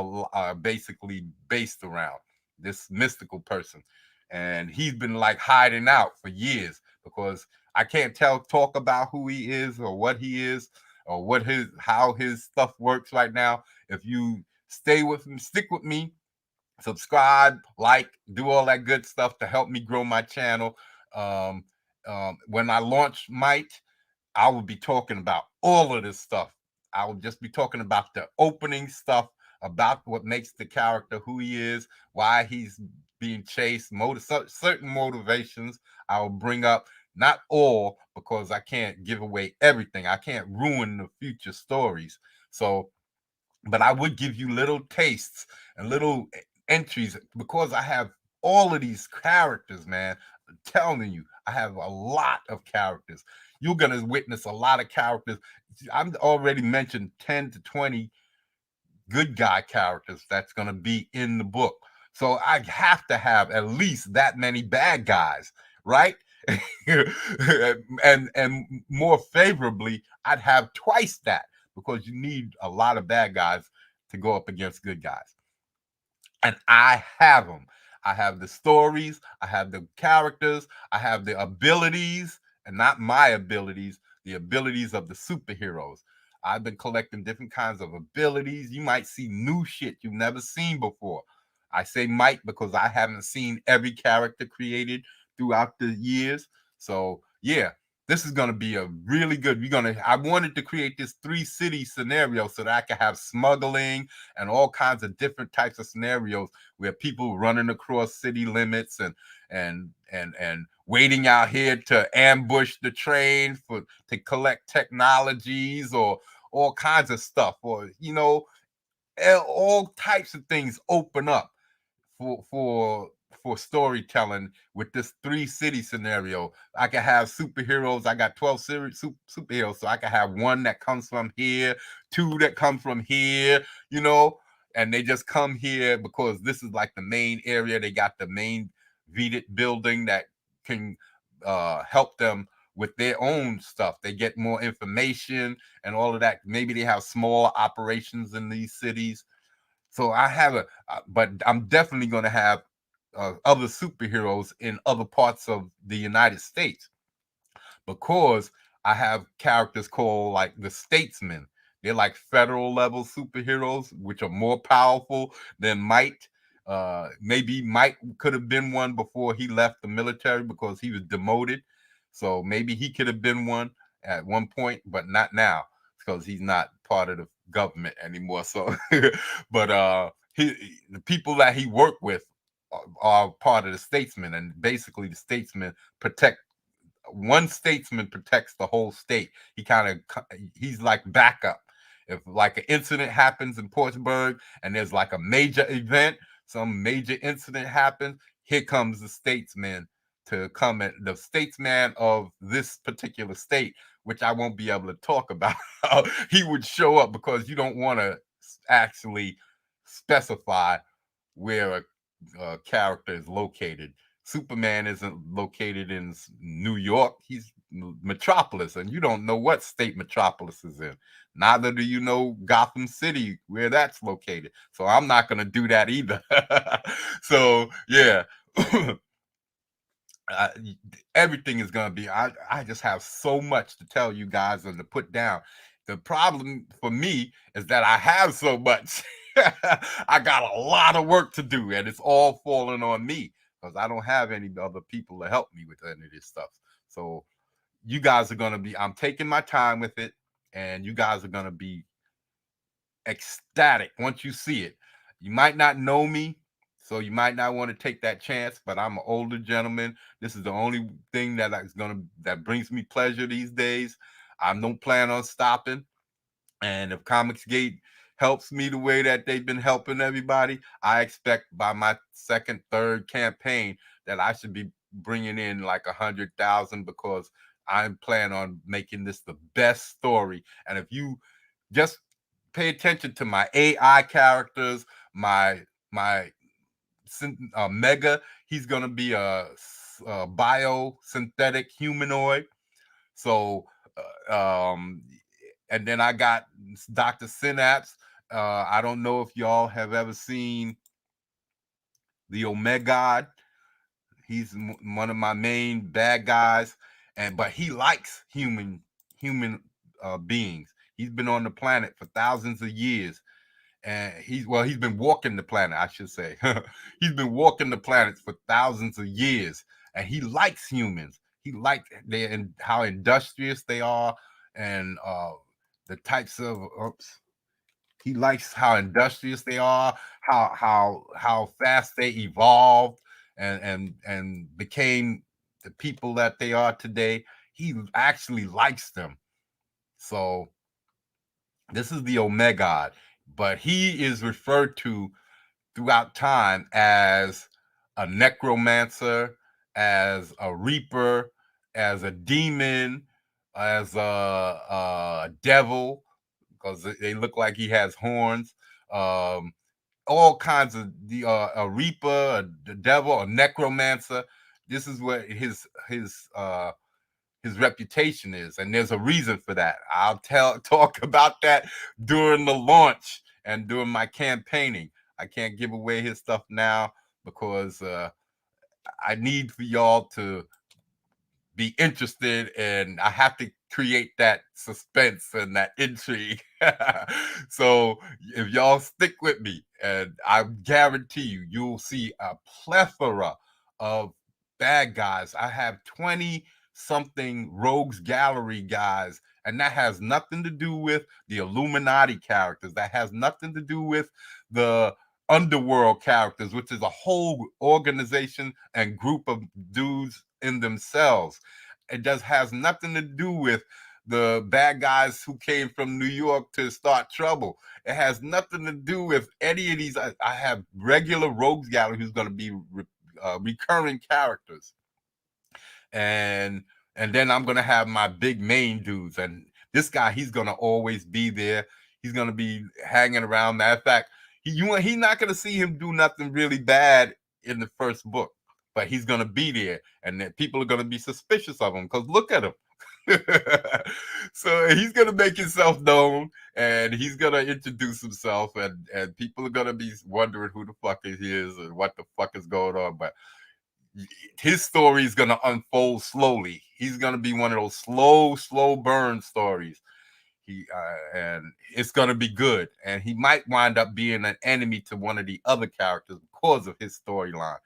basically based around, this mystical person. And he's been like hiding out for years because I can't talk about who he is or what he is or what his how his stuff works right now. If you stay with him, stick with me, subscribe, like, do all that good stuff to help me grow my channel. Um, when I launch Might, I will be talking about all of this stuff. I will just be talking about the opening stuff, about what makes the character who he is, why he's being chased, certain motivations. I will bring up, not all, because I can't give away everything. I can't ruin the future stories. So, but I would give you little tastes and little entries because I have all of these characters, man. I'm telling you, I have a lot of characters. You're gonna witness a lot of characters. I've already mentioned 10 to 20 good guy characters that's gonna be in the book. So I have to have at least that many bad guys, right? and more favorably, I'd have twice that because you need a lot of bad guys to go up against good guys. And I have them. I have the stories, I have the characters, I have the abilities, and not my abilities, the abilities of the superheroes. I've been collecting different kinds of abilities. You might see new shit you've never seen before. I say might because I haven't seen every character created throughout the years. So, yeah, this is going to be a really good. I wanted to create this 3-city scenario so that I could have smuggling and all kinds of different types of scenarios where people running across city limits and waiting out here to ambush the train to collect technologies or all kinds of stuff, or all types of things open up for for for storytelling with this 3-city scenario. I can have superheroes. I got 12 superheroes, so I can have one that comes from here, two that come from here, and they just come here because this is like the main area. They got the main Vedit building that can help them with their own stuff. They get more information and all of that. Maybe they have small operations in these cities. So I have but I'm definitely going to have other superheroes in other parts of the United States because I have characters called like the Statesmen. They're like federal level superheroes, which are more powerful than Might. Maybe Might could have been one before he left the military because he was demoted. So maybe he could have been one at one point, but not now because he's not part of the government anymore. So, but the people that he worked with are part of the Statesmen, and basically the Statesmen protect one statesman protects the whole state. He's like backup. If like an incident happens in Portsburg and there's like a major event, some major incident happens, here comes the statesman to come at the statesman of this particular state, which I won't be able to talk about. He would show up because you don't want to actually specify where a character is located. Superman isn't located in New York. He's Metropolis, and you don't know what state Metropolis is in. Neither do you know Gotham City, where that's located. So I'm not going to do that either. So, yeah. uh, Everything is going to be, I just have so much to tell you guys and to put down. The problem for me is that I have so much. I got a lot of work to do, and it's all falling on me because I don't have any other people to help me with any of this stuff. So you guys are gonna be. I'm taking my time with it, and you guys are gonna be ecstatic once you see it. You might not know me, so you might not want to take that chance. But I'm an older gentleman. This is the only thing that brings me pleasure these days. I don't plan on stopping. And if Comicsgate helps me the way that they've been helping everybody, I expect by my second, third campaign that I should be bringing in like 100,000 because I'm planning on making this the best story. And if you just pay attention to my AI characters, my Mega, he's gonna be a biosynthetic humanoid. So, and then I got Dr. Synapse. I don't know if y'all have ever seen the Omega. He's one of my main bad guys, and but he likes human beings. He's been on the planet for thousands of years, and he's been walking the planet, I should say. He's been walking the planet for thousands of years, and he likes humans. He likes how industrious they are, and the types of he likes how industrious they are, how fast they evolved and became the people that they are today. He actually likes them. So this is the Omega, but he is referred to throughout time as a necromancer, as a reaper, as a demon, as a devil, because they look like he has horns. Um, all kinds of a reaper, a devil, a necromancer. This is what his reputation is, and there's a reason for that. I'll talk about that during the launch and during my campaigning. I can't give away his stuff now because I need for y'all to be interested, and I have to create that suspense and that intrigue. So if y'all stick with me, and I guarantee you, you'll see a plethora of bad guys. I have 20 something rogues gallery guys, and that has nothing to do with the Illuminati characters. That has nothing to do with the underworld characters, which is a whole organization and group of dudes in themselves. It just has nothing to do with the bad guys who came from New York to start trouble. It has nothing to do with any of these. I have regular rogues gallery who's going to be recurring characters, and then I'm going to have my big main dudes. And this guy, he's going to always be there. He's going to be hanging around. Matter of fact, he's not going to see him do nothing really bad in the first book, but he's going to be there, and then people are going to be suspicious of him because look at him. So he's going to make himself known, and he's going to introduce himself, and people are going to be wondering who the fuck he is and what the fuck is going on. But his story is going to unfold slowly. He's going to be one of those slow burn stories. And it's going to be good. And he might wind up being an enemy to one of the other characters because of his storyline.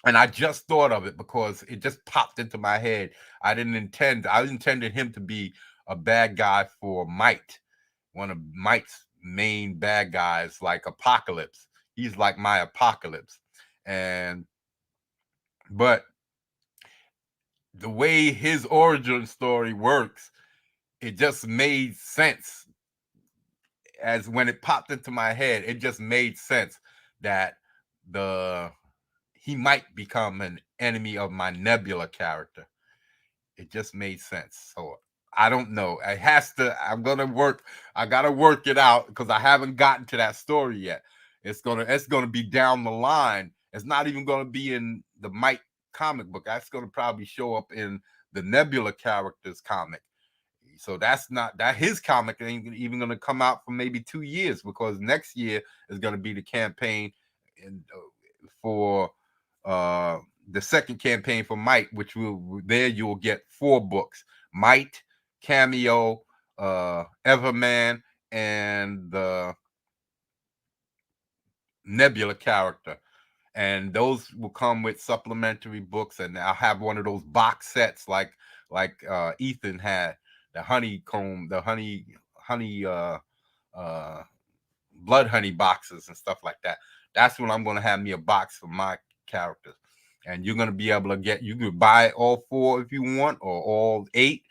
And I just thought of it because it just popped into my head. I intended him to be a bad guy for Might, one of Might's main bad guys, like Apocalypse. He's like my Apocalypse. But the way his origin story works, it just made sense. As when it popped into my head, it just made sense that he might become an enemy of my Nebula character. It just made sense. So I don't know. It has to. I gotta work it out because I haven't gotten to that story yet. It's gonna be down the line. It's not even gonna be in the Mike comic book. That's gonna probably show up in the Nebula characters comic. So that's not that his comic ain't even gonna come out for maybe 2 years because next year is gonna be the campaign for the second campaign for Might, which you'll get 4 books: Might, Cameo, Everman, and the Nebula character. And those will come with supplementary books, and I'll have one of those box sets like like Ethan had the honeycomb, the honey uh blood honey boxes and stuff like that. That's when I'm gonna have me a box for my characters. And you're gonna be able to get, you can buy all 4 if you want, or all 8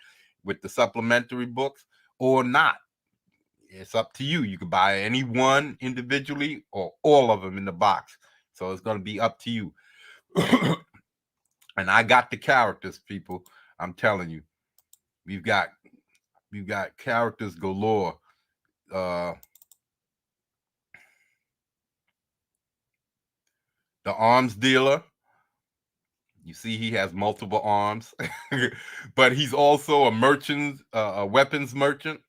with the supplementary books, or not. It's up to you. You can buy any one individually or all of them in the box. So it's gonna be up to you. And I got the characters, people. I'm telling you, we've got we've got characters galore. Uh, the arms dealer. You see, he has multiple arms, but he's also a merchant, a weapons merchant.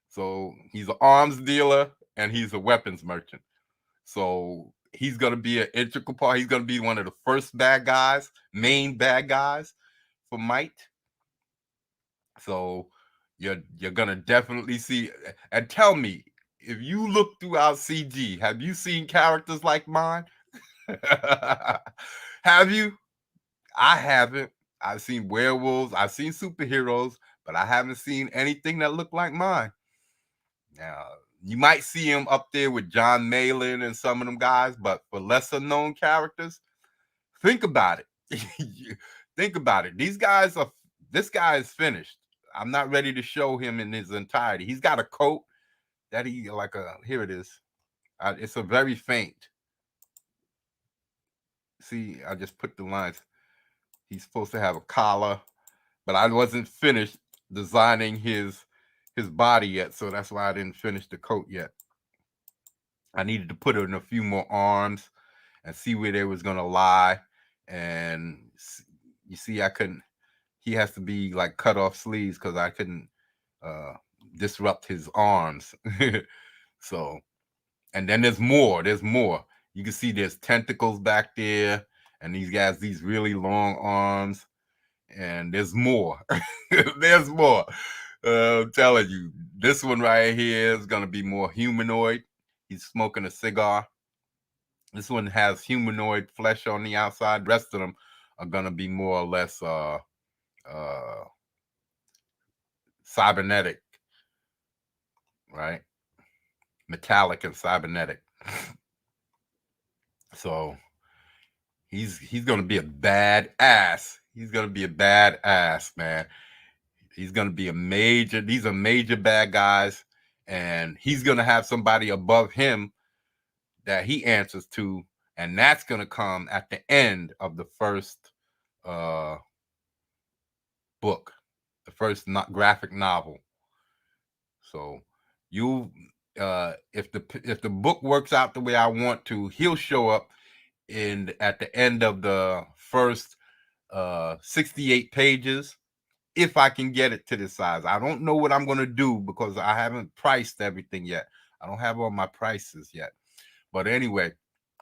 So he's an arms dealer and he's a weapons merchant. So he's gonna be an integral part. He's gonna be one of the first bad guys, main bad guys for Might. So you're gonna definitely see. And tell me, if you look throughout CG, have you seen characters like mine? Have you? I haven't. I've seen werewolves, I've seen superheroes, but I haven't seen anything that looked like mine. Now, you might see him up there with John Malin and some of them guys, but for lesser known characters, think about it. Think about it. This guy is finished. I'm not ready to show him in his entirety. He's got a coat that here it is. It's a very faint. See, I just put the lines. He's supposed to have a collar, but I wasn't finished designing his body yet, so that's why I didn't finish the coat yet. I needed to put in a few more arms and see where they was gonna lie. And you see, I couldn't. He has to be like cut off sleeves because I couldn't uh, disrupt his arms. So, and then there's more. There's more. You can see there's tentacles back there, and these guys, these really long arms, and there's more. There's more. I'm telling you, this one right here is gonna be more humanoid. He's smoking a cigar. This one has humanoid flesh on the outside. The rest of them are gonna be more or less uh cybernetic, right? Metallic and cybernetic. So he's gonna be a bad ass. He's gonna be a bad ass, man. He's gonna be a major. These are major bad guys, and he's gonna have somebody above him that he answers to, and that's gonna come at the end of the first uh book, the first graphic novel. So you if the book works out the way I want to, he'll show up in at the end of the first 68 pages, if I can get it to this size. I don't know what I'm going to do because I haven't priced everything yet. I don't have all my prices yet. But anyway,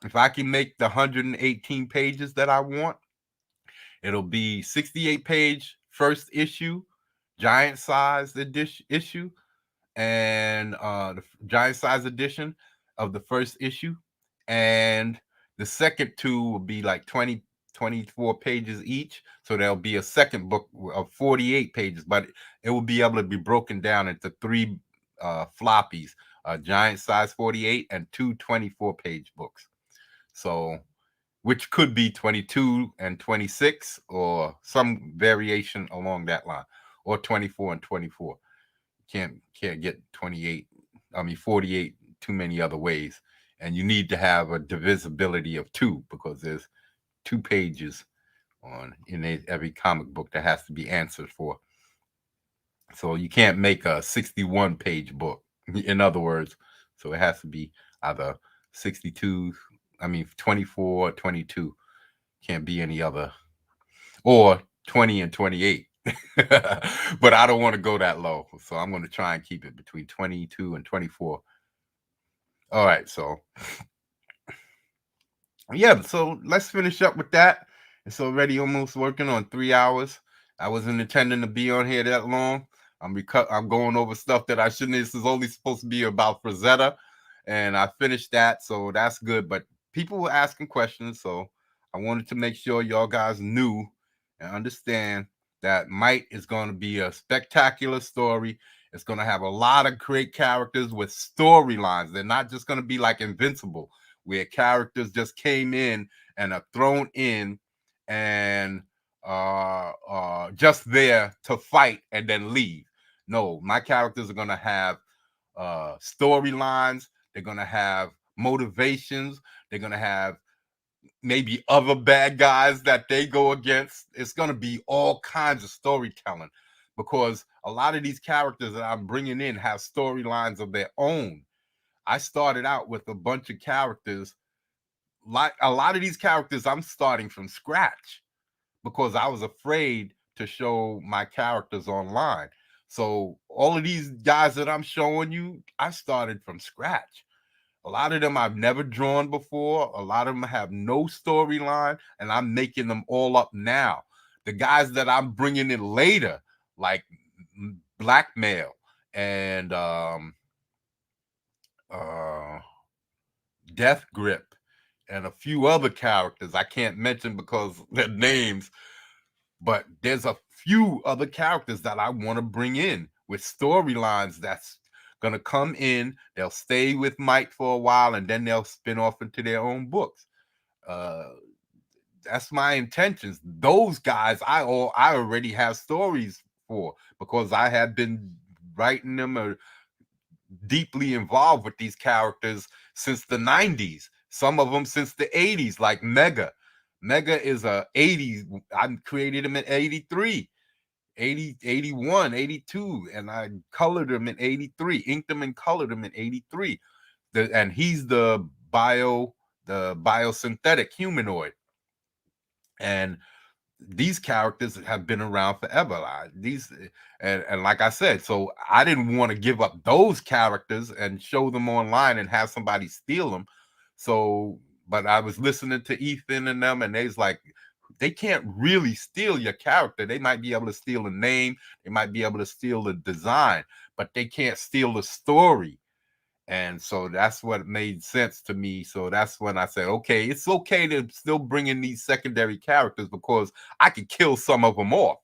if I can make the 118 pages that I want, it'll be 68 page first issue, giant size issue, and the giant size edition of the first issue. And the second two will be like 20, 24 pages each. So there'll be a second book of 48 pages, but it will be able to be broken down into 3 floppies, a giant size 48 and 2 24-page books. So, which could be 22 and 26 or some variation along that line, or 24 and 24. Can't get 28, 48 too many other ways. And you need to have a divisibility of 2 because there's 2 pages in every comic book that has to be answered for. So you can't make a 61 page book, in other words. So it has to be either 62, 24, 22. Can't be any other, or 20 and 28. But I don't want to go that low. So I'm going to try and keep it between 22 and 24. All right. So, yeah. So let's finish up with that. It's already almost working on 3 hours. I wasn't intending to be on here that long. I'm going over stuff that I shouldn't. This is only supposed to be about Frazetta, and I finished that. So that's good. But people were asking questions. So I wanted to make sure y'all guys knew and understand that Might is going to be a spectacular story. It's going to have a lot of great characters with storylines. They're not just going to be like Invincible, where characters just came in and are thrown in and just there to fight and then leave. No, my characters are going to have storylines. They're going to have motivations. They're going to have maybe other bad guys that they go against. It's going to be all kinds of storytelling because a lot of these characters that I'm bringing in have storylines of their own. I started out with a bunch of characters. Like a lot of these characters, I'm starting from scratch because I was afraid to show my characters online. So all of these guys that I'm showing you, I started from scratch. A lot of them I've never drawn before. A lot of them have no storyline, and I'm making them all up now. The guys that I'm bringing in later, like Blackmail and uh, Death Grip, and a few other characters I can't mention because their names, but there's a few other characters that I want to bring in with storylines that's gonna come in. They'll stay with Mike for a while, and then they'll spin off into their own books. Uh, that's my intentions. Those guys, I already have stories for because I have been writing them or deeply involved with these characters since the 90s. Some of them since the 80s, like Mega. Mega is a 80s. I created him in 83. 80, 81, 82, and I colored him in 83, inked him and colored him in 83. And he's the biosynthetic humanoid. And these characters have been around forever. And like I said, so I didn't want to give up those characters and show them online and have somebody steal them. So, but I was listening to Ethan and them, and they's like, they can't really steal your character. They might be able to steal a name, they might be able to steal the design, but they can't steal the story. And so that's what made sense to me. So that's when I said, okay, it's okay to still bring in these secondary characters because I could kill some of them off.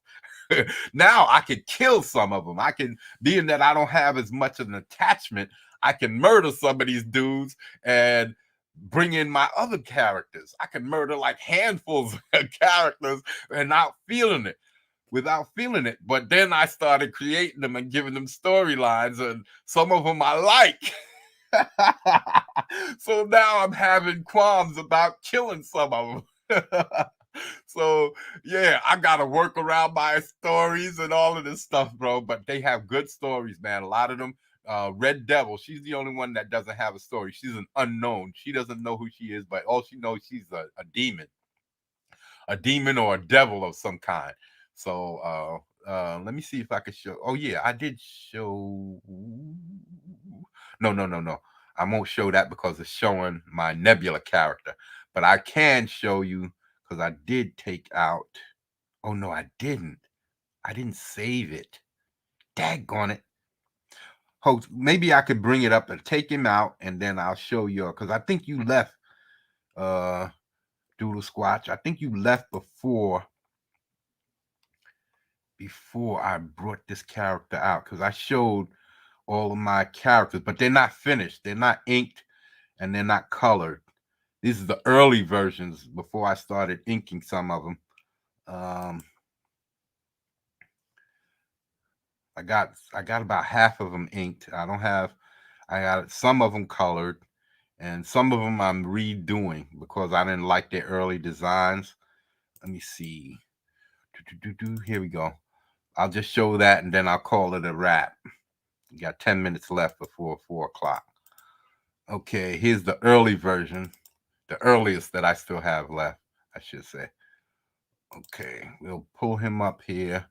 Now I could kill some of them. I can, being that I don't have as much of an attachment, I can murder some of these dudes and bring in my other characters. I can murder like handfuls of characters and not feeling it without feeling it. But then I started creating them and giving them storylines, and some of them I like. So now I'm having qualms about killing some of them. So yeah, I gotta work around my stories and all of this stuff, bro. But they have good stories, man. A lot of them. Red Devil, she's the only one that doesn't have a story. She's an unknown. She doesn't know who she is, but all she knows, she's a demon or a devil of some kind. So let me see if I could show. Oh yeah, I did show. No, no, no, no. I won't show that because it's showing my Nebula character. But I can show you because I did take out. Oh no, I didn't. I didn't save it. Daggone it. Host, maybe I could bring it up and take him out, and then I'll show you. Because I think you left, uh, Doodle Squatch. I think you left before I brought this character out because I showed all of my characters, but they're not finished. They're not inked and they're not colored. These are the early versions before I started inking some of them. I got about half of them inked. I got some of them colored, and some of them I'm redoing because I didn't like their early designs. Let me see. Here we go. I'll just show that and then I'll call it a wrap. You got 10 minutes left before 4 o'clock. Okay, here's the early version, the earliest that I still have left, I should say. Okay, we'll pull him up here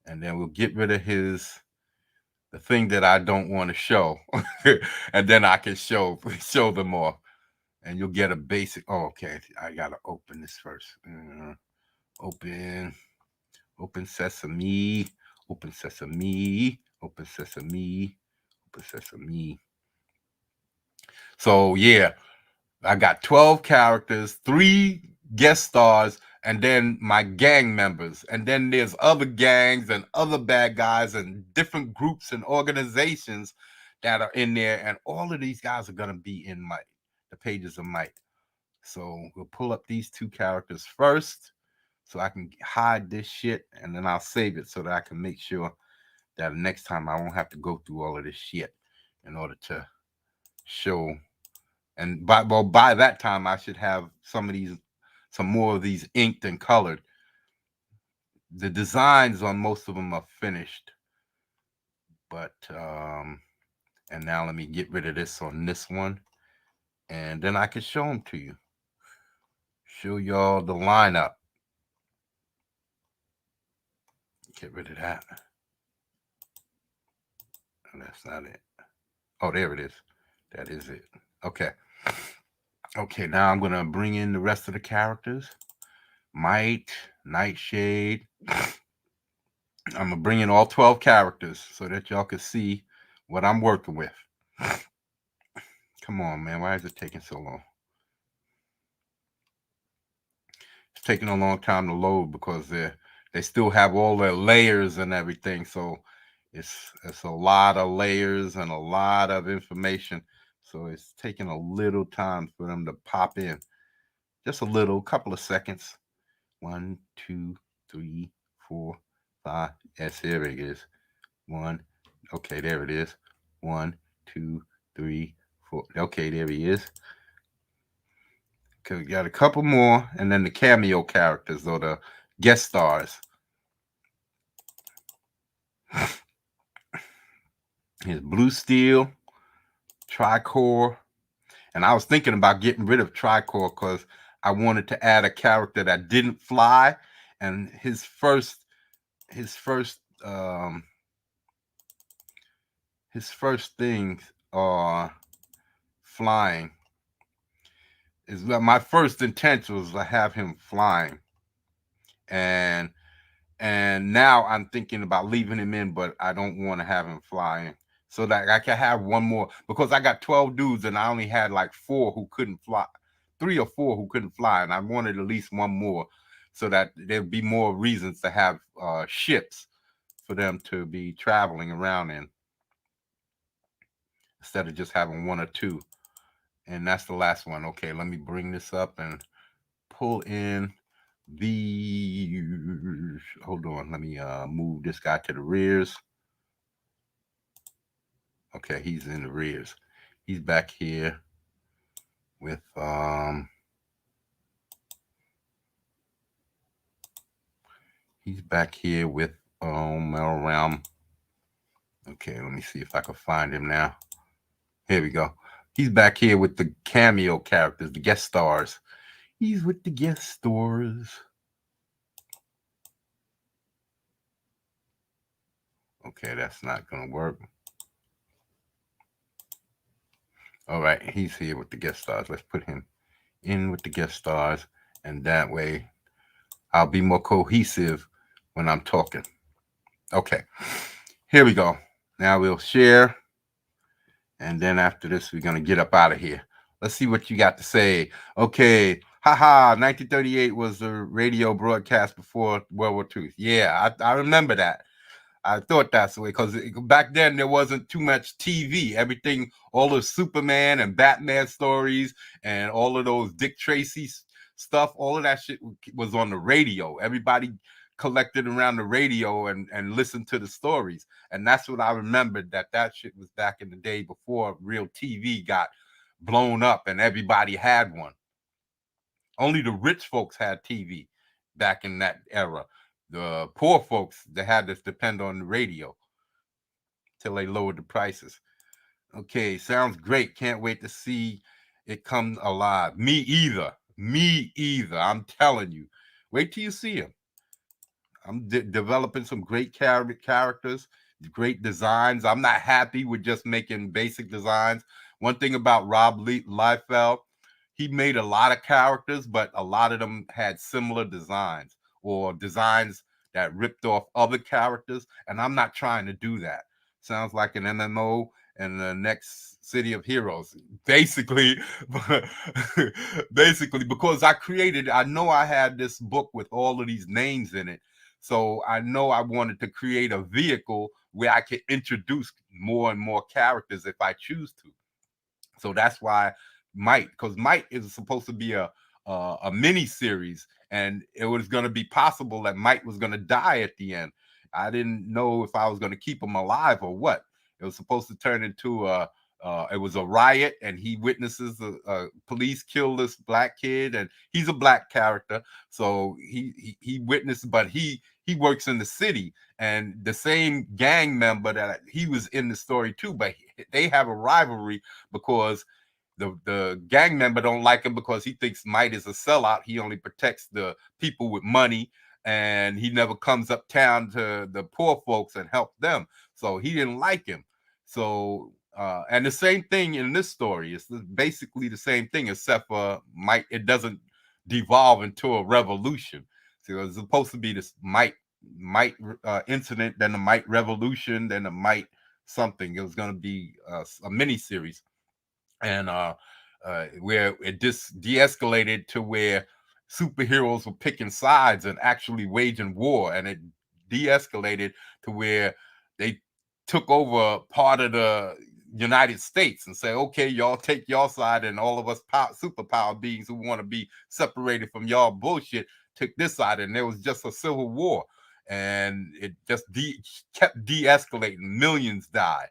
and then we'll get rid of the thing that I don't want to show. And then I can show them off. And you'll get a basic. Oh, okay. I gotta open this first. Open sesame, open sesame, open sesame, open sesame. So yeah, I got 12 characters, 3 guest stars, and then my gang members, and then there's other gangs and other bad guys and different groups and organizations that are in there, and all of these guys are going to be in the pages of Might. So we'll pull up these two characters first so I can hide this shit, and then I'll save it so that I can make sure that next time I won't have to go through all of this shit in order to show. And by that time I should have some more of these inked and colored. The designs on most of them are finished, but and now let me get rid of this on this one, and then I can show them to you. Show y'all the lineup. Get rid of that. And that's not it. Oh, there it is. That is it. Okay. Okay, now I'm gonna bring in the rest of the characters. Might, Nightshade. I'm gonna bring in all 12 characters so that y'all can see what I'm working with. Come on, man. Why is it taking so long? It's taking a long time to load because they still have all their layers and everything. So it's a lot of layers and a lot of information. So it's taking a little time for them to pop in. Just a little, couple of seconds. 1, 2, 3, 4, 5. Yes, here it is. 1. Okay, there it is. 1, 2, 3, 4. Okay, there he is. Okay, we got a couple more, and then the cameo characters or the guest stars. Here's Blue Steel, Tricore, and I was thinking about getting rid of Tricore because I wanted to add a character that didn't fly, and his first things are flying. Is my first intention was to have him flying, and now I'm thinking about leaving him in, but I don't want to have him flying so that I can have one more, because I got 12 dudes and I only had like 4 who couldn't fly, 3 or 4 who couldn't fly, and I wanted at least one more so that there'd be more reasons to have ships for them to be traveling around in instead of just having 1 or 2. And that's the last one. Okay, let me bring this up and pull in the, hold on, let me move this guy to the rears. Okay, he's in the rears. He's back here with around. Okay, let me see if I can find him now. Here we go. He's back here with the cameo characters, the guest stars. He's with the guest stars. Okay, that's not gonna work. All right, he's here with the guest stars. Let's put him in with the guest stars, and that way I'll be more cohesive when I'm talking. Okay, here we go. Now we'll share, and then after this, we're gonna get up out of here. Let's see what you got to say. Okay, haha, 1938 was the radio broadcast before World War II. Yeah, I remember that. I thought that's the way, because back then there wasn't too much TV. Everything, all the Superman and Batman stories and all of those Dick Tracy stuff, all of that shit was on the radio. Everybody collected around the radio and listened to the stories. And that's what I remembered, that shit was back in the day before real TV got blown up and everybody had one. Only the rich folks had TV back in that era. The poor folks, they had to depend on the radio till they lowered the prices. Okay, sounds great. Can't wait to see it come alive. Me either. Me either. I'm telling you. Wait till you see him. I'm developing some great characters, great designs. I'm not happy with just making basic designs. One thing about Rob Liefeld, he made a lot of characters, but a lot of them had similar designs or designs that ripped off other characters, and I'm not trying to do that. Sounds like an MMO, and the next City of Heroes. Basically, basically because I know I had this book with all of these names in it. So I know I wanted to create a vehicle where I could introduce more and more characters if I choose to. So that's why Might, because Might is supposed to be a mini series, and it was going to be possible that Might was going to die at the end. I didn't know if I was going to keep him alive or what. It was supposed to turn into a. It was a riot, and he witnesses the police kill this black kid, and he's a black character, so he witnessed, but he works in the city, and the same gang member that he was in the story too, but they have a rivalry because the gang member don't like him because he thinks Might is a sellout. He only protects the people with money, and he never comes uptown to the poor folks and help them. So he didn't like him. So and the same thing in this story. It's basically the same thing, except for Might. It doesn't devolve into a revolution. So it's supposed to be this Might incident, then the Might revolution, then the Might something. It was going to be a mini series, and where it just de-escalated to where superheroes were picking sides and actually waging war, and it de-escalated to where they took over part of the United States and say, okay, y'all take y'all side, and all of us superpower beings who want to be separated from y'all bullshit took this side, and there was just a civil war, and it just kept de-escalating. Millions died,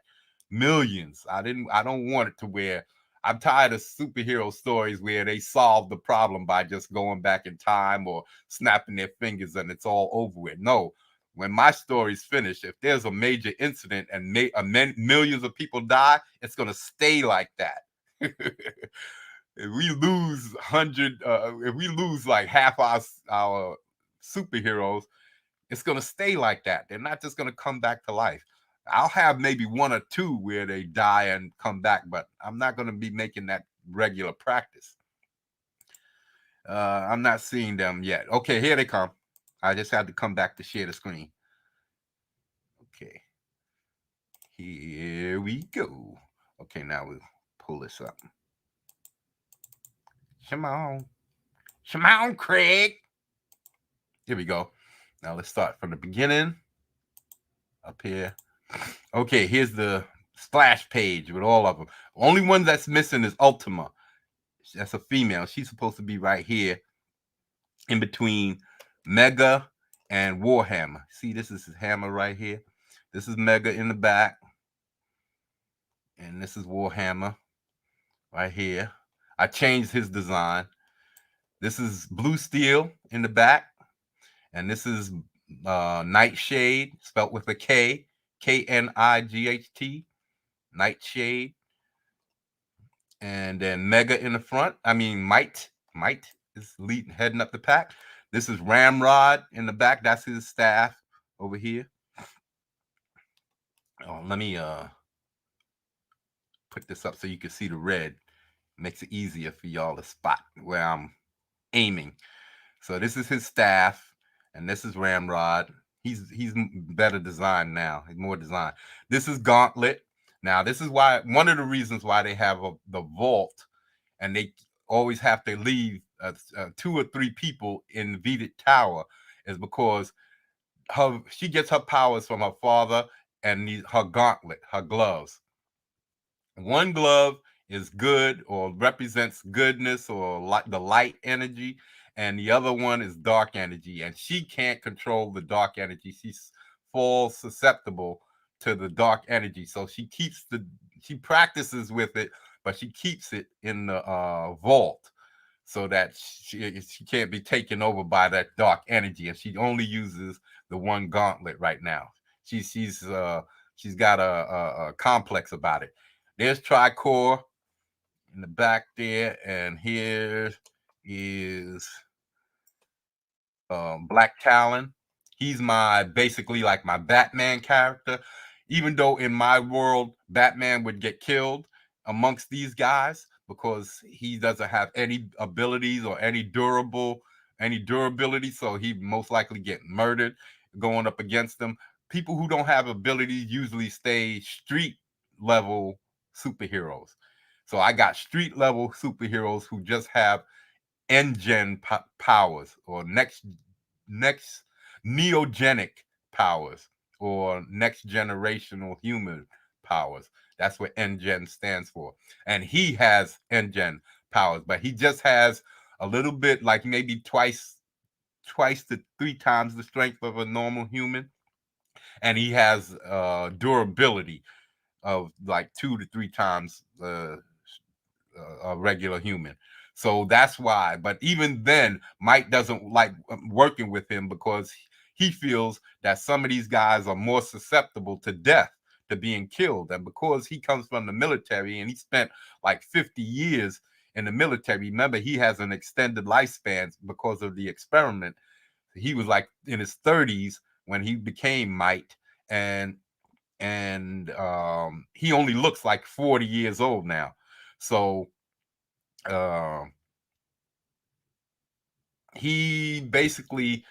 millions. I don't want it to where I'm tired of superhero stories where they solve the problem by just going back in time or snapping their fingers and it's all over with. No, when my story's finished, if there's a major incident and millions of people die, it's going to stay like that. If we lose 100, if we lose like half our superheroes, it's going to stay like that. They're not just going to come back to life. I'll have maybe one or two where they die and come back, but I'm not going to be making that regular practice. I'm not seeing them yet. Okay, here they come. I just had to come back to share the screen. Okay, here we go. Okay, now we'll pull this up. Come on. Come on, Craig. Here we go. Now let's start from the beginning. Up here. Okay, here's the splash page with all of them. Only one that's missing is Ultima. That's a female. She's supposed to be right here in between Mega and Warhammer. See, this is his hammer right here. This is Mega in the back. And this is Warhammer right here. I changed his design. This is Blue Steel in the back. And this is Nightshade, spelled with a K. Knight. Nightshade. And then Mega in the front. I mean, Might is heading up the pack. This is Ramrod in the back. That's his staff over here. Oh, let me put this up so you can see the red. Makes it easier for y'all to spot where I'm aiming. So this is his staff, and this is Ramrod. He's better designed now. He's more designed. This is Gauntlet. Now, this is why one of the reasons why they have the vault, and they always have to leave 2 or 3 people in the Veted Tower, is because she gets her powers from her father and her gauntlet, her gloves. One glove is good or represents goodness or the light energy, and the other one is dark energy, and she can't control the dark energy. She falls susceptible to the dark energy, so she practices with it, but she keeps it in the vault so that she can't be taken over by that dark energy, and she only uses the one gauntlet right now. She's got a complex about it. There's Tricor in the back there, and here is Black Talon. He's basically like my Batman character. Even though in my world Batman would get killed amongst these guys because he doesn't have any abilities or any durability, so he most likely get murdered going up against them. People who don't have abilities usually stay street level superheroes. So I got street level superheroes who just have engine powers, or next neogenic powers, or next generational human powers. That's what NGen stands for. And he has NGen powers, but he just has a little bit, like maybe twice to three times the strength of a normal human. And he has durability of like 2 to 3 times a regular human. So that's why. But even then, Mike doesn't like working with him because he feels that some of these guys are more susceptible to death, to being killed. And because he comes from the military and he spent like 50 years in the military, remember, he has an extended lifespan because of the experiment. He was like in his 30s when he became Mike, and he only looks like 40 years old now. So uh, he basically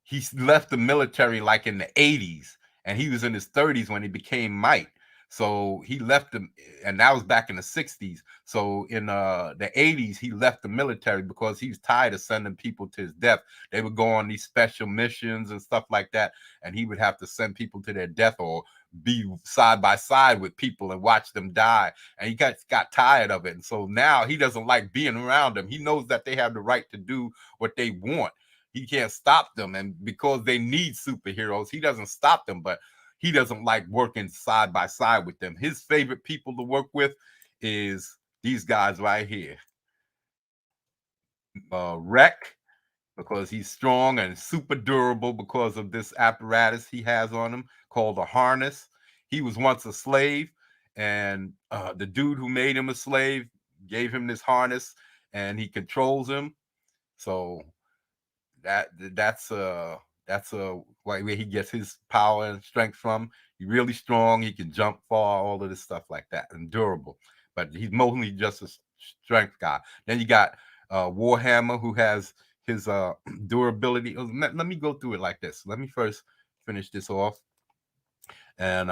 he left the military like in the 80s, and he was in his 30s when he became Mike. So he left them, and that was back in the 60s. So in the 80s, he left the military because he was tired of sending people to his death. They would go on these special missions and stuff like that, and he would have to send people to their death or be side by side with people and watch them die. And he got tired of it. And so now he doesn't like being around them. He knows that they have the right to do what they want. He can't stop them, and because they need superheroes, he doesn't stop them, but he doesn't like working side by side with them. His favorite people to work with is these guys right here. Wreck, because he's strong and super durable because of this apparatus he has on him called a harness. He was once a slave, and the dude who made him a slave gave him this harness, and he controls him. So that's where he gets his power and strength from. He's really strong. He can jump far, all of this stuff like that, and durable. But he's mostly just a strength guy. Then you got Warhammer, who has his durability. Let me go through it like this. Let me first finish this off. And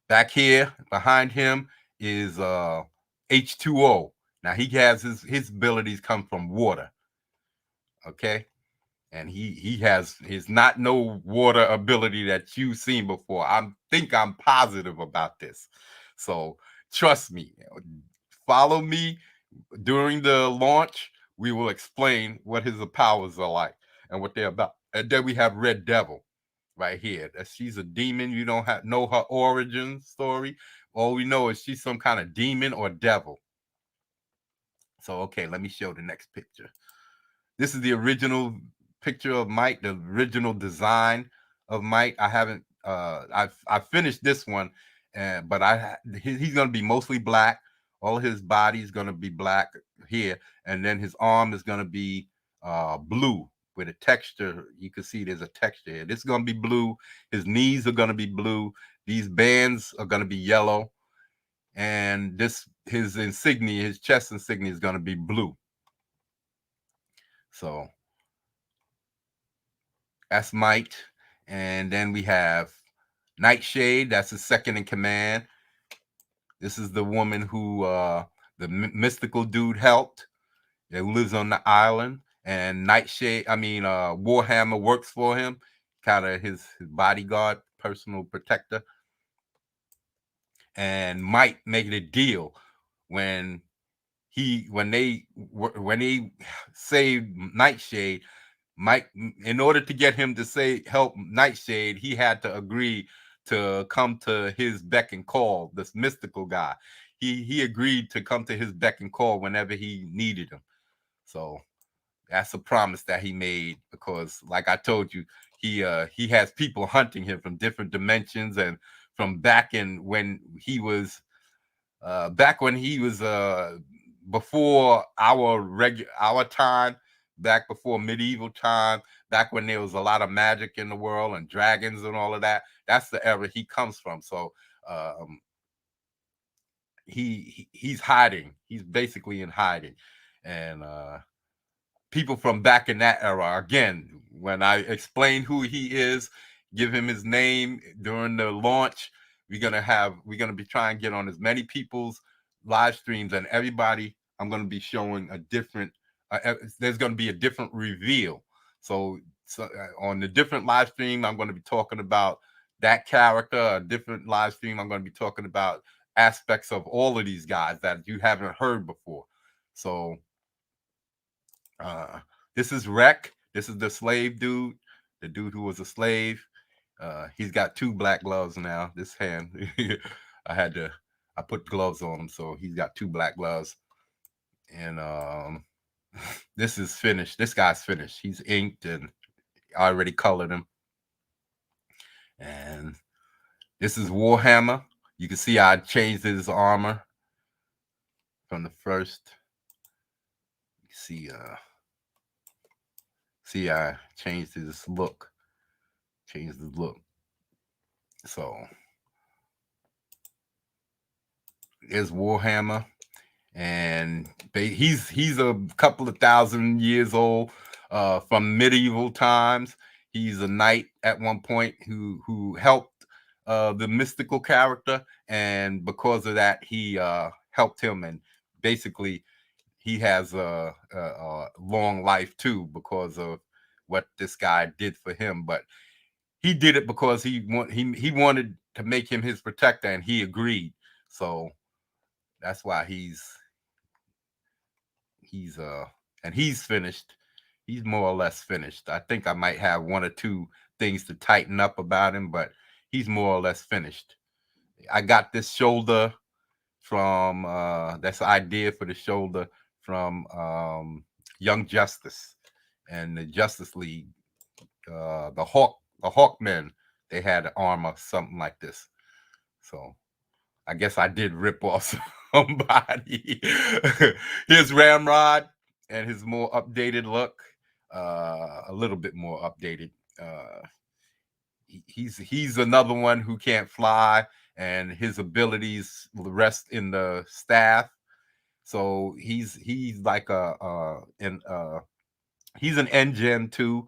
back here behind him is H2O. Now he has his abilities come from water. Okay, and he has his not no water ability that you've seen before. I'm positive about this. So trust me, follow me during the launch. We will explain what his powers are like and what they're about. And then we have Red Devil right here. That she's a demon. You don't know her origin story. All we know is she's some kind of demon or devil. So okay, let me show the next picture. This is the original picture of Mike, the original design of Mike. I haven't I finished this one, but he's gonna be mostly black. All his body is gonna be black here, and then his arm is gonna be blue with a texture. You can see there's a texture here. This is gonna be blue. His knees are gonna be blue. These bands are gonna be yellow, and his insignia, his chest insignia is gonna be blue. So that's Mike. And then we have Nightshade. That's his second in command. This is the woman who the mystical dude helped, that lives on the island. And Warhammer works for him, kind of his bodyguard, personal protector. And Mike made a deal when when they saved Nightshade. Mike, in order to get him to help Nightshade, he had to agree to come to his beck and call. This mystical guy, he agreed to come to his beck and call whenever he needed him. So that's a promise that he made, because, like I told you, he has people hunting him from different dimensions, and from back in when he was before our time, back before medieval time, back when there was a lot of magic in the world and dragons and all of that. That's the era he comes from. So he's hiding. He's basically in hiding, and people from back in that era, again, when I explain who he is, give him his name during the launch, We're gonna be trying to get on as many people's live streams, and everybody I'm gonna be showing a different. There's gonna be a different reveal. So on the different live stream, I'm gonna be talking about that character. A different live stream, I'm gonna be talking about aspects of all of these guys that you haven't heard before. So uh, this is Rec. This is the slave dude, the dude who was a slave. He's got 2 black gloves now. This hand, I put gloves on him, so he's got 2 black gloves. And this is finished. This guy's finished. He's inked, and I already colored him. And this is Warhammer. You can see I changed his armor from the first. You see, I changed his look. So there's Warhammer, and he's a couple of thousand years old, from medieval times. He's a knight at one point who helped the mystical character, and because of that, he helped him, and basically he has a long life too because of what this guy did for him. But he did it because he wanted to make him his protector, and he agreed. So that's why he's and he's finished. He's more or less finished. I think I might have 1 or 2 things to tighten up about him, but he's more or less finished. I got this shoulder from that's the idea for the shoulder from Young Justice and the Justice League. The Hawkmen, they had armor something like this. So I guess I did rip off somebody. Here's Ramrod and his more updated look, a little bit more updated. He's another one who can't fly, and his abilities rest in the staff. So he's like he's an engine too,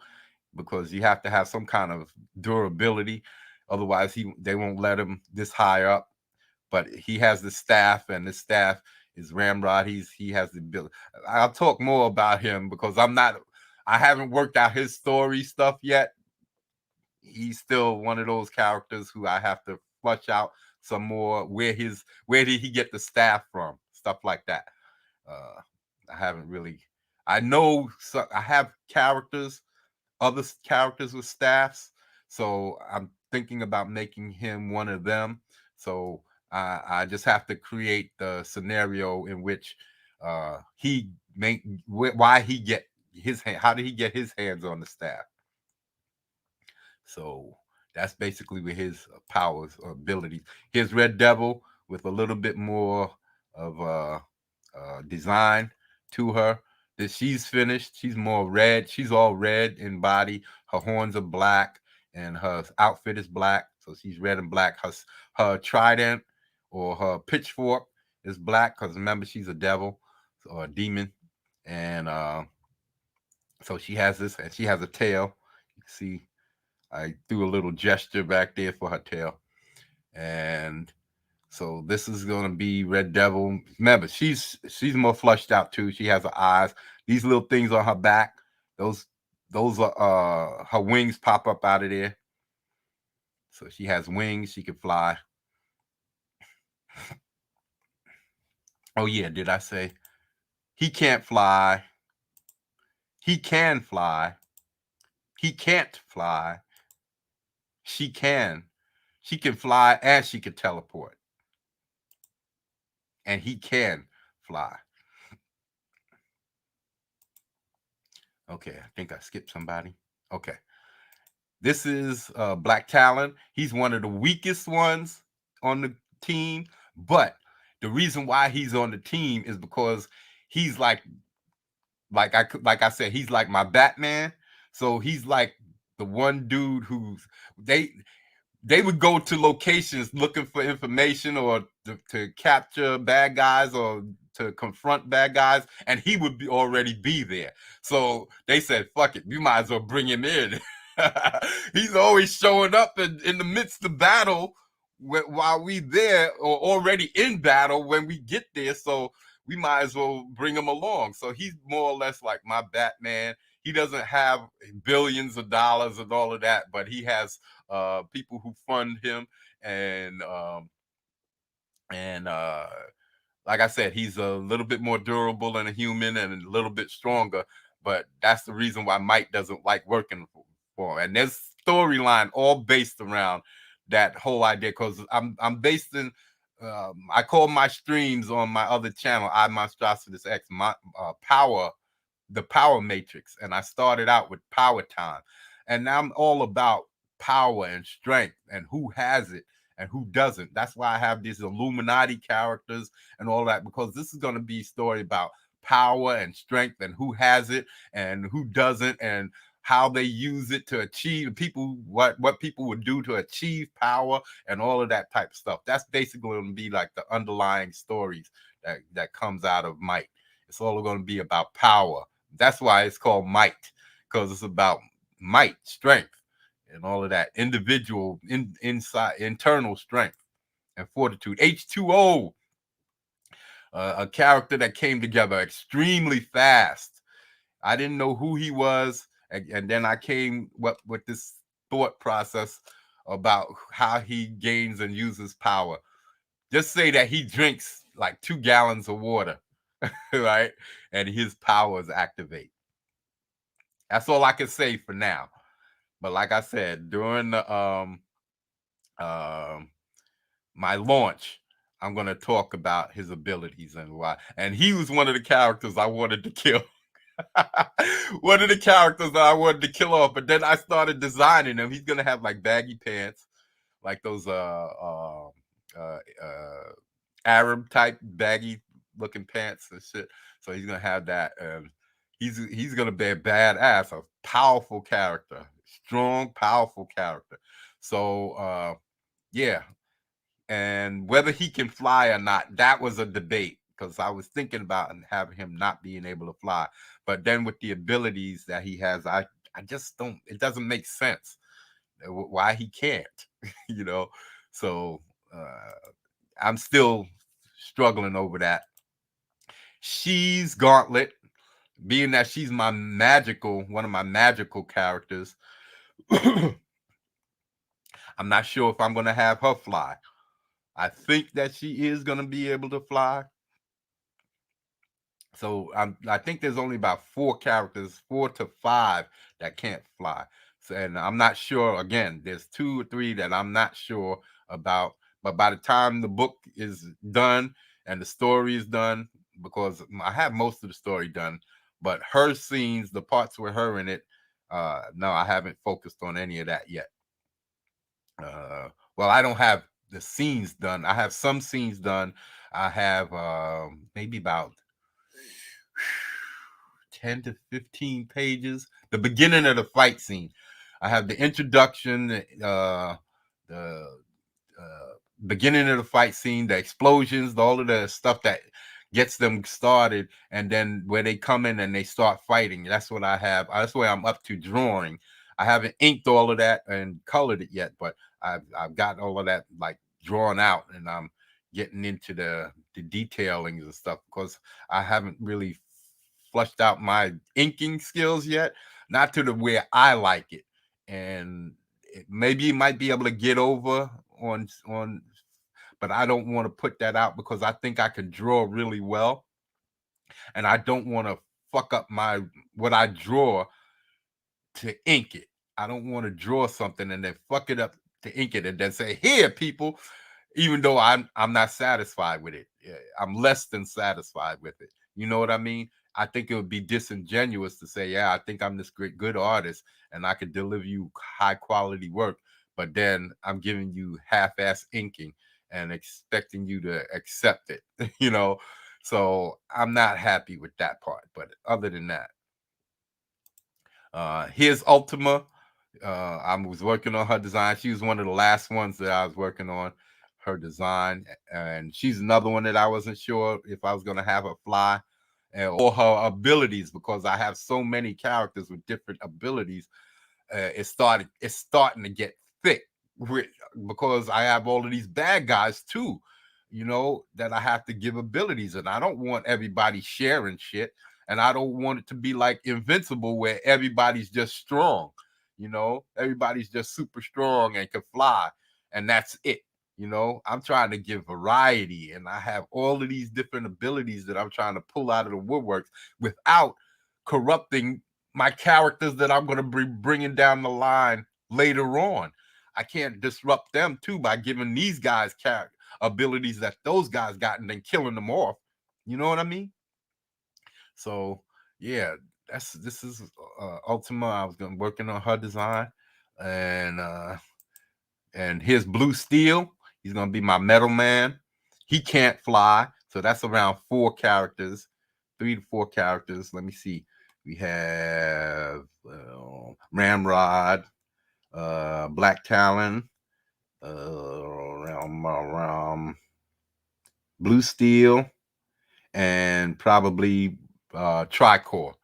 because you have to have some kind of durability, otherwise they won't let him this high up. But he has the staff, and the staff is Ramrod. He has the ability. I'll talk more about him because I haven't worked out his story stuff yet. He's still one of those characters who I have to flush out some more. Where did he get the staff from? Stuff like that. I haven't really. I know I have other characters with staffs, so I'm thinking about making him one of them. So I just have to create the scenario in which why he get his hand, how did he get his hands on the staff? So that's basically with his powers or abilities. Here's Red Devil with a little bit more of design to her. That she's finished. She's more red. She's all red in body. Her horns are black, and her outfit is black. So she's red and black. Her trident or her pitchfork is black because remember she's a devil or a demon, and so she has this, and she has a tail. You can see I threw a little gesture back there for her tail, and so this is going to be Red Devil. Remember, she's more flushed out too. She has her eyes. These little things on her back, those are her wings pop up out of there. So she has wings. She can fly. Oh yeah, did I say he can't fly? He can fly. He can't fly. She can. She can fly and she can teleport. And he can fly. Okay, I think I skipped somebody. Okay. This is Black Talon. He's one of the weakest ones on the team, but the reason why he's on the team is because he's like I said, he's like my Batman. So he's like the one dude who's they would go to locations looking for information or to capture bad guys or to confront bad guys, and he would already be there. So they said, fuck it, you might as well bring him in. He's always showing up in the midst of battle while we there or already in battle when we get there. So we might as well bring him along. So he's more or less like my Batman. He doesn't have billions of dollars and all of that, but he has people who fund him, and and like I said, he's a little bit more durable than a human and a little bit stronger. But that's the reason why Mike doesn't like working for him. And there's storyline all based around that whole idea, because I'm based in. I call my streams on my other channel, I Monstrosities X, my power, the power matrix, and I started out with power time, and now I'm all about power and strength and who has it and who doesn't. That's why I have these Illuminati characters and all that, because this is going to be a story about power and strength and who has it and who doesn't, and how they use it to achieve people, what people would do to achieve power and all of that type of stuff. That's basically going to be like the underlying stories that comes out of Might. It's all going to be about power. That's why it's called Might, because it's about might, strength, and all of that individual inside internal strength and fortitude. H2O, a character that came together extremely fast. I didn't know who he was, and then I came with this thought process about how he gains and uses power. Just say that he drinks like 2 gallons of water, right? And his powers activate. That's all I can say for now. But like I said, during the um my launch, I'm gonna talk about his abilities and why. And he was one of the characters I wanted to kill. One of the characters that I wanted to kill off, but then I started designing him. He's gonna have like baggy pants, like those Arab type baggy looking pants and shit. So he's gonna have that. He's gonna be a badass, a powerful character, strong, powerful character. So yeah, and whether he can fly or not, that was a debate, because I was thinking about and having him not being able to fly. But then with the abilities that he has, I just don't. It doesn't make sense why he can't. you know. So I'm still struggling over that. She's Gauntlet, being that she's my magical, one of my magical characters. I'm not sure if I'm going to have her fly. I think that she is going to be able to fly. So I think there's only about 4 characters, 4 to 5 that can't fly. So, and I'm not sure. Again, there's 2 or 3 that I'm not sure about. But by the time the book is done and the story is done, because I have most of the story done, but her scenes, the parts with her in it, no, I haven't focused on any of that yet. Well, I don't have the scenes done. I have some scenes done. I have maybe about 10 to 15 pages. The beginning of the fight scene. I have the introduction, the beginning of the fight scene, the explosions, all of the stuff that gets them started, and then where they come in and they start fighting. That's what I have. That's where I'm up to drawing. I haven't inked all of that and colored it yet, but I've got all of that like drawn out, and I'm getting into the detailings and stuff, because I haven't really flushed out my inking skills yet, not to the way I like it. And maybe you might be able to get over on, but I don't want to put that out because I think I can draw really well, and I don't want to fuck up my what I draw to ink it. I don't want to draw something and then fuck it up to ink it and then say, "Here, people," even though I'm not satisfied with it. I'm less than satisfied with it. You know what I mean? I think it would be disingenuous to say, "Yeah, I think I'm this great good artist and I could deliver you high quality work," but then I'm giving you half-ass inking and expecting you to accept it. you know, so I'm not happy with that part. But other than that, here's Ultima. I was working on her design. She was one of the last ones that I was working on her design, and she's another one that I wasn't sure if I was going to have her fly or her abilities, because I have so many characters with different abilities. It's starting to get thick. with, because I have all of these bad guys too, that I have to give abilities, and I don't want everybody sharing shit, and I don't want it to be like Invincible where everybody's just strong, everybody's just super strong and can fly, and that's it. I'm trying to give variety, and I have all of these different abilities that I'm trying to pull out of the woodworks without corrupting my characters that I'm going to be bringing down the line later on. I can't disrupt them too by giving these guys abilities that those guys got and then killing them off. You know what I mean? So yeah, this is Ultima. I was working on her design, and here's Blue Steel. He's gonna be my metal man. He can't fly, so that's around 4 characters, 3 to 4 characters. Let me see. We have Ramrod, Black Talon, Blue Steel, and probably Tricore.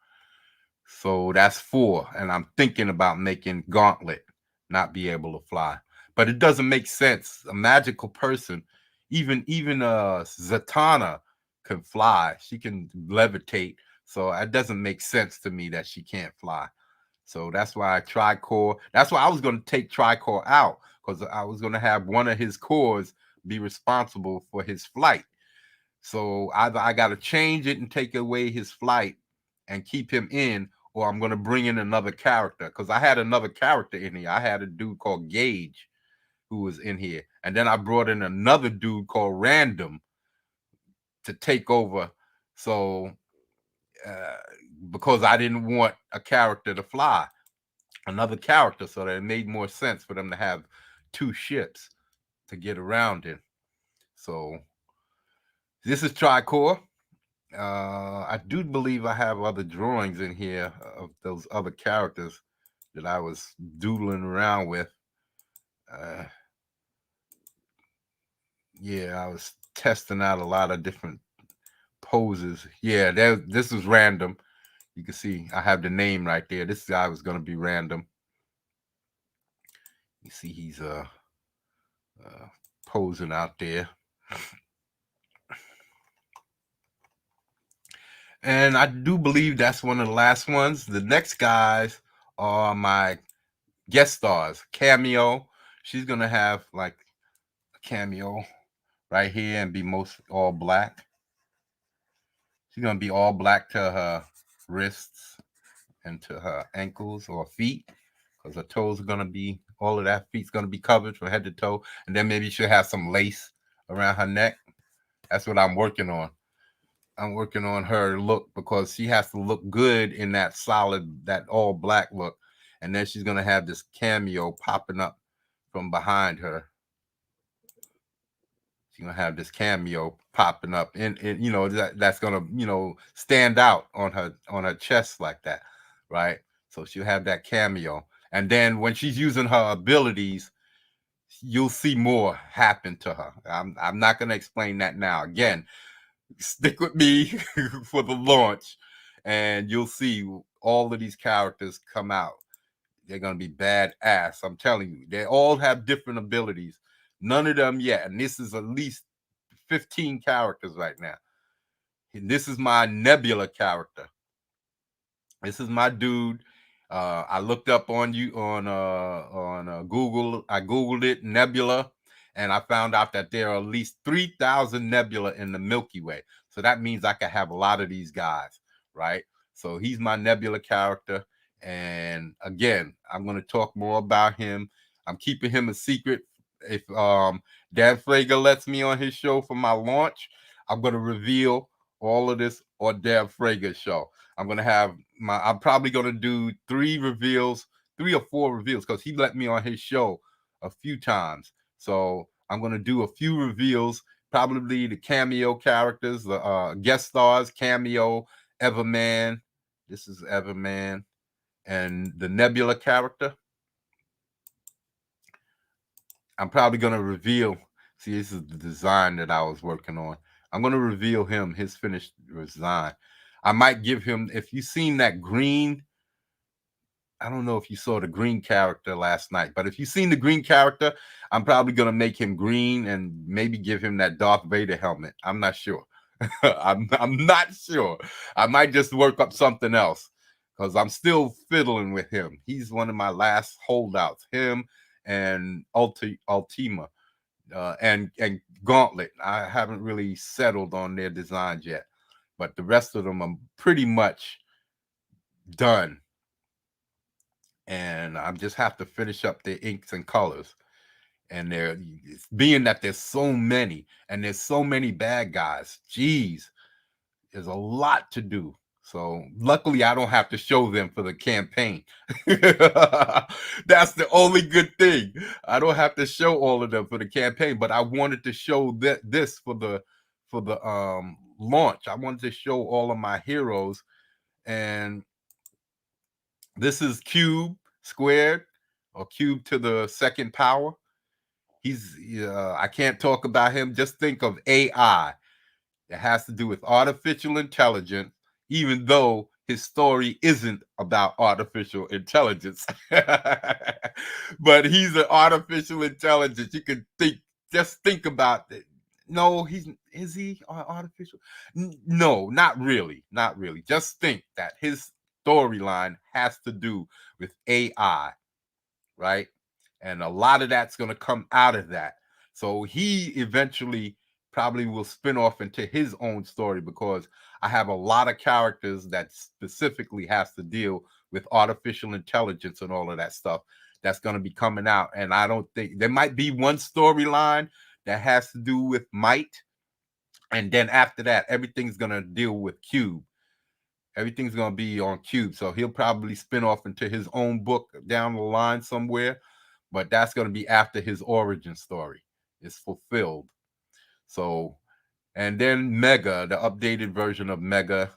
So that's 4, and I'm thinking about making Gauntlet not be able to fly, but it doesn't make sense. A magical person, even Zatanna can fly. She can levitate, so it doesn't make sense to me that she can't fly. So that's why Tricore. That's why I was going to take Tricore out, because I was going to have one of his cores be responsible for his flight. So either I got to change it and take away his flight and keep him in, or I'm going to bring in another character, because I had another character in here. I had a dude called Gage who was in here, and then I brought in another dude called Random to take over. So uh, because I didn't want a character to fly, another character, so that it made more sense for them to have 2 ships to get around in. So this is Tricore. I do believe I have other drawings in here of those other characters that I was doodling around with. Uh, yeah, I was testing out a lot of different poses. Yeah, this was Random. You can see I have the name right there. This guy was going to be Random. You see he's posing out there. And I do believe that's one of the last ones. The next guys are my guest stars. Cameo. She's going to have like a cameo right here and be most all black. She's going to be all black to her wrists and to her ankles or feet, because her toes are going to be, all of that feet's going to be covered from head to toe. And then maybe she'll have some lace around her neck. That's what I'm working on. I'm working on her look, because she has to look good in that solid, that all black look. And then she's going to have this cameo popping up from behind her. She's going to have this cameo popping up in that's going to, stand out on her chest like that. Right. So she'll have that cameo. And then when she's using her abilities, you'll see more happen to her. I'm not going to explain that now. Again, stick with me for the launch, and you'll see all of these characters come out. They're going to be badass. I'm telling you, they all have different abilities. None of them yet, and this is at least 15 characters right now. And this is my Nebula character. This is my dude. I looked up on Google. I googled it, Nebula, and I found out that there are at least 3,000 nebula in the Milky Way. So that means I can have a lot of these guys, right? So he's my Nebula character. And again, I'm going to talk more about him. I'm keeping him a secret. If Dan Frager lets me on his show for my launch, I'm going to reveal all of this on Dan Frager's show. I'm probably going to do 3 or 4 reveals, because he let me on his show a few times. So I'm going to do a few reveals, probably the cameo characters, the guest stars, Cameo, Everman. This is Everman. And the Nebula character. I'm probably going to reveal. See, this is the design that I was working on. I'm going to reveal his finished design. I might give him, if you've seen that green I don't know if you saw the green character last night, but if you've seen the green character, I'm probably gonna make him green and maybe give him that Darth Vader helmet. I'm not sure. I'm not sure. I might just work up something else because I'm still fiddling with him. He's one of my last holdouts. Him and Ultima and Gauntlet. I haven't really settled on their designs yet, but the rest of them I'm pretty much done, and I just have to finish up the inks and colors. And there, being that there's so many, and there's so many bad guys. Geez, there's a lot to do. So luckily, I don't have to show them for the campaign. That's the only good thing. I don't have to show all of them for the campaign. But I wanted to show this for the launch. I wanted to show all of my heroes, and this is cube squared or cube to the second power. He's I can't talk about him. Just think of AI. It has to do with artificial intelligence, even though his story isn't about artificial intelligence. But he's an artificial intelligence. You can just think about it. No, is he artificial? No, not really. Not really. Just think that his storyline has to do with AI, right? And a lot of that's going to come out of that. So he eventually probably will spin off into his own story because I have a lot of characters that specifically has to deal with artificial intelligence and all of that stuff that's going to be coming out. And I don't think there might be one storyline that has to do with might, and then after that everything's going to deal with cube. Everything's going to be on cube, so he'll probably spin off into his own book down the line somewhere, but that's going to be after his origin story is fulfilled. So, and then Mega, the updated version of Mega,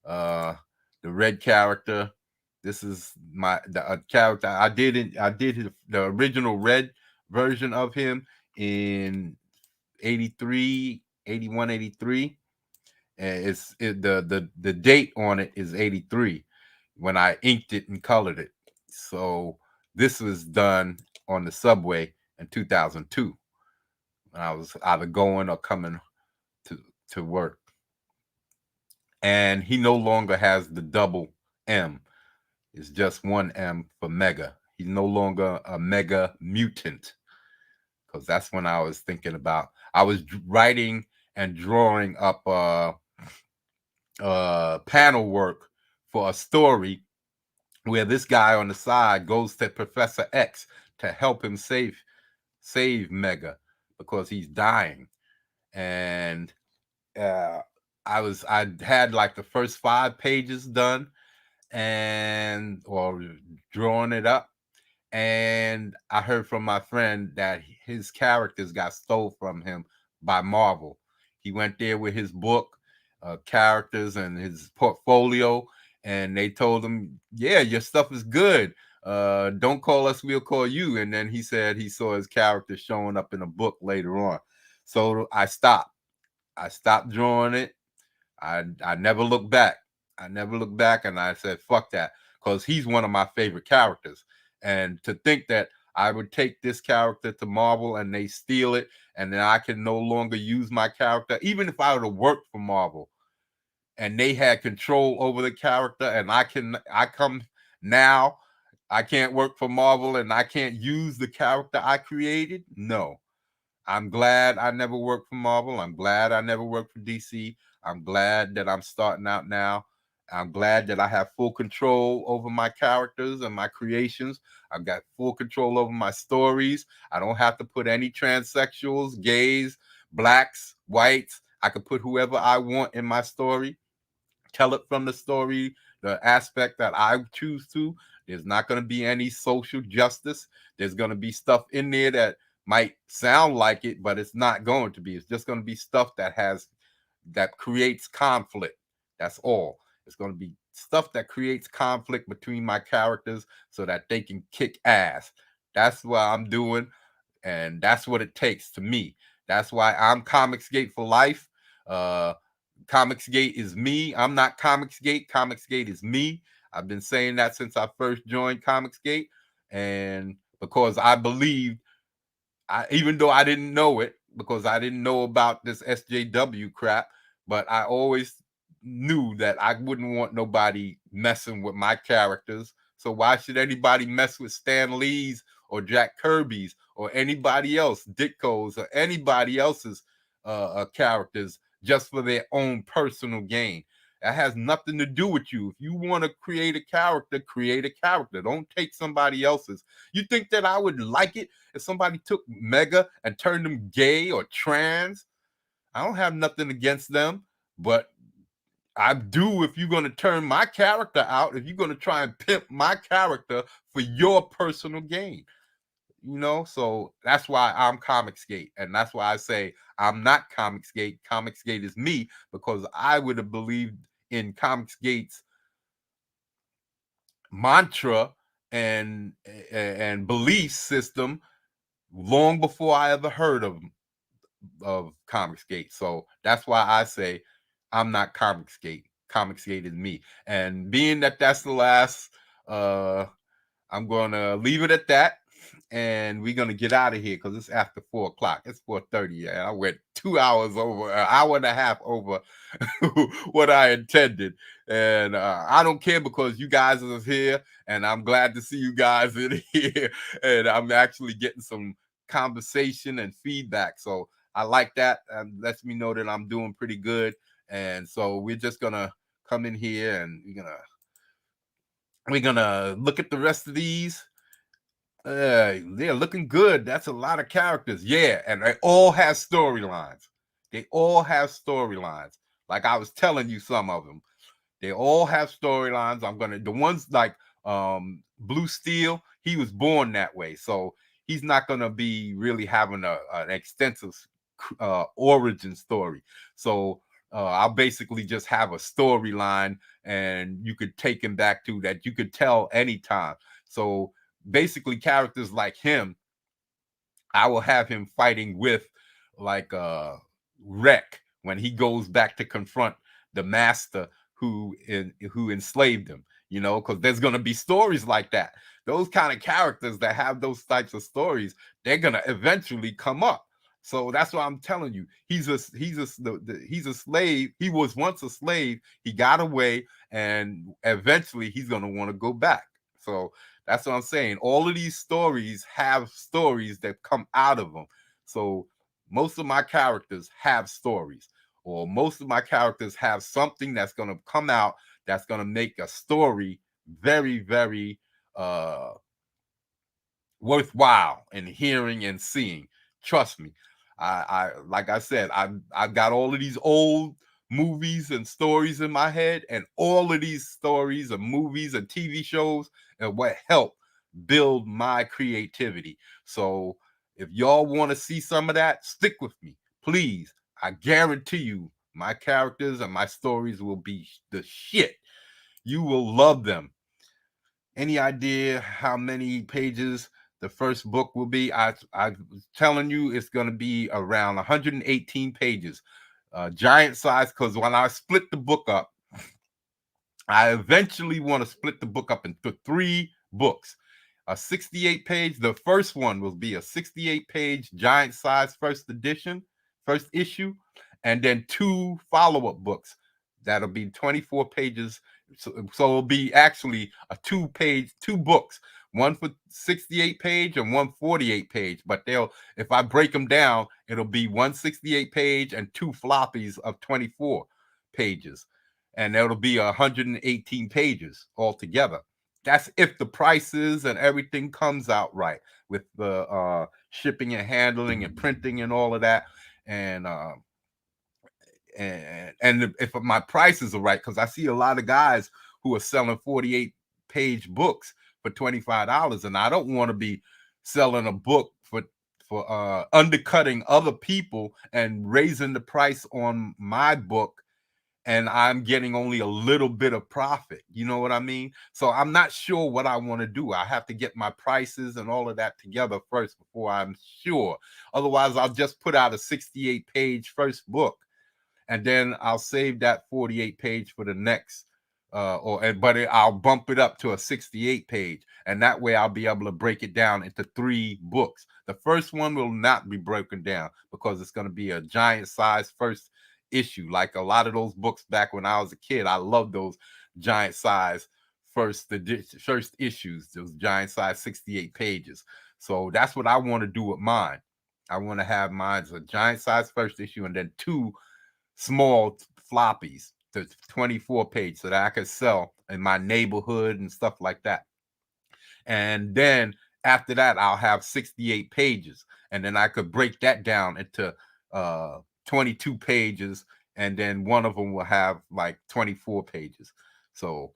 uh, the red character. This is the character I did the original red version of him in 83, 81, 83. And the date on it is 83 when I inked it and colored it. So this was done on the subway in 2002 when I was either going or coming to to work. And he no longer has the double M. It's just one M for Mega. He's no longer a Mega mutant, because that's when I was thinking about. I was writing and drawing up panel work for a story where this guy on the side goes to Professor X to help him save Mega because he's dying. And uh, I had like the first 5 pages done and or drawing it up, and I heard from my friend that his characters got stole from him by Marvel. He went there with his book, characters, and his portfolio, and they told him, "Yeah, your stuff is good. Don't call us; we'll call you." And then he said he saw his character showing up in a book later on. So I stopped. I stopped drawing it. I never looked back. I never looked back, and I said, "Fuck that," because he's one of my favorite characters. And to think that I would take this character to Marvel and they steal it, and then I can no longer use my character, even if I would have worked for Marvel and they had control over the character, and I come now, I can't work for Marvel and I can't use the character I created. No, I'm glad I never worked for Marvel. I'm glad I never worked for DC. I'm glad that I'm starting out now. I'm glad that I have full control over my characters and my creations. I've got full control over my stories. I don't have to put any transsexuals, gays, blacks, whites. I can put whoever I want in my story, tell it from the story, the aspect that I choose to. There's not going to be any social justice. There's going to be stuff in there that might sound like it, but it's not going to be. It's just going to be stuff that creates conflict. That's all. It's going to be stuff that creates conflict between my characters so that they can kick ass. That's what I'm doing, and that's what it takes to me. That's why I'm Comicsgate for life. Uh, Comicsgate is me. I'm not Comicsgate. Comicsgate is me. I've been saying that since I first joined Comicsgate, and because I believed, even though I didn't know it, because I didn't know about this SJW crap, but I always knew that I wouldn't want nobody messing with my characters. So why should anybody mess with Stan Lee's or Jack Kirby's or anybody else, Ditko's or anybody else's characters just for their own personal gain? That has nothing to do with you. If you want to create a character, create a character. Don't take somebody else's. You think that I would like it if somebody took Mega and turned them gay or trans? I don't have nothing against them, but I do if you're going to turn my character out, if you're going to try and pimp my character for your personal gain. So that's why I'm Comicsgate, and that's why I say I'm not Comicsgate. Comicsgate is me, because I would have believed in Comicsgate's mantra and belief system long before I ever heard of Comicsgate. So that's why I say I'm not Comicsgate. Comicsgate is me. And being that that's the last, I'm gonna leave it at that, and we're gonna get out of here because it's after 4:00. It's 4:30, and I went 2 hours over, an hour and a half over what I intended. And I don't care, because you guys are here, and I'm glad to see you guys in here, and I'm actually getting some conversation and feedback. So I like that. Lets me know that I'm doing pretty good. And so we're just gonna come in here, and we're gonna look at the rest of these. They're looking good. That's a lot of characters. Yeah, and they all have storylines. They all have storylines. Like I was telling you, some of them. They all have storylines. The ones like Blue Steel, he was born that way. So he's not gonna be really having an extensive origin story. So I'll basically just have a storyline, and you could take him back to that. You could tell anytime. So basically, characters like him, I will have him fighting with, like, Wreck, when he goes back to confront the master who enslaved him. Because there's gonna be stories like that. Those kind of characters that have those types of stories, they're gonna eventually come up. So that's why I'm telling you, he's a slave. He was once a slave. He got away, and eventually he's gonna want to go back. So that's what I'm saying. All of these stories have stories that come out of them. So most of my characters have stories, or most of my characters have something that's going to come out that's going to make a story very, very worthwhile in hearing and seeing. Trust me. I like I said, I've got all of these old movies and stories in my head, and all of these stories and movies and TV shows and what helped build my creativity. So if y'all want to see some of that, stick with me, please. I guarantee you my characters and my stories will be the shit. You will love them. Any idea how many pages the first book will be? I was telling you it's going to be around 118 pages, giant size. Because when I split the book up, I eventually want to split the book up into 3 books. A 68-page. The first one will be a 68-page giant size first issue, and then 2 follow-up books that'll be 24 pages. So it'll be actually a 2 books, one for 68 page and one 48 page. But if I break them down, it'll be 1 68 page and 2 floppies of 24 pages, and that'll be 118 pages altogether. That's if the prices and everything comes out right, with the shipping and handling and printing and all of that. And if my prices are right, because I see a lot of guys who are selling 48-page books for $25, and I don't want to be selling a book for undercutting other people and raising the price on my book, and I'm getting only a little bit of profit. You know what I mean? So I'm not sure what I want to do. I have to get my prices and all of that together first before I'm sure. Otherwise, I'll just put out a 68-page first book, and then I'll save that 48 page for the next I'll bump it up to a 68 page, and that way I'll be able to break it down into 3 books. The first one will not be broken down because it's going to be a giant size first issue. Like a lot of those books back when I was a kid, I loved those giant size first issues, those giant size 68 pages. So that's what I want to do with mine. I want to have mine as a giant size first issue and then 2 small floppies to 24 page so that I could sell in my neighborhood and stuff like that. And then after that, I'll have 68 pages. And then I could break that down into 22 pages. And then one of them will have like 24 pages. So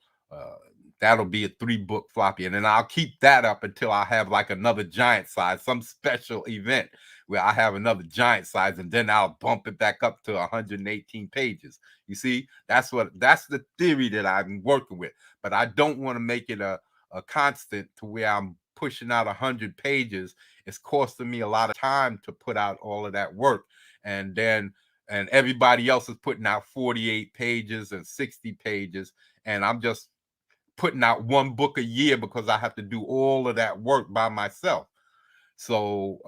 that'll be a 3-book floppy. And then I'll keep that up until I have like another giant size, some special event where I have another giant size, and then I'll bump it back up to 118 pages. You see, that's the theory that I'm working with. But I don't want to make it a constant to where I'm pushing out 100 pages. It's costing me a lot of time to put out all of that work. And everybody else is putting out 48 pages and 60 pages. And I'm just putting out 1 book a year because I have to do all of that work by myself. So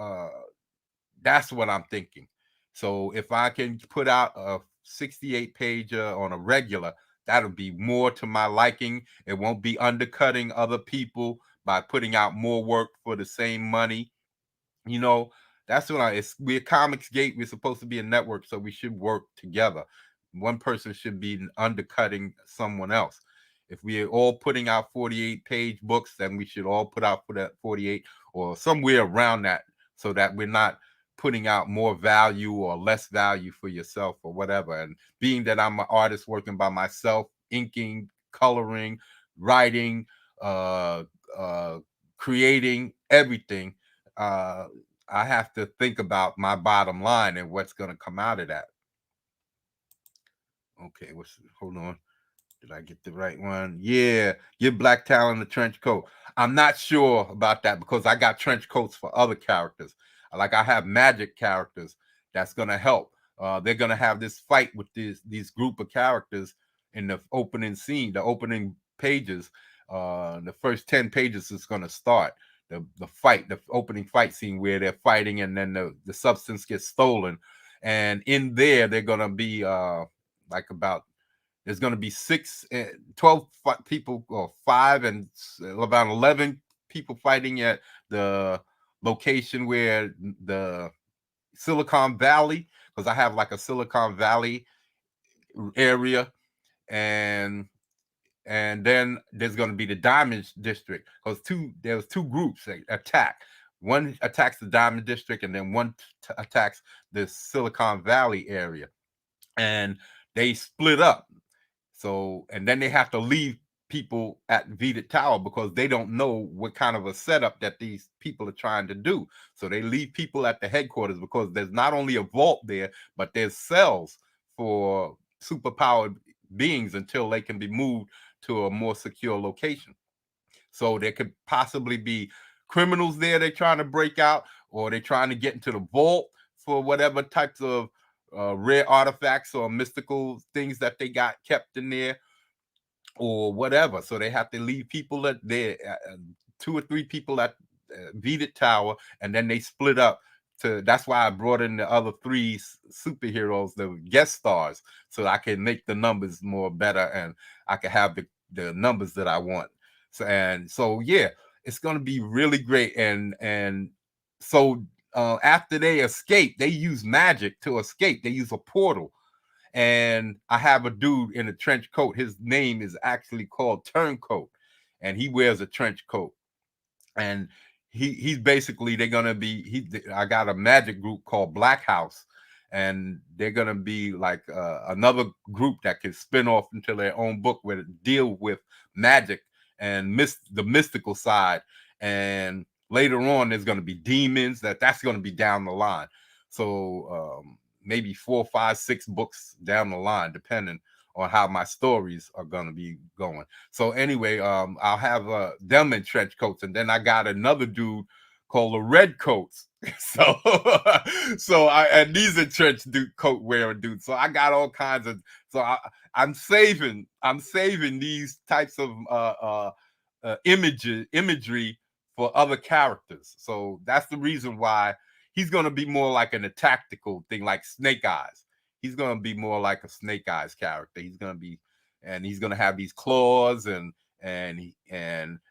that's what I'm thinking. So if I can put out a 68 page on a regular, that'll be more to my liking. It won't be undercutting other people by putting out more work for the same money. You know, that's what we're Comics Gate. We're supposed to be a network, so we should work together. One person should be undercutting someone else. If we're all putting out 48 page books, then we should all put out for that 48 or somewhere around that, so that we're not putting out more value or less value for yourself or whatever. And being that I'm an artist working by myself, inking, coloring, writing, creating everything, I have to think about my bottom line and what's going to come out of that. Okay, hold on. Did I get the right one? Yeah, give Black Talon a trench coat. I'm not sure about that because I got trench coats for other characters. Like I have magic characters that's going to help. They're going to have this fight with these group of characters in the opening scene, the opening pages. The first 10 pages is going to start the fight, the opening fight scene where they're fighting, and then the substance gets stolen. And in there, they're going to be like about there's going to be 12 people, or 5 and about 11 people fighting at the location where the Silicon Valley, because I have like a Silicon Valley area, and then there's going to be the Diamond District, because there's 2 groups that attack. One attacks the Diamond District, and then one attacks the Silicon Valley area, and they split up. So, and then they have to leave people at Vita Tower because they don't know what kind of a setup that these people are trying to do. So they leave people at the headquarters because there's not only a vault there, but there's cells for superpowered beings until they can be moved to a more secure location. So there could possibly be criminals there they're trying to break out, or they're trying to get into the vault for whatever types of rare artifacts or mystical things that they got kept in there or whatever. So they have to leave people at there, 2 or 3 people at Vita Tower, and then they split up. That's why I brought in the other 3 superheroes, the guest stars, so I can make the numbers more better and I can have the numbers that I want. So yeah, it's going to be really great. And so after they escape, they use magic to escape. They use a portal. And I have a dude in a trench coat. His name is actually called Turncoat, and he wears a trench coat. And he's basically, they're gonna be. I got a magic group called Black House, and they're gonna be like another group that can spin off into their own book where they deal with magic and the mystical side. And later on, there's gonna be demons. That's gonna be down the line. So maybe 4, 5, 6 books down the line, depending on how my stories are going to be going. So anyway, I'll have them in trench coats, and then I got another dude called the red coats. So and these are trench coat wearing dudes. So I got all kinds of, so I'm saving these types of imagery for other characters. So that's the reason why he's going to be more like a tactical thing, like Snake Eyes. He's going to be more like a Snake Eyes character. He's going to have these claws, and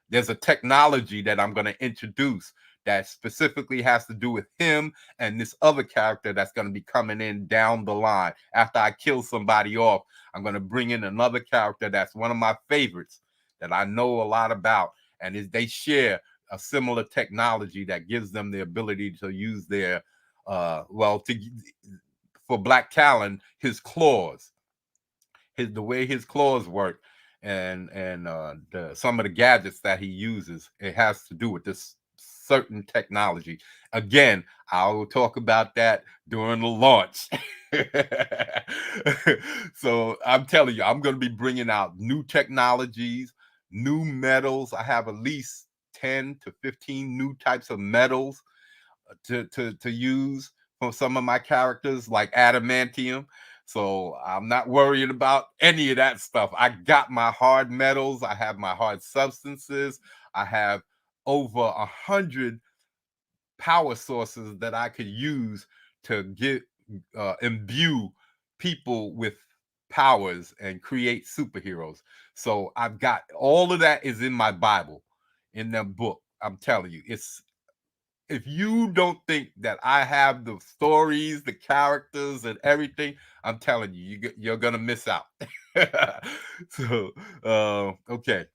there's a technology that I'm going to introduce that specifically has to do with him and this other character that's going to be coming in down the line. After I kill somebody off, I'm going to bring in another character that's one of my favorites that I know a lot about, and they share a similar technology that gives them the ability to use their for Black Talon, his claws, the way his claws work, and some of the gadgets that he uses, it has to do with this certain technology. Again, I will talk about that during the launch. So I'm telling you, I'm going to be bringing out new technologies, new metals. I have at least 10 to 15 new types of metals to use for some of my characters, like adamantium. So I'm not worried about any of that stuff. I got my hard metals. I have my hard substances. I have over 100 power sources that I could use to imbue people with powers and create superheroes. So I've got all of that is in my Bible, in the book. I'm telling you, if you don't think that I have the stories, the characters, and everything, I'm telling you, you're gonna miss out. So, okay.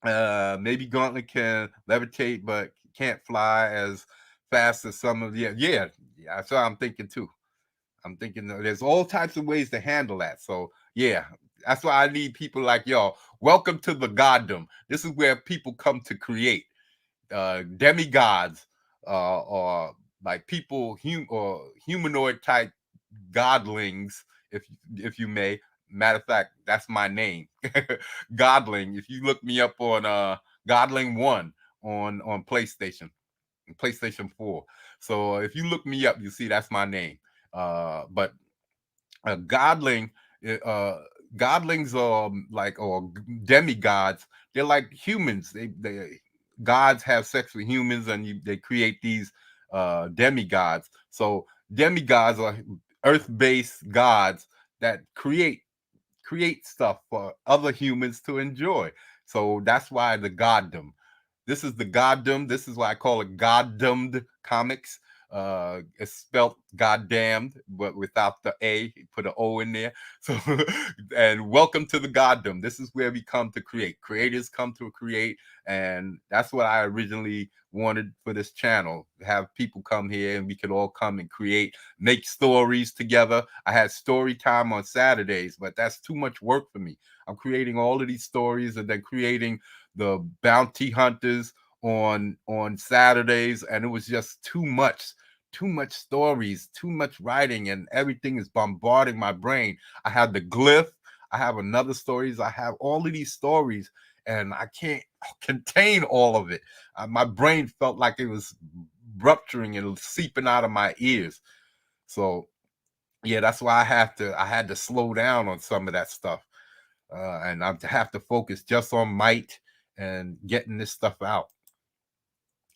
Maybe Gauntlet can levitate, but can't fly as fast as some of yeah. That's what I'm thinking too. I'm thinking there's all types of ways to handle that. So yeah, that's why I need people like y'all. Welcome to the Goddom. This is where people come to create demigods, or like people, or humanoid type godlings, if you may. Matter of fact, that's my name, Godling. If you look me up on Godling One on PlayStation 4. So if you look me up, you see that's my name. But godling, uh, godlings are like, or demigods. They're like humans. They gods have sex with humans, and they create these demigods. So demigods are earth-based gods that create stuff for other humans to enjoy. So that's why the goddom. This is the goddom. This is why I call it Goddomed Comics. It's spelled goddamned, but without the A. Put an O in there. So, and welcome to the Goddom. This is where we come to create. Creators come to create, and that's what I originally wanted for this channel. Have people come here, and we could all come and create, make stories together. I had story time on Saturdays, but that's too much work for me. I'm creating all of these stories, and then creating the bounty hunters on Saturdays, and it was just too much stories, too much writing, and everything is bombarding my brain. I have the glyph, I have another stories, I have all of these stories, and I can't contain all of it. My brain felt like it was rupturing and seeping out of my ears. So yeah, that's why I had to slow down on some of that stuff, and I have to focus just on might and getting this stuff out.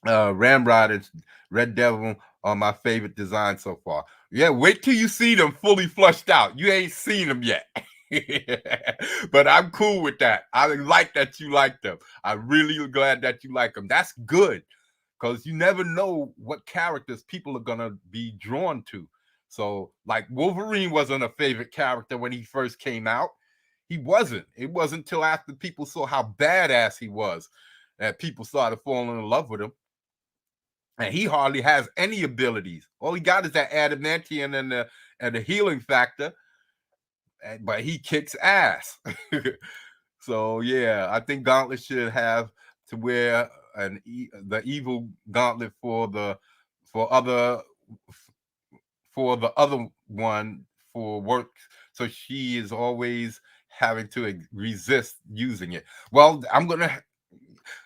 Ramrod and Red Devil are my favorite design so far. Yeah, wait till you see them fully flushed out. You ain't seen them yet. But I'm cool with that. I like that you like them. I'm really glad that you like them. That's good, because you never know what characters people are gonna be drawn to. So, like, Wolverine wasn't a favorite character when he first came out. He wasn't. It wasn't until after people saw how badass he was that people started falling in love with him. And he hardly has any abilities. All he got is that adamantium and the healing factor, but he kicks ass. So yeah, I think Gauntlet should have to wear the evil gauntlet for other for the other one for work. So she is always having to resist using it. Well,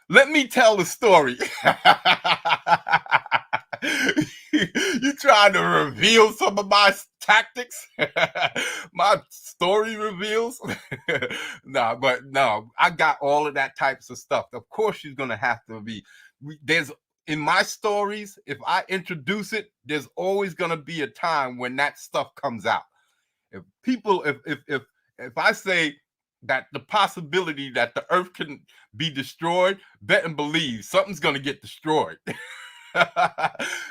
Let me tell the story. You trying to reveal some of my tactics? My story reveals? No, but no, I got all of that types of stuff. Of course, she's gonna have to be. There's in my stories, if I introduce it, there's always gonna be a time when that stuff comes out. If people, if I say that the possibility that the earth can be destroyed, bet and believe something's gonna get destroyed.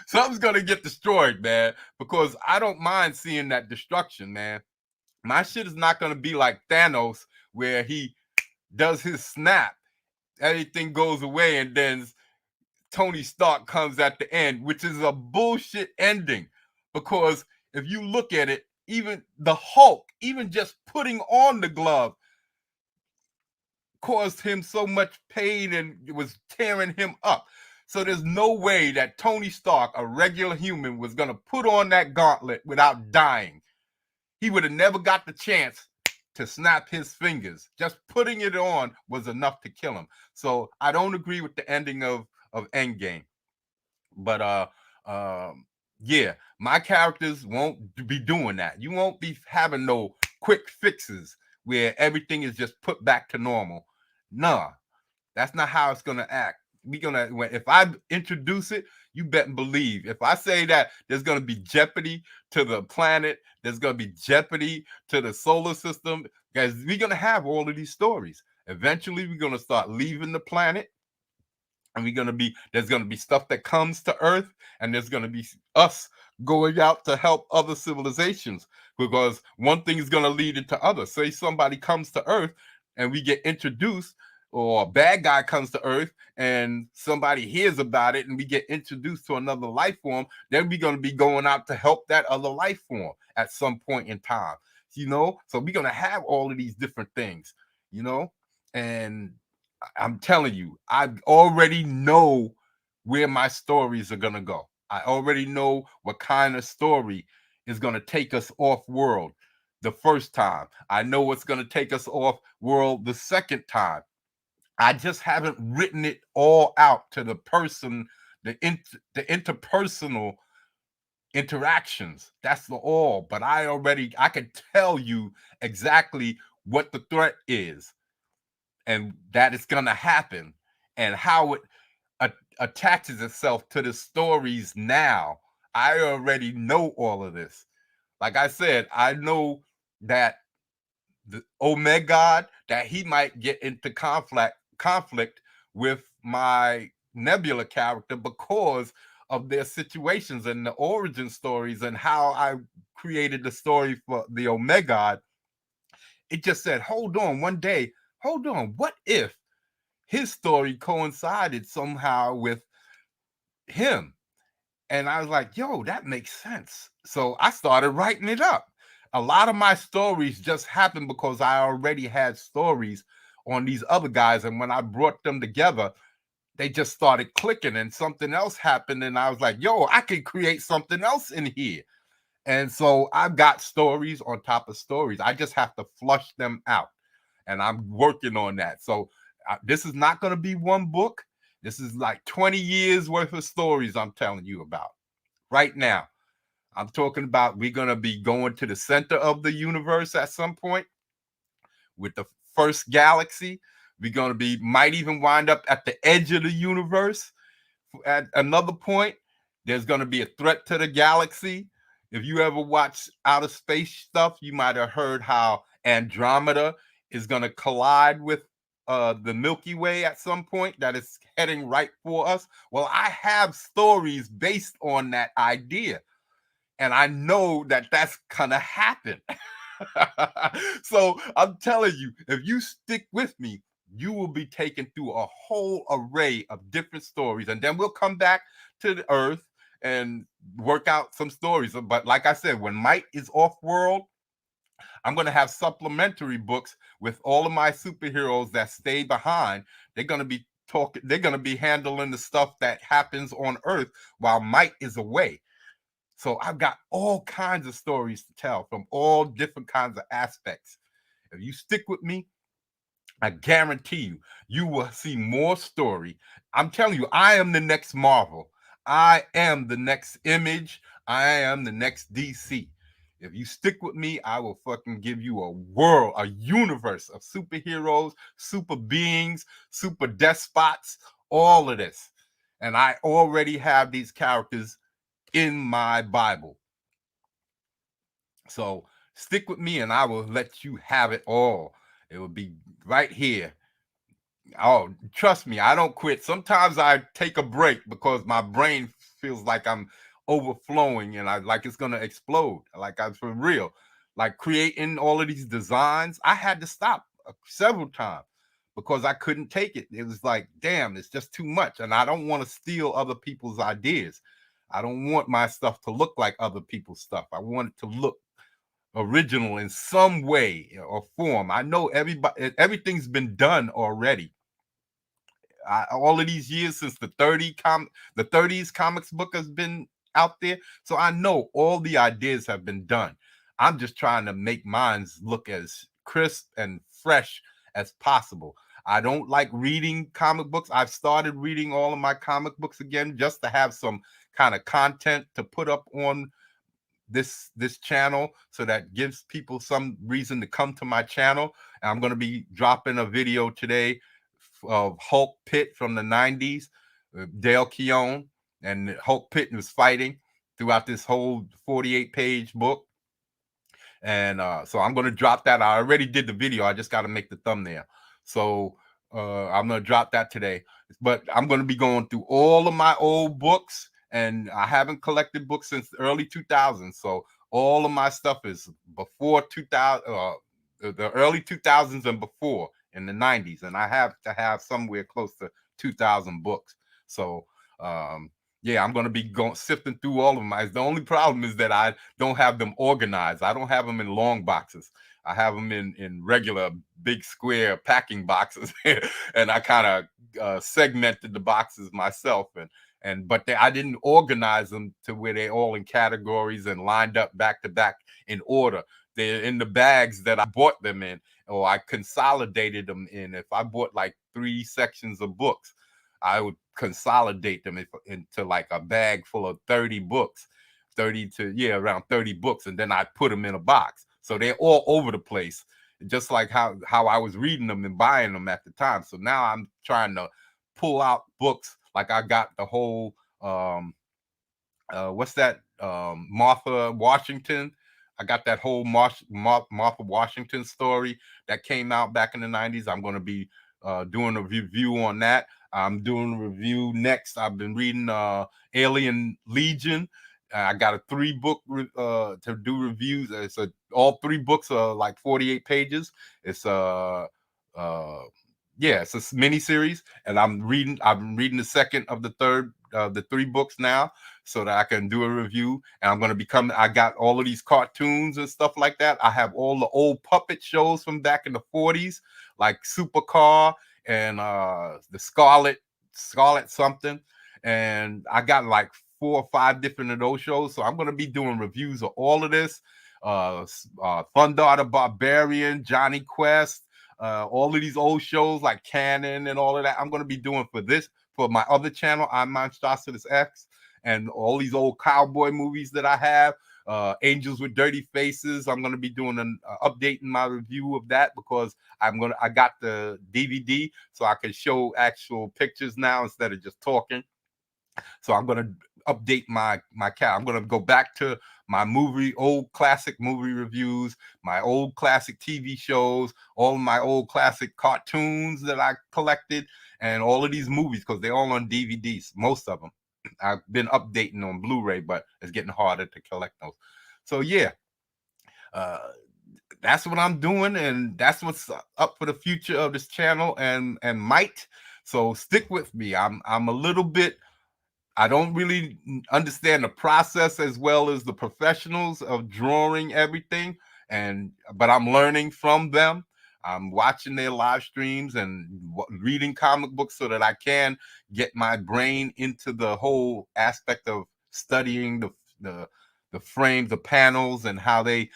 Something's gonna get destroyed, man, because I don't mind seeing that destruction, man. My shit is not gonna be like Thanos, where he does his snap, everything goes away, and then Tony Stark comes at the end, which is a bullshit ending. Because if you look at it, even the Hulk, even just putting on the glove, caused him so much pain and it was tearing him up. So there's no way that Tony Stark, a regular human, was going to put on that gauntlet without dying. He would have never got the chance to snap his fingers. Just putting it on was enough to kill him. So I don't agree with the ending of Endgame. But yeah, my characters won't be doing that. You won't be having no quick fixes where everything is just put back to normal. Nah, that's not how it's gonna act. If I introduce it, you bet and believe. If I say that there's gonna be jeopardy to the planet, there's gonna be jeopardy to the solar system, guys, we're gonna have all of these stories. Eventually, we're gonna start leaving the planet, and there's gonna be stuff that comes to Earth, and there's gonna be us going out to help other civilizations, because one thing is gonna lead into other. Say somebody comes to Earth and we get introduced, or a bad guy comes to Earth and somebody hears about it and we get introduced to another life form, then we're gonna be going out to help that other life form at some point in time. So we're gonna have all of these different things, and I'm telling you, I already know where my stories are gonna go. I already know what kind of story is gonna take us off world the first time. I know what's gonna take us off world the second time. I just haven't written it all out to the person, the interpersonal interactions. That's all. But I can tell you exactly what the threat is, and that it's gonna happen, and how it attaches itself to the stories now. I already know all of this. Like I said, I know that the Omega, that he might get into conflict with my Nebula character because of their situations and the origin stories and how I created the story for the Omega. It just said, hold on, one day, hold on, what if his story coincided somehow with him? And I was like, yo, that makes sense. So I started writing it up. A lot of my stories just happened because I already had stories on these other guys. And when I brought them together, they just started clicking and something else happened. And I was like, yo, I can create something else in here. And so I've got stories on top of stories. I just have to flush them out. And I'm working on that. So this is not going to be one book. This is like 20 years worth of stories I'm telling you about right now. I'm talking about we're going to be going to the center of the universe at some point with the first galaxy. We're going to might even wind up at the edge of the universe. At another point, there's going to be a threat to the galaxy. If you ever watch outer space stuff, you might have heard how Andromeda is going to collide with the Milky Way at some point, that is heading right for us. Well, I have stories based on that idea, and I know that that's going to happen. So I'm telling you, if you stick with me, you will be taken through a whole array of different stories, and then we'll come back to the Earth and work out some stories. But like I said, when Mike is off world, I'm going to have supplementary books with all of my superheroes that stay behind. They're going to be talking, they're going to be handling the stuff that happens on Earth while Mike is away. So I've got all kinds of stories to tell from all different kinds of aspects. If you stick with me, I guarantee you, you will see more story. I'm telling you, I am the next Marvel. I am the next Image. I am the next DC. If you stick with me, I will fucking give you a world, a universe of superheroes, super beings, super despots, all of this. And I already have these characters in my Bible. So stick with me and I will let you have it all. It will be right here. Oh, trust me, I don't quit. Sometimes I take a break because my brain feels like I'm overflowing and I like it's gonna explode. Like I'm for real. Like creating all of these designs, I had to stop several times because I couldn't take it. It was like, damn, it's just too much. And I don't want to steal other people's ideas. I don't want my stuff to look like other people's stuff. I want it to look original in some way or form. I know everything's been done already. All of these years since the 30s comics book has been out there, so I know all the ideas have been done. I'm just trying to make mine look as crisp and fresh as possible. I don't like reading comic books. I've started reading all of my comic books again just to have some kind of content to put up on this channel, so that gives people some reason to come to my channel. And I'm going to be dropping a video today of Hulk Pitt from the 90s, Dale Keown, and Hulk Pitt was fighting throughout this whole 48-page book. And so I'm going to drop that. I already did the video. I just got to make the thumbnail. So I'm going to drop that today. But I'm going to be going through all of my old books, and I haven't collected books since the early 2000s. So all of my stuff is before 2000, the early 2000s and before, in the 90s. And I have to have somewhere close to 2,000 books. So yeah, I'm going to be going sifting through all of them. The only problem is that I don't have them organized. I don't have them in long boxes. I have them in regular big square packing boxes, and I kind of segmented the boxes myself. But I didn't organize them to where they're all in categories and lined up back to back in order. They're in the bags that I bought them in, or I consolidated them in. If I bought like 3 sections of books, I would consolidate them into like a bag full of 30 books, 30 to, yeah, around 30 books. And then I put them in a box. So they're all over the place, just like how I was reading them and buying them at the time. So now I'm trying to pull out books. Like I got the whole, what's that? Martha Washington. I got that whole Martha Washington story that came out back in the 90s. I'm going to be doing a review on that. I'm doing a review next. I've been reading Alien Legion. I got a 3-book to do reviews. All 3 books are like 48 pages. It's yeah, it's a mini series, and I'm reading the second of the third the 3 books now, so that I can do a review. And I'm going to become, I got all of these cartoons and stuff like that. I have all the old puppet shows from back in the 40s, like Supercar and the Scarlet something. And I got like 4 or 5 different of those shows. So I'm going to be doing reviews of all of this. Thunder the Barbarian, Johnny Quest, all of these old shows like Cannon and all of that. I'm going to be doing for my other channel, I'm Monstrosities X, and all these old cowboy movies that I have, Angels with Dirty Faces. I'm going to be doing updating my review of that because I got the DVD, so I can show actual pictures now instead of just talking. So I'm going to update my I'm going to go back to my old classic movie reviews, my old classic TV shows, all of my old classic cartoons that I collected, and all of these movies, because they're all on DVDs, most of them. I've been updating on Blu-ray, but it's getting harder to collect those. So yeah, that's what I'm doing, and that's what's up for the future of this channel and might. So stick with me. I'm a little bit, I don't really understand the process as well as the professionals of drawing everything, but I'm learning from them. I'm watching their live streams and reading comic books so that I can get my brain into the whole aspect of studying the frames, the panels, and how they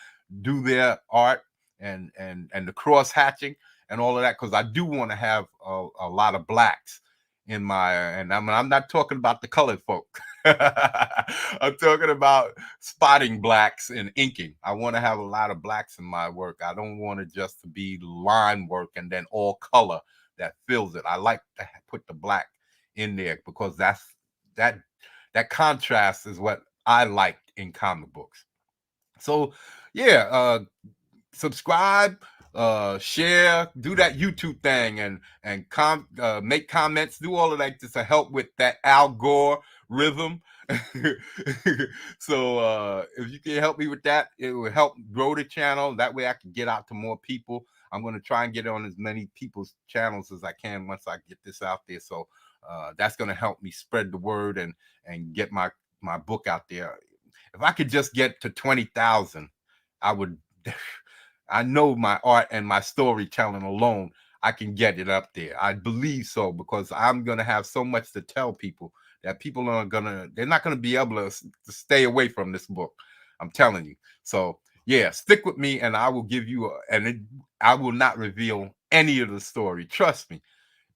do their art, and the cross hatching. and all of that, because I do want to have a lot of blacks in my, and I'm not talking about the colored folk. I'm talking about spotting blacks and inking. I want to have a lot of blacks in my work. I don't want it just to be line work and then all color that fills it. I like to put the black in there because that that contrast is what I liked in comic books. So yeah, subscribe, share, do that YouTube thing, and make comments, do all of that just to help with that Al Gore rhythm. So if you can help me with that, it will help grow the channel. That way I can get out to more people. I'm going to try and get on as many people's channels as I can once I get this out there. So that's going to help me spread the word and get my book out there. If I could just get to 20,000, I would. I know my art and my storytelling alone, I can get it up there. I believe so, because I'm gonna have so much to tell people that people they're not gonna be able to stay away from this book. I'm telling you. So yeah, stick with me, and I will give you I will not reveal any of the story. Trust me.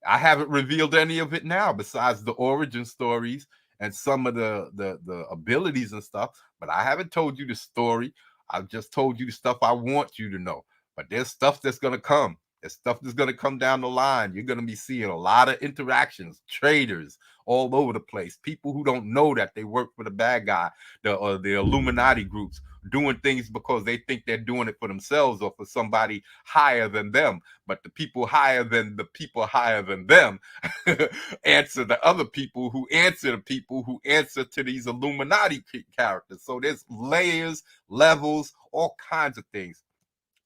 I haven't revealed any of it now, besides the origin stories and some of the abilities and stuff. But I haven't told you the story. I've just told you the stuff I want you to know. But there's stuff that's gonna come. There's stuff that's gonna come down the line. You're gonna be seeing a lot of interactions, traders all over the place, people who don't know that they work for the bad guy, the Illuminati groups, doing things because they think they're doing it for themselves or for somebody higher than them. But the people higher than the people higher than them answer the other people who answer the people who answer to these Illuminati characters. So there's layers, levels, all kinds of things.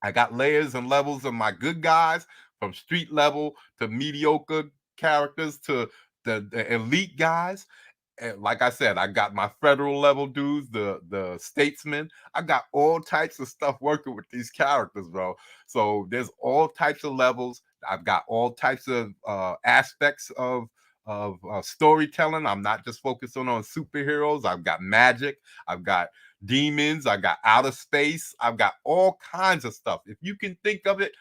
I got layers and levels of my good guys, from street level to mediocre characters to the elite guys. And like I said, I got my federal level dudes, the statesmen. I got all types of stuff working with these characters, bro. So there's all types of levels. I've got all types of aspects of storytelling. I'm not just focusing on superheroes. I've got magic. I've got demons. I got outer space. I've got all kinds of stuff. If you can think of it,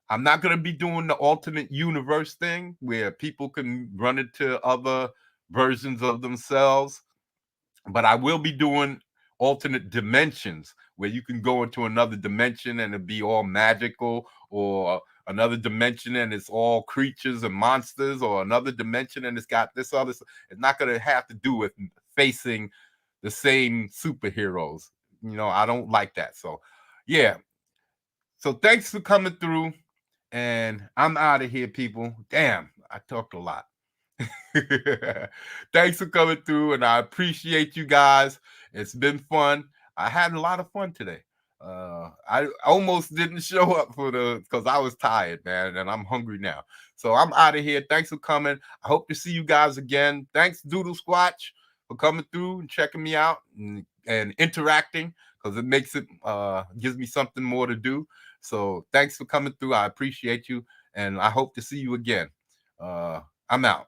I'm not going to be doing the alternate universe thing where people can run into other versions of themselves, but I will be doing alternate dimensions where you can go into another dimension and it'll be all magical, or another dimension and it's all creatures and monsters, or another dimension and it's got this other. It's not going to have to do with facing the same superheroes. I don't like that. So, yeah. So thanks for coming through. And I'm out of here, people. Damn, I talked a lot. Thanks for coming through, and I appreciate you guys. It's been fun. I had a lot of fun today. I almost didn't show up because I was tired, man, and I'm hungry now. So I'm out of here. Thanks for coming. I hope to see you guys again. Thanks, Doodle Squatch, for coming through and checking me out and interacting, because it makes it gives me something more to do. So thanks for coming through. I appreciate you, and I hope to see you again. I'm out.